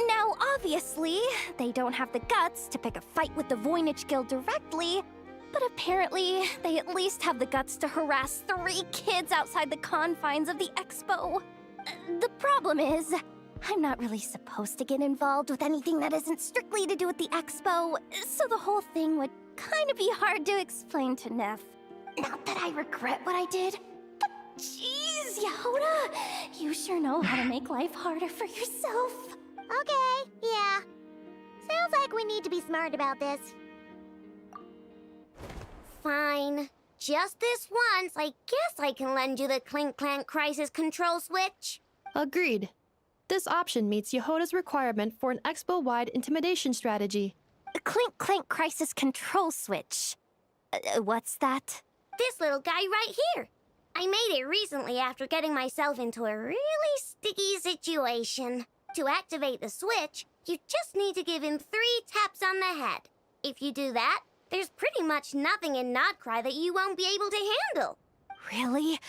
Now, obviously, they don't have the guts to pick a fight with the Voynich Guild directly, but apparently, they at least have the guts to harass 3 kids outside the confines of the expo. The problem is, I'm not really supposed to get involved with anything that isn't strictly to do with the expo, so the whole thing would kind of be hard to explain to Neff. Not that I regret what I did, but jeez, Yehoda, you sure know how to make life harder for yourself. Okay, yeah. Sounds like we need to be smart about this. Fine. Just this once, I guess I can lend you the Clink Clank Crisis Control Switch. Agreed. This option meets Yehoda's requirement for an expo-wide intimidation strategy. A Clink Clank Crisis Control Switch. What's that? This little guy right here. I made it recently after getting myself into a really sticky situation. To activate the switch, you just need to give him 3 taps on the head. If you do that, there's pretty much nothing in Nodcry that you won't be able to handle. Really?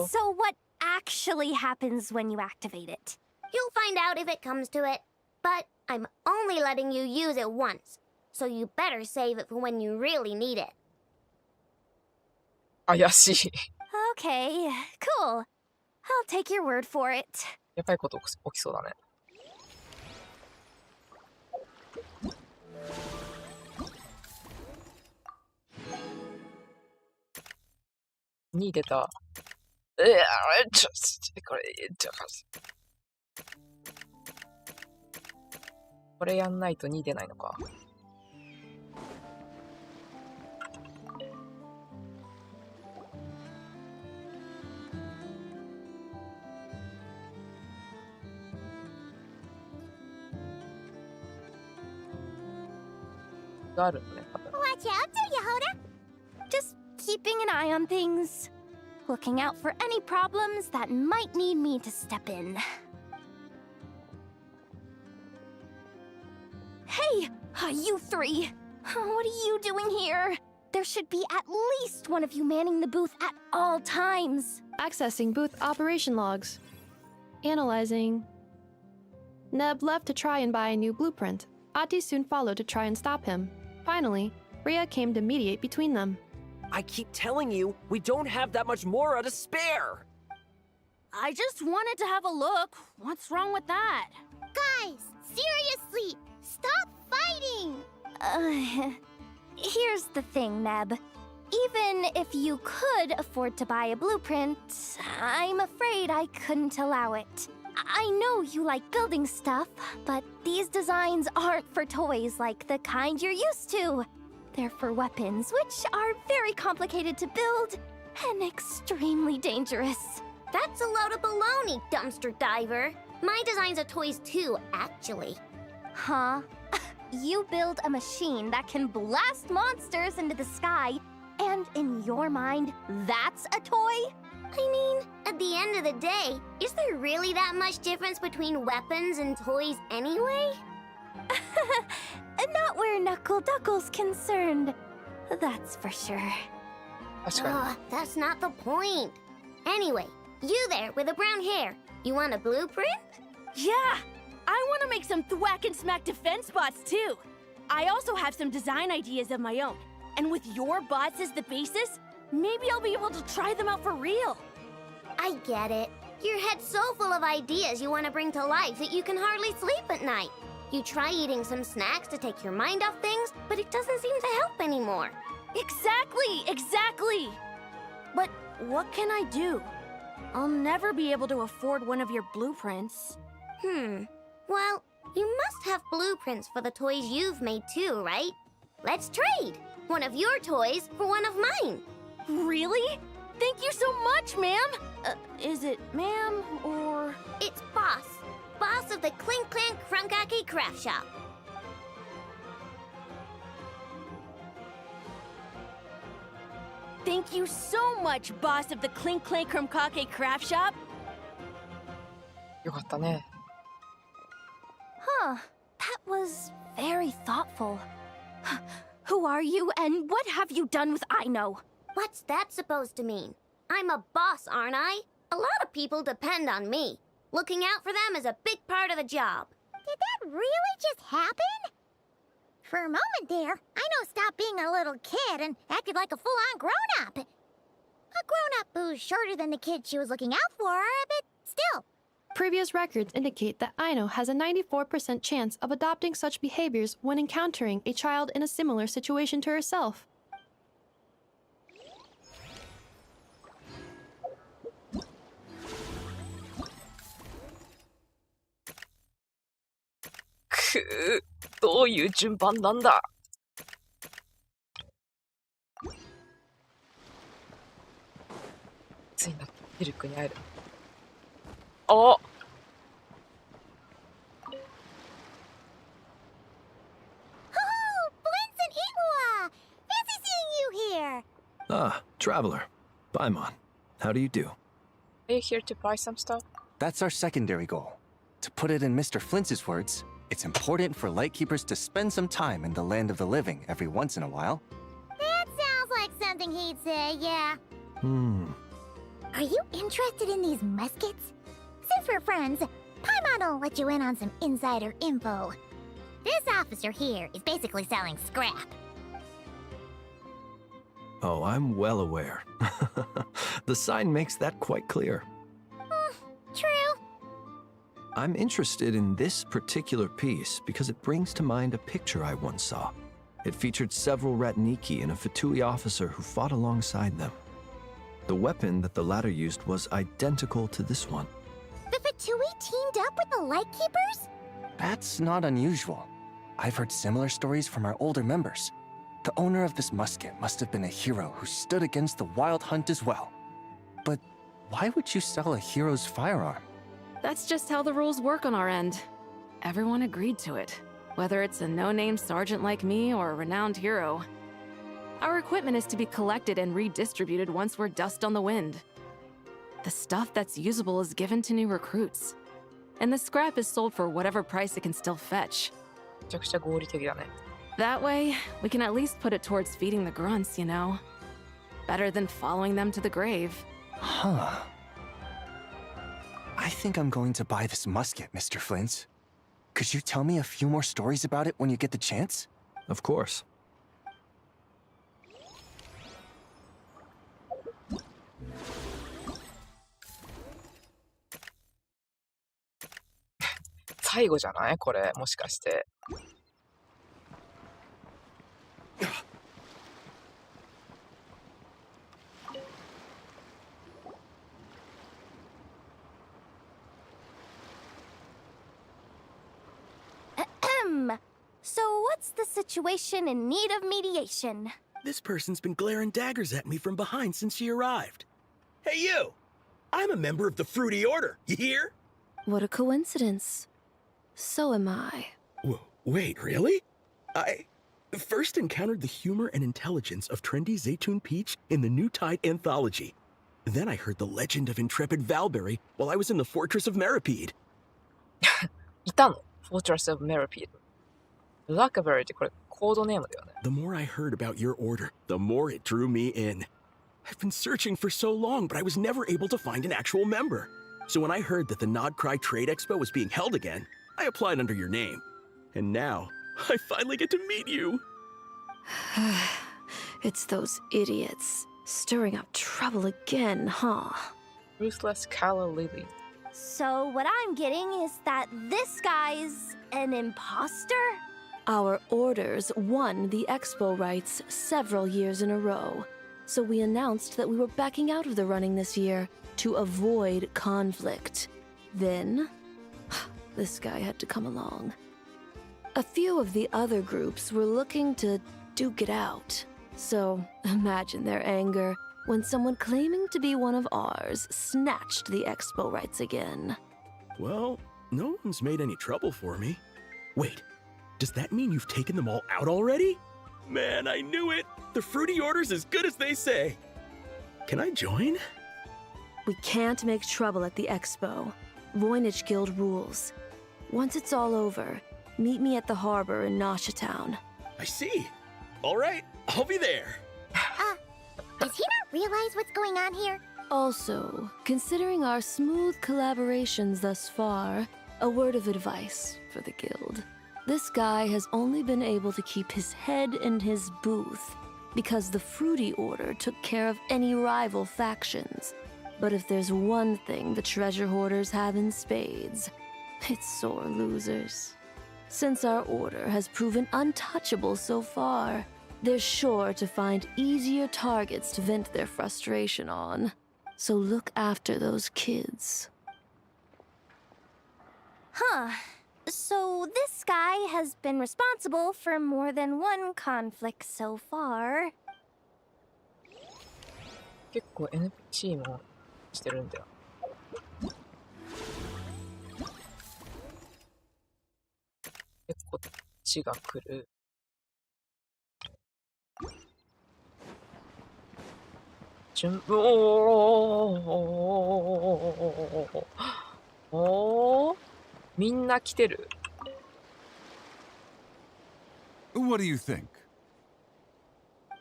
So what actually happens when you activate it? You'll find out if it comes to it. But I'm only letting you use it once, so you better save it for when you really need it. 怪しい。Okay, cool. I'll take your word for it. やばいこと起きそうだね。2出た。これやんないと2出ないのか。があるのね、多分。Watch out, Yehoda! Just keeping an eye on things. Looking out for any problems that might need me to step in. Hey, you 3! What are you doing here? There should be at least one of you manning the booth at all times. Accessing booth operation logs. Analyzing. Neb left to try and buy a new blueprint. Ati soon followed to try and stop him. Finally, Rhea came to mediate between them. I keep telling you, we don't have that much Mora to spare! I just wanted to have a look. What's wrong with that? Guys, seriously, stop fighting! Here's the thing, Neb. Even if you could afford to buy a blueprint, I'm afraid I couldn't allow it. I know you like building stuff, but these designs aren't for toys like the kind you're used to. They're for weapons, which are very complicated to build and extremely dangerous. That's a load of baloney, dumpster diver. My designs are toys too, actually. Huh? You build a machine that can blast monsters into the sky, and in your mind, that's a toy? I mean, at the end of the day, is there really that much difference between weapons and toys anyway? Not where Knuckle Duckle's concerned. That's for sure. That's not the point. Anyway, you there with the brown hair, you want a blueprint? Yeah! I want to make some thwack and smack defense bots too. I also have some design ideas of my own. And with your bots as the basis, maybe I'll be able to try them out for real. I get it. Your head's so full of ideas you want to bring to life that you can hardly sleep at night. You try eating some snacks to take your mind off things, but it doesn't seem to help anymore. Exactly! But what can I do? I'll never be able to afford one of your blueprints. Well, you must have blueprints for the toys you've made too, right? Let's trade! One of your toys for one of mine. Really? Thank you so much, ma'am! Is it ma'am or... It's Boss. Boss of the Clink Clank Crunkaki Craft Shop. Thank you so much, boss of the Clink Clank Crunkaki Craft Shop. よかったね。 Huh. That was very thoughtful. Who are you, and what have you done with Aino? What's that supposed to mean? I'm a boss, aren't I? A lot of people depend on me. Looking out for them is a big part of the job. Did that really just happen? For a moment there, Aino stopped being a little kid and acted like a full-on grown-up. A grown-up who's shorter than the kid she was looking out for, but still. Previous records indicate that Aino has a 94% chance of adopting such behaviors when encountering a child in a similar situation to herself. Kuh, どういう順番なんだ? ついにミルクに会える。お! Ah, traveler. Paimon. How do you do? Are you here to buy some stuff? That's our secondary goal. To put it in Mr. Flintz's words, it's important for Lightkeepers to spend some time in the land of the living every once in a while. That sounds like something he'd say, yeah. Are you interested in these muskets? Since we're friends, Paimon will let you in on some insider info. This officer here is basically selling scrap. Oh, I'm well aware. The sign makes that quite clear. True. I'm interested in this particular piece because it brings to mind a picture I once saw. It featured several Ratniki and a Fatui officer who fought alongside them. The weapon that the latter used was identical to this one. The Fatui teamed up with the Lightkeepers? That's not unusual. I've heard similar stories from our older members. The owner of this musket must have been a hero who stood against the Wild Hunt as well. But why would you sell a hero's firearm? That's just how the rules work on our end. Everyone agreed to it, whether it's a no-name sergeant like me or a renowned hero. Our equipment is to be collected and redistributed once we're dust on the wind. The stuff that's usable is given to new recruits, and the scrap is sold for whatever price it can still fetch. めちゃくちゃ合理的だね。 That way, we can at least put it towards feeding the grunts, you know? Better than following them to the grave. Huh. I think I'm going to buy this musket, Mr. Flintz. Could you tell me a few more stories about it when you get the chance? Of course. 最後じゃないこれ、もしかして。So what's the situation in need of mediation? This person's been glaring daggers at me from behind since she arrived. Hey, you! I'm a member of the Fruity Order, you hear? What a coincidence. So am I. Wait, really? I first encountered the humor and intelligence of trendy Zaytun Peach in the New Tide anthology. Then I heard the legend of intrepid Valberry while I was in the Fortress of Meripede. いたの Fortress of Meripede. Blackberry ってこれコードネームだよね。 The more I heard about your order, the more it drew me in. I've been searching for so long, but I was never able to find an actual member. So when I heard that the Nodcry Trade Expo was being held again, I applied under your name. And now, I finally get to meet you. It's those idiots. Stirring up trouble again, huh? Ruthless Calla Lily. So what I'm getting is that this guy's an imposter? Our orders won the expo rights several years in a row, so we announced that we were backing out of the running this year to avoid conflict. Then, this guy had to come along. A few of the other groups were looking to duke it out, so imagine their anger when someone claiming to be one of ours snatched the expo rights again. Well, no one's made any trouble for me. Wait, does that mean you've taken them all out already? Man, I knew it! The Fruity Order's as good as they say. Can I join? We can't make trouble at the expo. Voynich Guild rules. Once it's all over, meet me at the harbor in Nasha Town. I see. All right, I'll be there. Does he not realize what's going on here? Also, considering our smooth collaborations thus far, a word of advice for the guild. This guy has only been able to keep his head in his booth because the Fruity Order took care of any rival factions. But if there's one thing the treasure hoarders have in spades, it's sore losers. Since our order has proven untouchable so far, they're sure to find easier targets to vent their frustration on. So look after those kids. Huh. So this guy has been responsible for more than one conflict so far. 結構 NPC もしてるんだよ。結構こっちが来る。おー、みんな来てる。What do you think?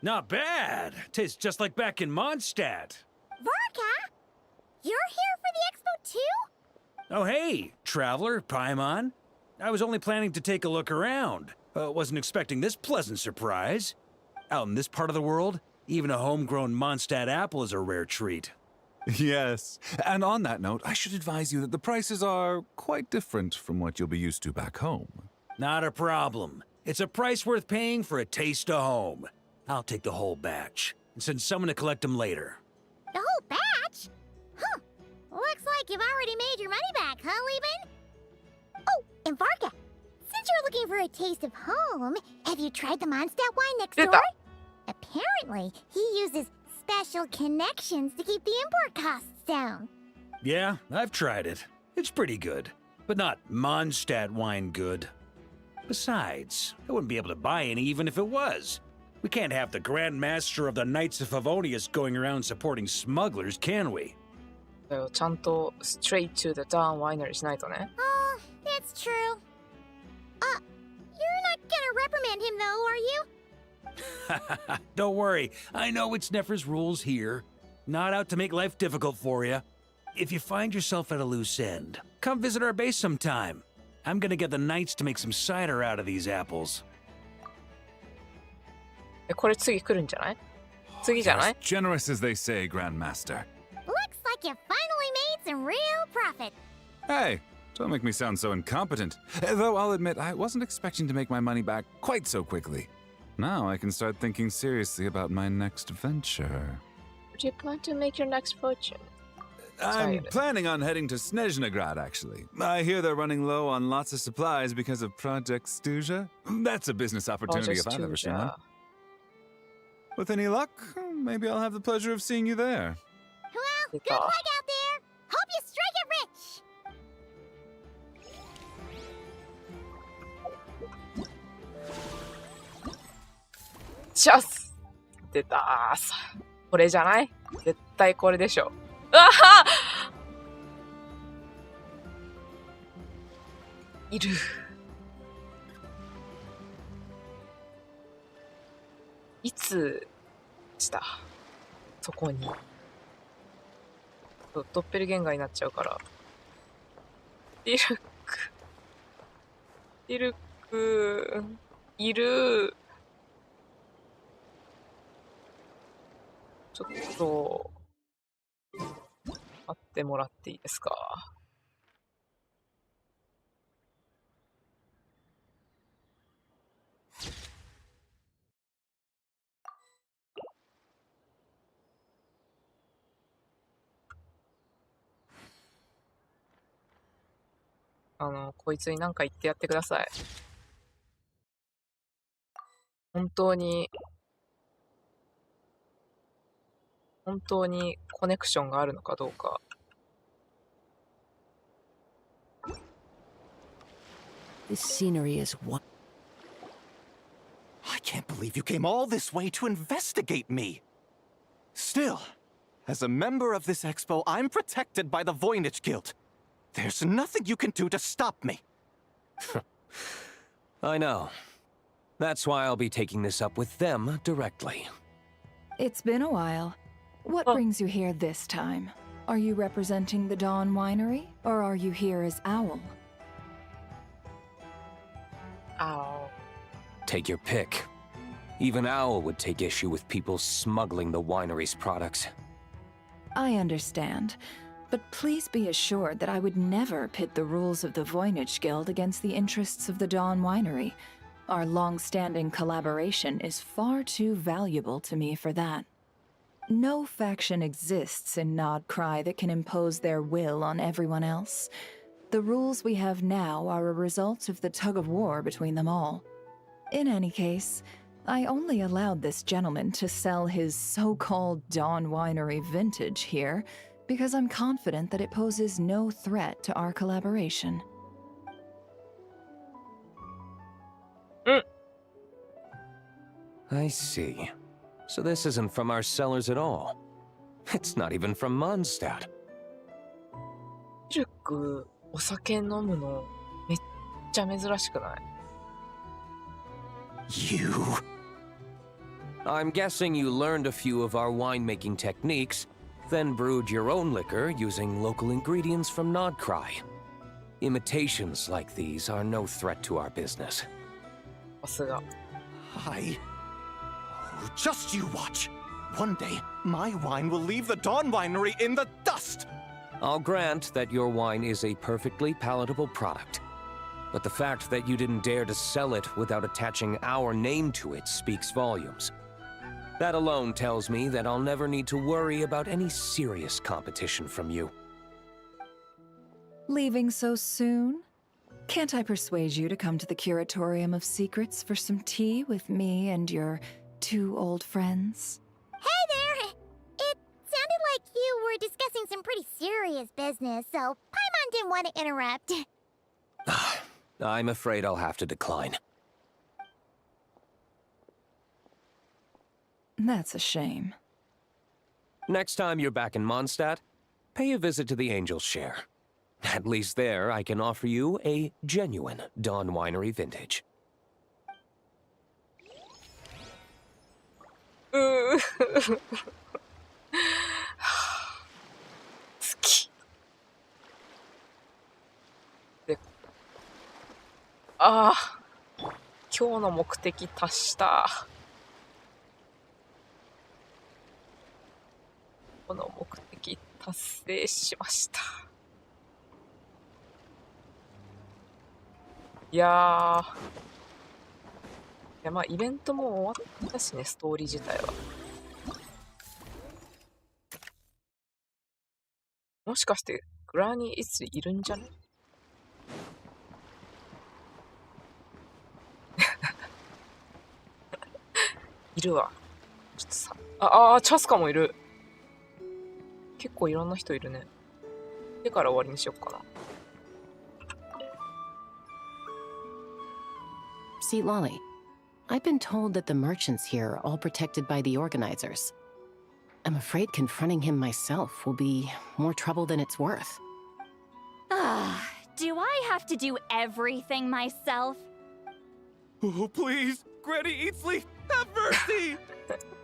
Not bad. Tastes just like back in Mondstadt. Varka? You're here for the expo too? Oh, hey, traveler, Paimon. I was only planning to take a look around. Wasn't expecting this pleasant surprise. Out in this part of the world, even a homegrown Mondstadt apple is a rare treat. Yes, and on that note, I should advise you that the prices are quite different from what you'll be used to back home. Not a problem. It's a price worth paying for a taste of home. I'll take the whole batch and send someone to collect them later. The whole batch? Huh. Looks like you've already made your money back, huh, Leben? Oh, and Varka, since you're looking for a taste of home, have you tried the Mondstadt wine next door? Apparently, he uses special connections to keep the import costs down. Yeah, I've tried it. It's pretty good, but not Mondstadt wine good. Besides, I wouldn't be able to buy any even if it was. We can't have the Grand Master of the Knights of Favonius going around supporting smugglers, can we? ちゃんと straight to the darn winery しないとね。Oh, that's true. You're not gonna reprimand him though, are you? Don't worry, I know it's Nefer's rules here. Not out to make life difficult for you. If you find yourself at a loose end, come visit our base sometime. I'm gonna get the Knights to make some cider out of these apples. これ次来るんじゃない？次じゃない？ As generous as they say, Grandmaster. Looks like you finally made some real profit. Hey, don't make me sound so incompetent. Though I'll admit, I wasn't expecting to make my money back quite so quickly. Now I can start thinking seriously about my next venture. Where do you plan to make your next fortune? I'm planning on heading to Snezhnograd, actually. I hear they're running low on lots of supplies because of Project Stuja. That's a business opportunity if I've ever seen one. With any luck, maybe I'll have the pleasure of seeing you there. Well, good luck out there. Hope you strike it rich. Just 出たーさ。これじゃない？絶対これでしょ。あは！いる。いつしたそこに。ドッペルゲンガーになっちゃうから。ディルク。ディルク。いる。ちょっと、待ってもらっていいですか。こいつに何か言ってやってください。本当にコネクションがあるのかどうか。This scenery is what? I can't believe you came all this way to investigate me. Still, as a member of this expo, I'm protected by the Voynich Guild. There's nothing you can do to stop me. I know. That's why I'll be taking this up with them directly. It's been a while. What brings you here this time? Are you representing the Dawn Winery, or are you here as Owl? Owl. Take your pick. Even Owl would take issue with people smuggling the winery's products. I understand. But please be assured that I would never pit the rules of the Voynich Guild against the interests of the Dawn Winery. Our long-standing collaboration is far too valuable to me for that. No faction exists in Nodcry that can impose their will on everyone else. The rules we have now are a result of the tug-of-war between them all. In any case, I only allowed this gentleman to sell his so-called Dawn Winery vintage here because I'm confident that it poses no threat to our collaboration. I see. So this isn't from our cellars at all. It's not even from Mondstadt. ミルク、お酒飲むのめっちゃ珍しくない？ You. I'm guessing you learned a few of our winemaking techniques, then brewed your own liquor using local ingredients from Nodcry. Imitations like these are no threat to our business. さすが。Just you watch. One day, my wine will leave the Dawn Winery in the dust! I'll grant that your wine is a perfectly palatable product. But the fact that you didn't dare to sell it without attaching our name to it speaks volumes. That alone tells me that I'll never need to worry about any serious competition from you. Leaving so soon? Can't I persuade you to come to the Curatorium of Secrets for some tea with me and your two old friends? Hey there! It sounded like you were discussing some pretty serious business, so Paimon didn't want to interrupt. I'm afraid I'll have to decline. That's a shame. Next time you're back in Mondstadt, pay a visit to the Angel's Share. At least there, I can offer you a genuine Dawn Winery vintage. 好き。で、ああ、今日の目的達した。この目的達成しました。いやまあイベントも終わったしね、ストーリー自体は。もしかしてグラニーいついるんじゃね？いるわ。ちょっとさ、チャスカもいる。結構いろんな人いるね。でから終わりにしよっかな。See, Lolly, I've been told that the merchants here are all protected by the organizers. I'm afraid confronting him myself will be more trouble than it's worth. Do I have to do everything myself? Oh, please! Granny Eatsley, have mercy!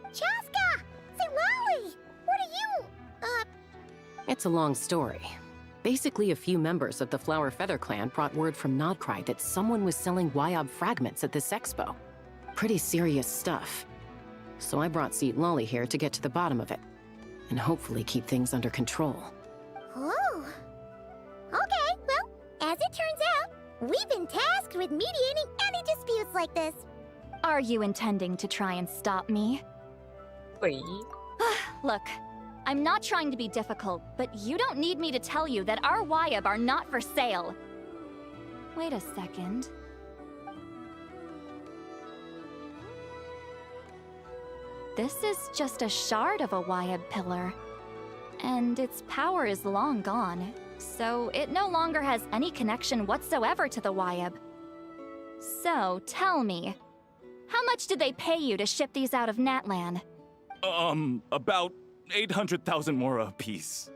Chaska! Say, Lolly! What are you... It's a long story. Basically, a few members of the Flower Feather clan brought word from Nodcry that someone was selling Wyob fragments at this expo. Pretty serious stuff. So I brought Seat Lolly here to get to the bottom of it, and hopefully keep things under control. Oh. Okay, well, as it turns out, we've been tasked with mediating any disputes like this. Are you intending to try and stop me? Wait. Look, I'm not trying to be difficult, but you don't need me to tell you that our Wyob are not for sale. Wait a second. This is just a shard of a Wyob pillar, and its power is long gone, so it no longer has any connection whatsoever to the Wyob. So, tell me, how much did they pay you to ship these out of Natlan? About 800,000 more apiece.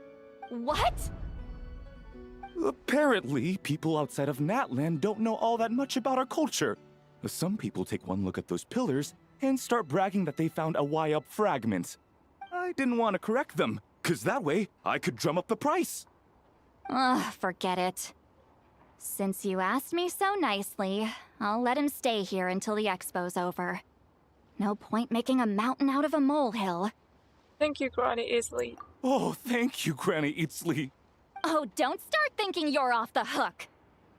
What? Apparently, people outside of Natlan don't know all that much about our culture. Some people take one look at those pillars and start bragging that they found a Wyob fragment. I didn't want to correct them, cause that way I could drum up the price. Ugh, forget it. Since you asked me so nicely, I'll let him stay here until the expo's over. No point making a mountain out of a molehill. Thank you, Granny Easily. Oh, thank you, Granny Eatsley. Oh, don't start thinking you're off the hook.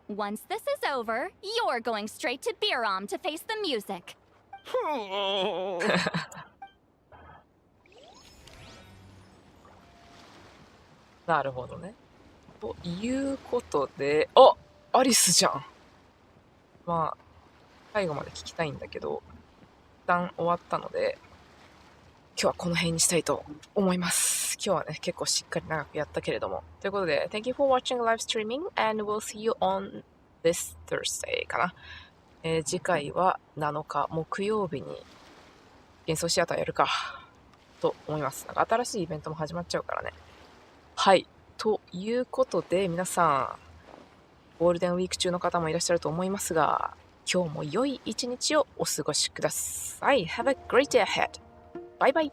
Once this is over, you're going straight to Biram to face the music. なるほどね。ということで、あ、アリスじゃん。まあ、最後まで聞きたいんだけど、一旦終わったので、今日はこの辺にしたいと思います。今日はね、結構しっかり長くやったけれども。ということで、Thank you for watching live streaming and we'll see you on this Thursday かな。次回は7日木曜日に幻想シアターやるかと思います。なんか新しいイベントも始まっちゃうからね。はい。ということで、皆さん、ゴールデンウィーク中の方もいらっしゃると思いますが、今日も良い一日をお過ごしください。Have a great day ahead. Bye bye.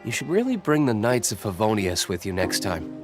You should really bring the Knights of Favonius with you next time.